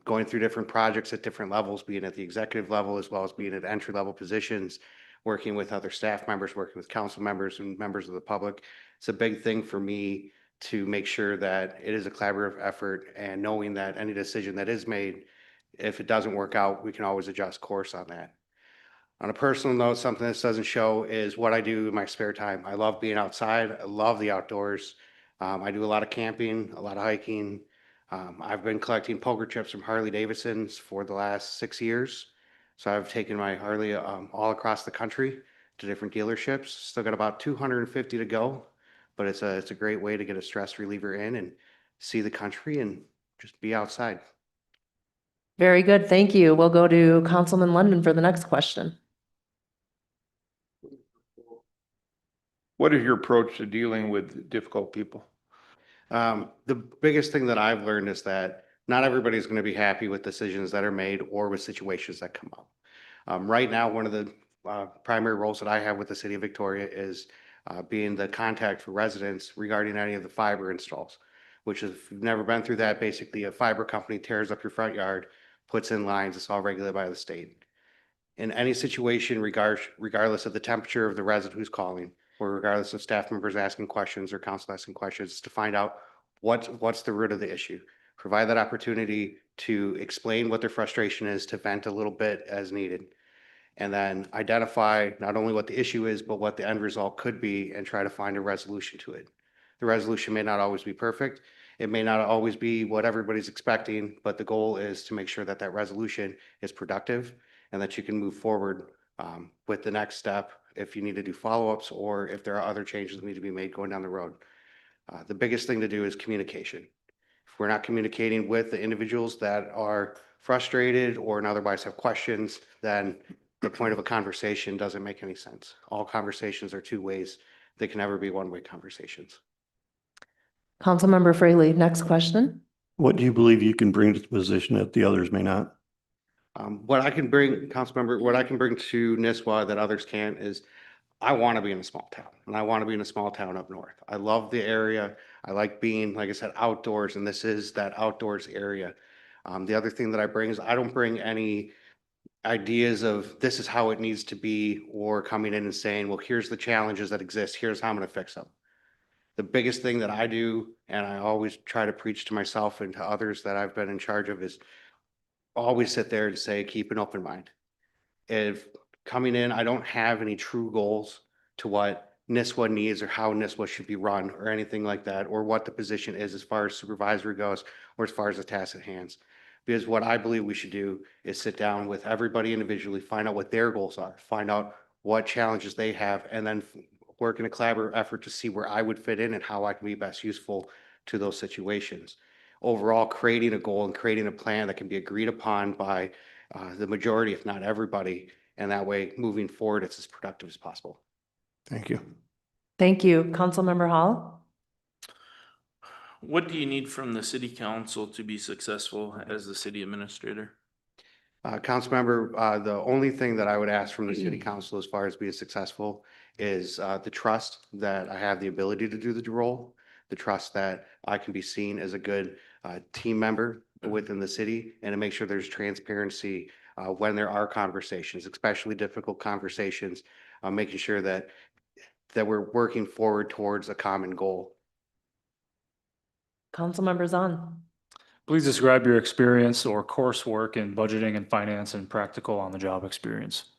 Going through different projects at different levels, being at the executive level as well as being at entry-level positions, working with other staff members, working with council members and members of the public. It's a big thing for me to make sure that it is a collaborative effort and knowing that any decision that is made, if it doesn't work out, we can always adjust course on that. On a personal note, something that doesn't show is what I do in my spare time. I love being outside. I love the outdoors. I do a lot of camping, a lot of hiking. I've been collecting poker chips from Harley Davidsons for the last 6 years. So I've taken my Harley all across the country to different dealerships. Still got about 250 to go, but it's a great way to get a stress reliever in and see the country and just be outside. Very good. Thank you. We'll go to Councilman London for the next question. What is your approach to dealing with difficult people? The biggest thing that I've learned is that not everybody's going to be happy with decisions that are made or with situations that come up. Right now, one of the primary roles that I have with the city of Victoria is being the contact for residents regarding any of the fiber installs, which is, if you've never been through that, basically a fiber company tears up your front yard, puts in lines, it's all regulated by the state. In any situation, regardless of the temperature of the resident who's calling, or regardless of staff members asking questions or council asking questions, to find out what's the root of the issue. Provide that opportunity to explain what their frustration is, to vent a little bit as needed. And then identify not only what the issue is, but what the end result could be and try to find a resolution to it. The resolution may not always be perfect. It may not always be what everybody's expecting, but the goal is to make sure that that resolution is productive and that you can move forward with the next step if you need to do follow-ups or if there are other changes that need to be made going down the road. The biggest thing to do is communication. If we're not communicating with the individuals that are frustrated or otherwise have questions, then the point of a conversation doesn't make any sense. All conversations are 2 ways. They can never be one-way conversations. Councilmember Fraley, next question. What do you believe you can bring to the position that the others may not? What I can bring, Councilmember, what I can bring to Nisswa that others can't is I want to be in a small town and I want to be in a small town up north. I love the area. I like being, like I said, outdoors, and this is that outdoors area. The other thing that I bring is I don't bring any ideas of this is how it needs to be or coming in and saying, well, here's the challenges that exist. Here's how I'm going to fix them. The biggest thing that I do, and I always try to preach to myself and to others that I've been in charge of, is always sit there and say, keep an open mind. If coming in, I don't have any true goals to what Nisswa needs or how Nisswa should be run or anything like that, or what the position is as far as supervisory goes, or as far as the task at hand. Because what I believe we should do is sit down with everybody individually, find out what their goals are, find out what challenges they have, and then work in a collaborative effort to see where I would fit in and how I can be best useful to those situations. Overall, creating a goal and creating a plan that can be agreed upon by the majority, if not everybody, and that way moving forward, it's as productive as possible. Thank you. Thank you. Councilmember Hall. What do you need from the city council to be successful as the city administrator? Councilmember, the only thing that I would ask from the city council as far as being successful is the trust that I have the ability to do the role, the trust that I can be seen as a good team member within the city, and to make sure there's transparency when there are conversations, especially difficult conversations, making sure that we're working forward towards a common goal. Councilmember Zahn. Please describe your experience or coursework in budgeting and finance and practical on-the-job experience.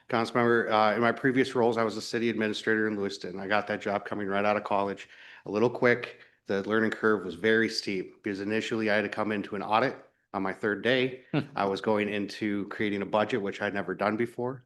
Councilmember, in my previous roles, I was a city administrator in Lewiston. I got that job coming right out of college. A little quick, the learning curve was very steep because initially I had to come into an audit on my third day. I was going into creating a budget, which I'd never done before.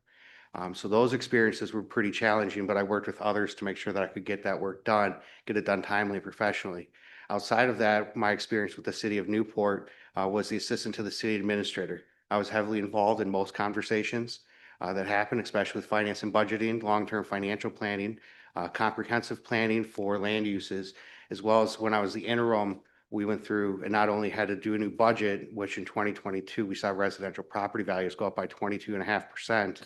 So those experiences were pretty challenging, but I worked with others to make sure that I could get that work done, get it done timely and professionally. Outside of that, my experience with the city of Newport was the assistant to the city administrator. I was heavily involved in most conversations that happen, especially with finance and budgeting, long-term financial planning, comprehensive planning for land uses, as well as when I was the interim, we went through and not only had to do a new budget, which in 2022, we saw residential property values go up by 22.5%,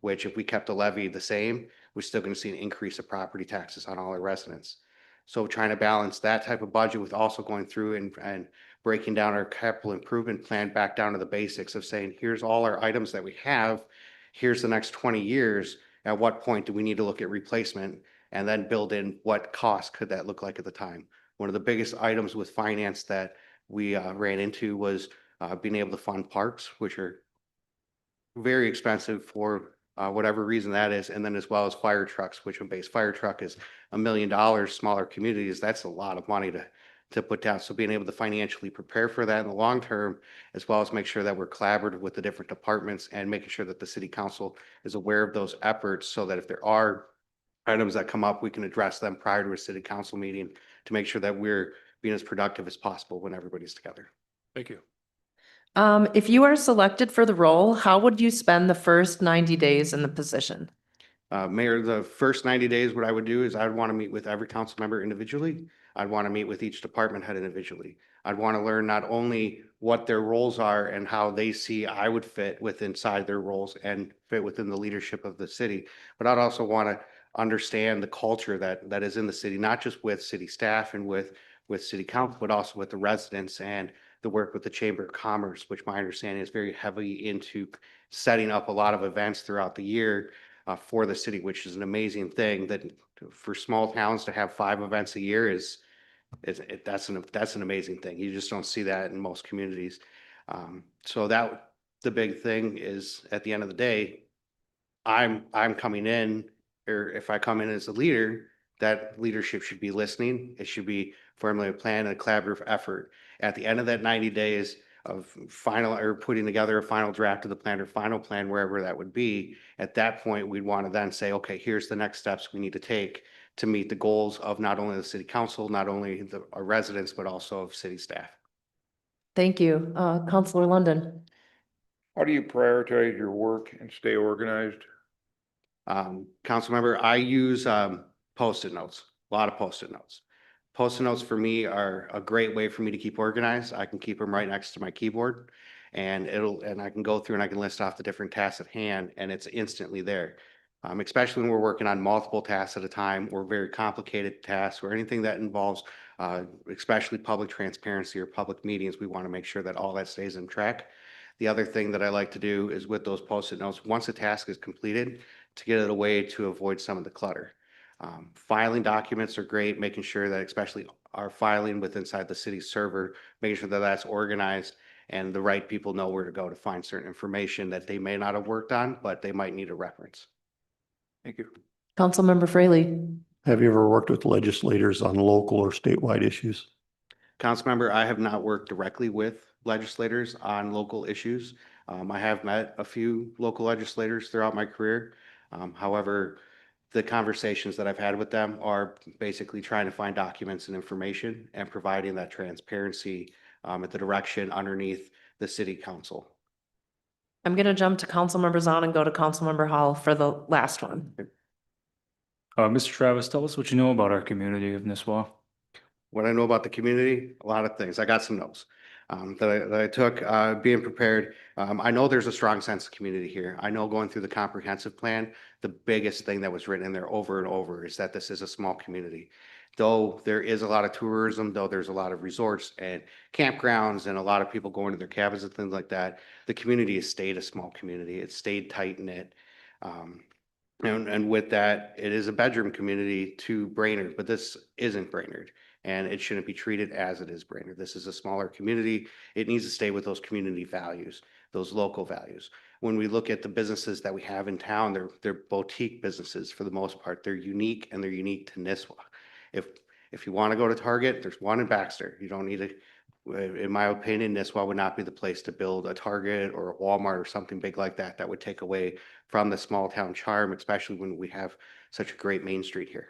which if we kept the levy the same, we're still going to see an increase of property taxes on all our residents. So trying to balance that type of budget with also going through and breaking down our capital improvement plan back down to the basics of saying, here's all our items that we have. Here's the next 20 years. At what point do we need to look at replacement and then build in what cost could that look like at the time? One of the biggest items with finance that we ran into was being able to fund parks, which are very expensive for whatever reason that is. And then as well as fire trucks, which a base fire truck is $1 million, smaller communities, that's a lot of money to put down. So being able to financially prepare for that in the long term, as well as make sure that we're collaborative with the different departments and making sure that the city council is aware of those efforts so that if there are items that come up, we can address them prior to a city council meeting to make sure that we're being as productive as possible when everybody's together. Thank you. If you are selected for the role, how would you spend the first 90 days in the position? Mayor, the first 90 days, what I would do is I'd want to meet with every council member individually. I'd want to meet with each department head individually. I'd want to learn not only what their roles are and how they see I would fit with inside their roles and fit within the leadership of the city, but I'd also want to understand the culture that is in the city, not just with city staff and with city council, but also with the residents and the work with the Chamber of Commerce, which my understanding is very heavily into setting up a lot of events throughout the year for the city, which is an amazing thing that for small towns to have 5 events a year that's an amazing thing. You just don't see that in most communities. So that the big thing is at the end of the day, I'm coming in, or if I come in as a leader, that leadership should be listening. It should be formally a plan and a collaborative effort. At the end of that 90 days of final or putting together a final draft of the plan or final plan, wherever that would be, at that point, we'd want to then say, okay, here's the next steps we need to take to meet the goals of not only the city council, not only our residents, but also of city staff. Thank you. Councilor London. How do you prioritize your work and stay organized? Council member, I use Post-it notes, a lot of Post-it notes. Post-it notes for me are a great way for me to keep organized. I can keep them right next to my keyboard and I can go through and I can list off the different tasks at hand and it's instantly there. Especially when we're working on multiple tasks at a time or very complicated tasks or anything that involves especially public transparency or public meetings, we want to make sure that all that stays in track. The other thing that I like to do is with those Post-it notes, once a task is completed, to get it away to avoid some of the clutter. Filing documents are great, making sure that especially our filing with inside the city server, making sure that that's organized and the right people know where to go to find certain information that they may not have worked on, but they might need a reference. Thank you. Councilmember Fraley. Have you ever worked with legislators on local or statewide issues? Councilmember, I have not worked directly with legislators on local issues. I have met a few local legislators throughout my career. However, the conversations that I've had with them are basically trying to find documents and information and providing that transparency at the direction underneath the city council. I'm going to jump to Councilmember Zahn and go to Councilmember Hall for the last one. Mr. Travis, tell us what you know about our community of Nisswa. What I know about the community, a lot of things. I got some notes. that I took, being prepared. I know there's a strong sense of community here. I know going through the comprehensive plan, the biggest thing that was written in there over and over is that this is a small community. Though there is a lot of tourism, though there's a lot of resorts and campgrounds and a lot of people going to their cabins and things like that, the community has stayed a small community. It's stayed tight knit. And with that, it is a bedroom community to Brainerd, but this isn't Brainerd. And it shouldn't be treated as it is Brainerd. This is a smaller community. It needs to stay with those community values, those local values. When we look at the businesses that we have in town, they're boutique businesses for the most part. They're unique and they're unique to Nisswa. If you want to go to Target, there's one in Baxter. You don't need to, in my opinion, Nisswa would not be the place to build a Target or a Walmart or something big like that. That would take away from the small town charm, especially when we have such a great Main Street here.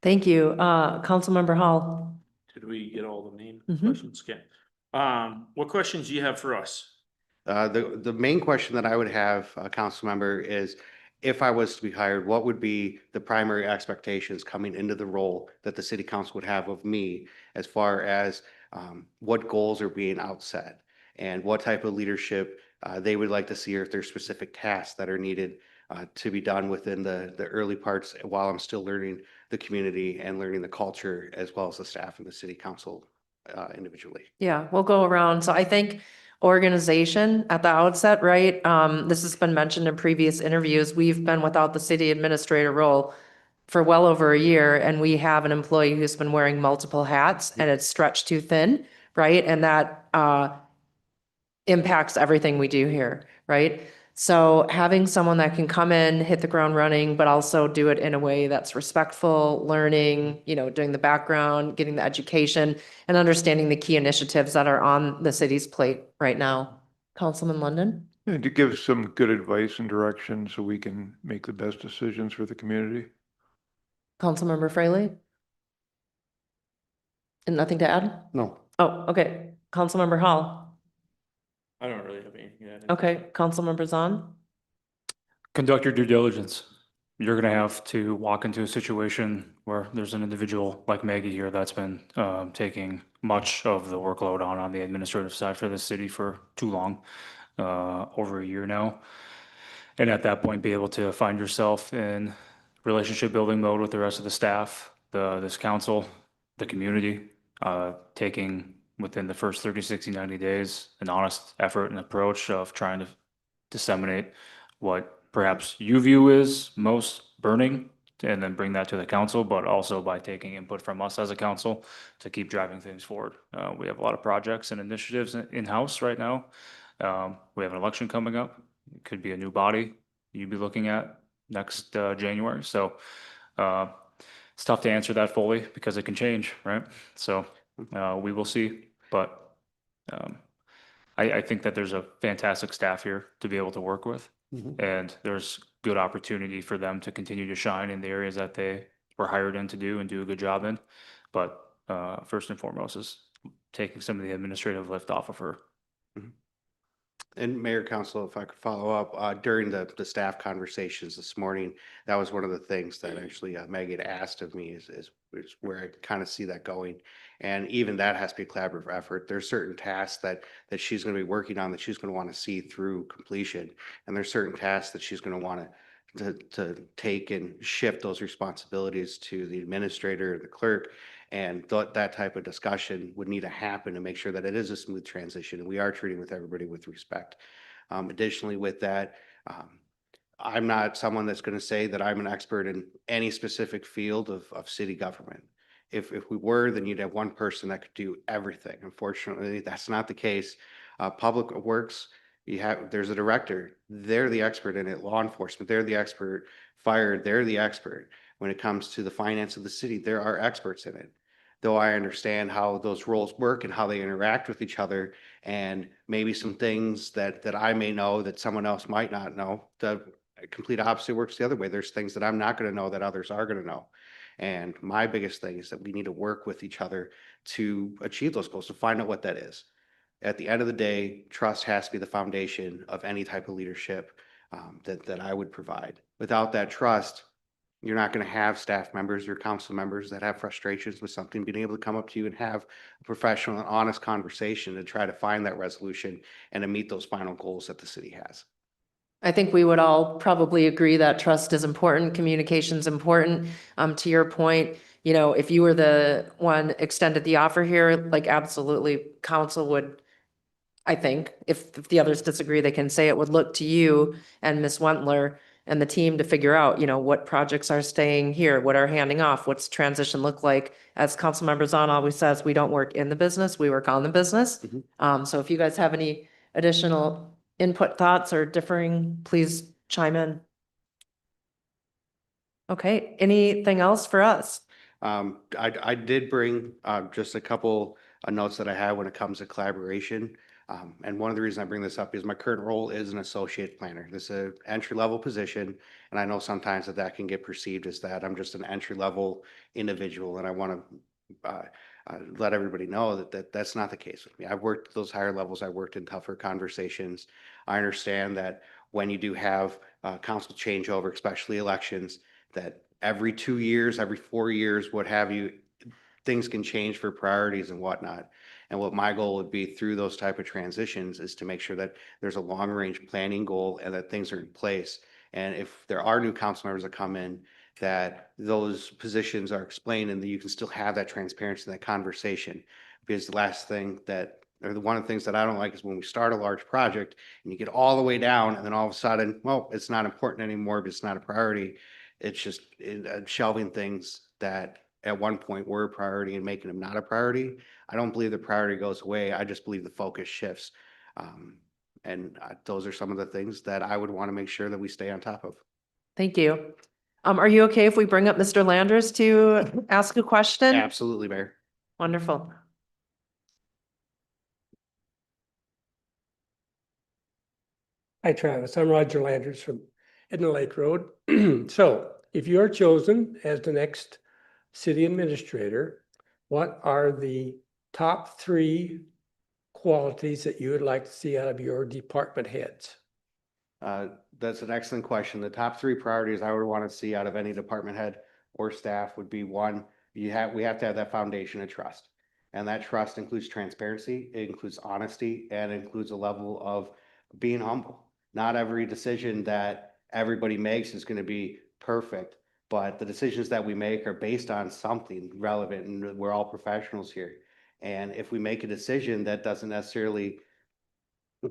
Thank you. Councilmember Hall. Did we get all the main Mhm. questions? Okay. What questions do you have for us? The main question that I would have, council member, is if I was to be hired, what would be the primary expectations coming into the role that the city council would have of me as far as what goals are being outset and what type of leadership they would like to see, or if there's specific tasks that are needed to be done within the early parts while I'm still learning the community and learning the culture as well as the staff and the city council individually. Yeah, we'll go around. So I think organization at the outset, right? This has been mentioned in previous interviews. We've been without the city administrator role for well over a year, and we have an employee who's been wearing multiple hats, and it's stretched too thin, right? And that impacts everything we do here, right? So having someone that can come in, hit the ground running, but also do it in a way that's respectful, learning, doing the background, getting the education, and understanding the key initiatives that are on the city's plate right now. Councilman London? And to give some good advice and direction so we can make the best decisions for the community. Councilmember Fraley? And nothing to add? No. Oh, okay. Councilmember Hall? I don't really have anything to add. Okay. Councilmember Zahn? Conduct your due diligence. You're gonna have to walk into a situation where there's an individual like Maggie here that's been taking much of the workload on the administrative side for the city for too long, over a year now. And at that point, be able to find yourself in relationship building mode with the rest of the staff, this council, the community, taking within the first 30, 60, 90 days, an honest effort and approach of trying to disseminate what perhaps you view is most burning, and then bring that to the council, but also by taking input from us as a council to keep driving things forward. We have a lot of projects and initiatives in-house right now. We have an election coming up. It could be a new body you'd be looking at next January. So it's tough to answer that fully because it can change, right? So we will see, but I think that there's a fantastic staff here to be able to work with. And there's good opportunity for them to continue to shine in the areas that they were hired in to do and do a good job in. But first and foremost is taking some of the administrative lift off of her. And Mayor, Council, if I could follow up, during the staff conversations this morning, that was one of the things that actually Maggie had asked of me is where I kind of see that going. And even that has to be a collaborative effort. There's certain tasks that she's going to be working on that she's going to want to see through completion. And there's certain tasks that she's going to want to take and shift those responsibilities to the administrator, the clerk. And that type of discussion would need to happen to make sure that it is a smooth transition and we are treating with everybody with respect. Additionally, with that, I'm not someone that's going to say that I'm an expert in any specific field of city government. If we were, then you'd have one person that could do everything. Unfortunately, that's not the case. Public Works, there's a director. They're the expert in it. Law enforcement, they're the expert. Fire, they're the expert. When it comes to the finance of the city, there are experts in it. Though I understand how those roles work and how they interact with each other, and maybe some things that I may know that someone else might not know. The complete opposite works the other way. There's things that I'm not going to know that others are going to know. And my biggest thing is that we need to work with each other to achieve those goals, to find out what that is. At the end of the day, trust has to be the foundation of any type of leadership that I would provide. Without that trust, You're not going to have staff members or council members that have frustrations with something, being able to come up to you and have a professional and honest conversation to try to find that resolution and to meet those final goals that the city has. I think we would all probably agree that trust is important, communication's important. To your point, you know, if you were the one extended the offer here, like absolutely council would, I think, if the others disagree, they can say it, would look to you and Ms. Wentler and the team to figure out, you know, what projects are staying here, what are handing off, what's transition look like. As Councilmember Zahn always says, we don't work in the business, we work on the business. So if you guys have any additional input, thoughts, or differing, please chime in. Okay, anything else for us? I did bring, just a couple of notes that I have when it comes to collaboration. And one of the reasons I bring this up is my current role is an associate planner. This is an entry-level position, and I know sometimes that can get perceived as that I'm just an entry-level individual, and I want to let everybody know that that's not the case with me. I've worked at those higher levels. I worked in tougher conversations. I understand that when you do have council changeover, especially elections, that every 2 years, every 4 years, what have you, things can change for priorities and whatnot. And what my goal would be through those type of transitions is to make sure that there's a long range planning goal and that things are in place. And if there are new council members that come in, that those positions are explained and that you can still have that transparency in that conversation. Because the last thing that, or one of the things that I don't like is when we start a large project and you get all the way down and then all of a sudden, well, it's not important anymore, but it's not a priority. It's just shelving things that at one point were a priority and making them not a priority. I don't believe the priority goes away. I just believe the focus shifts. And those are some of the things that I would want to make sure that we stay on top of. Thank you. Are you okay if we bring up Mr. Landers to ask a question? Absolutely, Mayor. Wonderful. Hi, Travis. I'm Roger Landers from Edna Lake Road. So if you are chosen as the next city administrator, what are the top 3 qualities that you would like to see out of your department heads? That's an excellent question. The top 3 priorities I would want to see out of any department head or staff would be: one, we have to have that foundation of trust. And that trust includes transparency, it includes honesty, and it includes a level of being humble. Not every decision that everybody makes is going to be perfect, but the decisions that we make are based on something relevant, and we're all professionals here. And if we make a decision that doesn't necessarily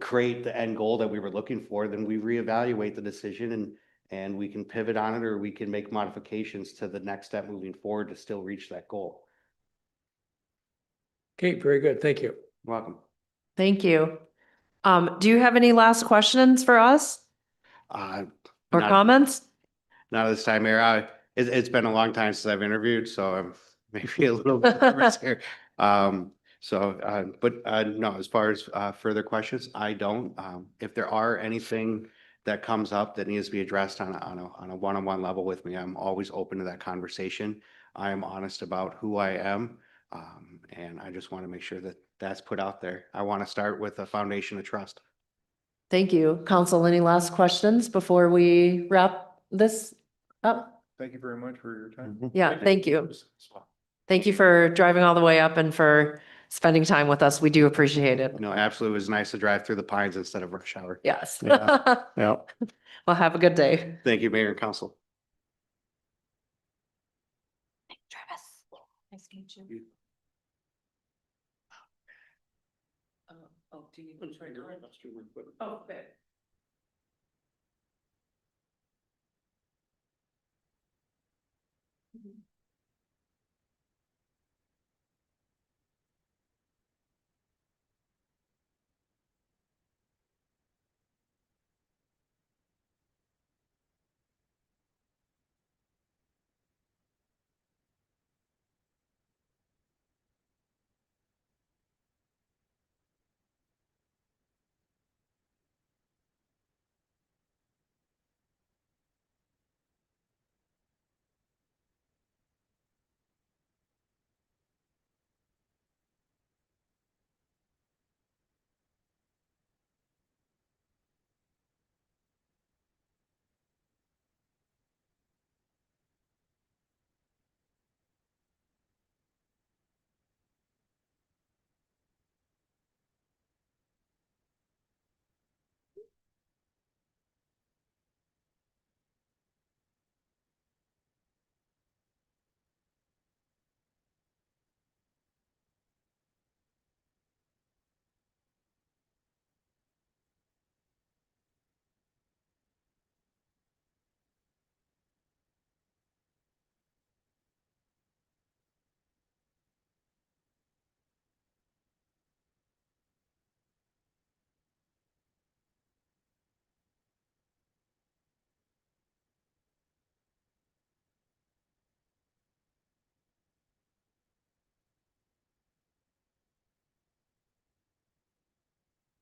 create the end goal that we were looking for, then we reevaluate the decision and we can pivot on it, or we can make modifications to the next step moving forward to still reach that goal. Okay, very good. Thank you. You're welcome. Thank you. Do you have any last questions for us Uh, or not- comments? Not this time, Mayor. It's been a long time since I've interviewed, so I'm maybe a little bit nervous here. No, as far as further questions, I don't. If there are anything that comes up that needs to be addressed on a one-on-one level with me, I'm always open to that conversation. I am honest about who I am, and I just want to make sure that that's put out there. I want to start with a foundation of trust. Thank you. Council, any last questions before we wrap this up? Thank you very much for your time. Yeah, thank you. Thank you for driving all the way up and for spending time with us. We do appreciate it. No, absolutely. It was nice to drive through the pines instead of rush hour. Yes. Yeah. Yeah. Well, have a good day. Thank you, Mayor and Council. Travis. Nice to meet you. Do you? Oh, good.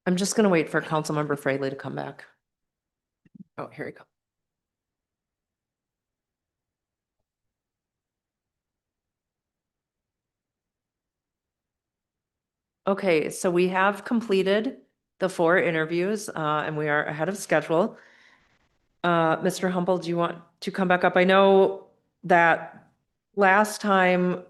I'm just gonna wait for Councilmember Fraley to come back. Oh, here we go. Okay, so we have completed the 4 interviews, and we are ahead of schedule. Mr. Humble, do you want to come back up? I know that last time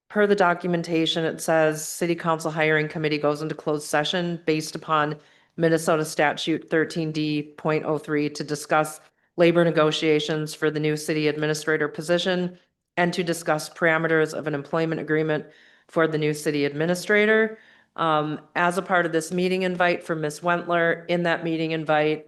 per the documentation, it says City Council Hiring Committee goes into closed session based upon Minnesota Statute 13D.03 to discuss labor negotiations for the new city administrator position and to discuss parameters of an employment agreement for the new city administrator. As a part of this meeting invite from Ms. Wentler, in that meeting invite,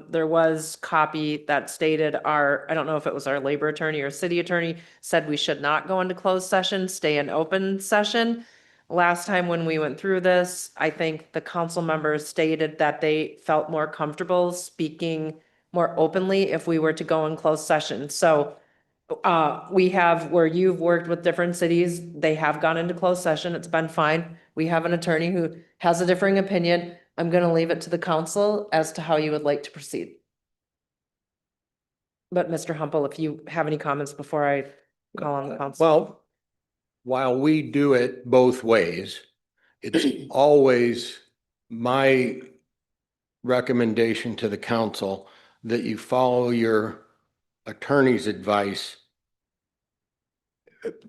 there was copy that stated I don't know if it was our labor attorney or city attorney, said we should not go into closed session, stay in open session. Last time when we went through this, I think the council members stated that they felt more comfortable speaking more openly if we were to go in closed session. So we have, where you've worked with different cities, they have gone into closed session. It's been fine. We have an attorney who has a differing opinion. I'm going to leave it to the council as to how you would like to proceed. But Mr. Humple, if you have any comments before I call on the council. Well, while we do it both ways, it's always my recommendation to the council that you follow your attorney's advice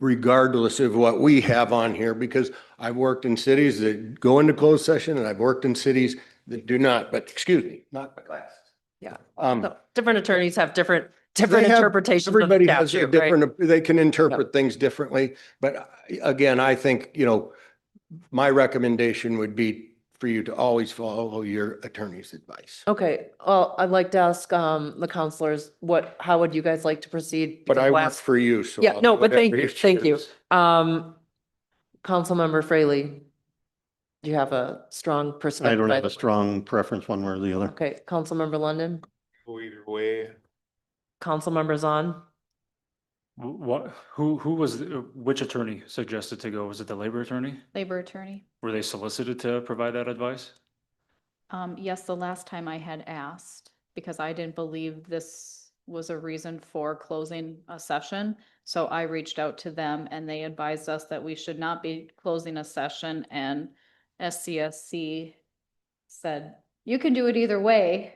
regardless of what we have on here, because I've worked in cities that go into closed session and I've worked in cities that do not, but excuse me, not my glasses. Yeah. Um, So different attorneys have different they have- interpretations of the Everybody has a statute, right? different, they can interpret things differently, but again, I think, my recommendation would be for you to always follow your attorney's advice. Okay, well, I'd like to ask the counselors, how would you guys like to proceed? But Because I work last- for you, so. Yeah, I'll no, do but thank whatever you, thank you. choose. Councilmember Fraley, do you have a strong perspective? I don't have either a way? strong preference one way or the other. Okay, Councilmember London, Go either way. Councilmember Zahn, What, who was, which attorney suggested to go? Was it the labor attorney? Labor attorney. Were they solicited to provide that advice? Yes, the last time I had asked, because I didn't believe this was a reason for closing a session. So I reached out to them and they advised us that we should not be closing a session, and SCSC said, you can do it either way.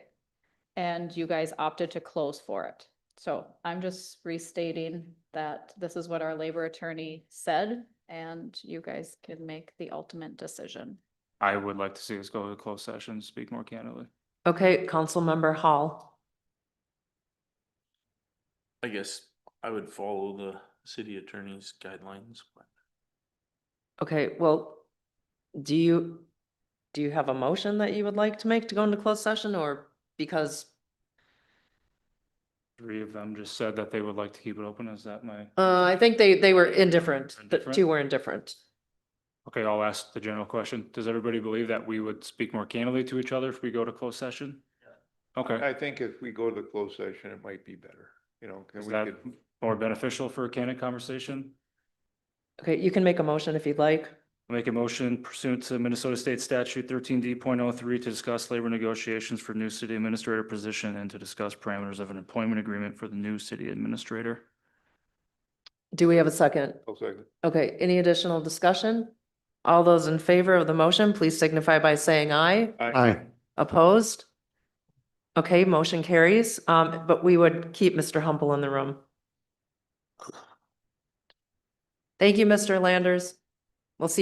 And you guys opted to close for it. So I'm just restating that this is what our labor attorney said, and you guys can make the ultimate decision. I would like to see us go to closed session, speak more candidly. okay, Councilmember Hall, I guess I would follow the city attorney's guidelines, but okay, well, do you have a motion that you would like to make to go into closed session, or because? 3 of them just said that they would like to keep it open. Is that my, I think they were indifferent, the Indifferent? 2 were indifferent. okay, I'll ask the general question. Does everybody believe that we would speak more candidly to each other if we go to closed session? Okay, I think if we go to the closed session, it might be better, is we that could, more beneficial for a candid conversation? Okay, you can make a motion if you'd like. I'll make a motion pursuant to Minnesota State Statute 13D.03 to discuss labor negotiations for new city administrator position and to discuss parameters of an employment agreement for the new city administrator. Do we have a second? I'll second. Okay, any additional discussion? All those in favor of the motion, please signify by saying aye. Aye. Opposed? Okay, motion carries, but we would keep Mr. Humble in the room. Thank you, Mr. Landers. We'll see you.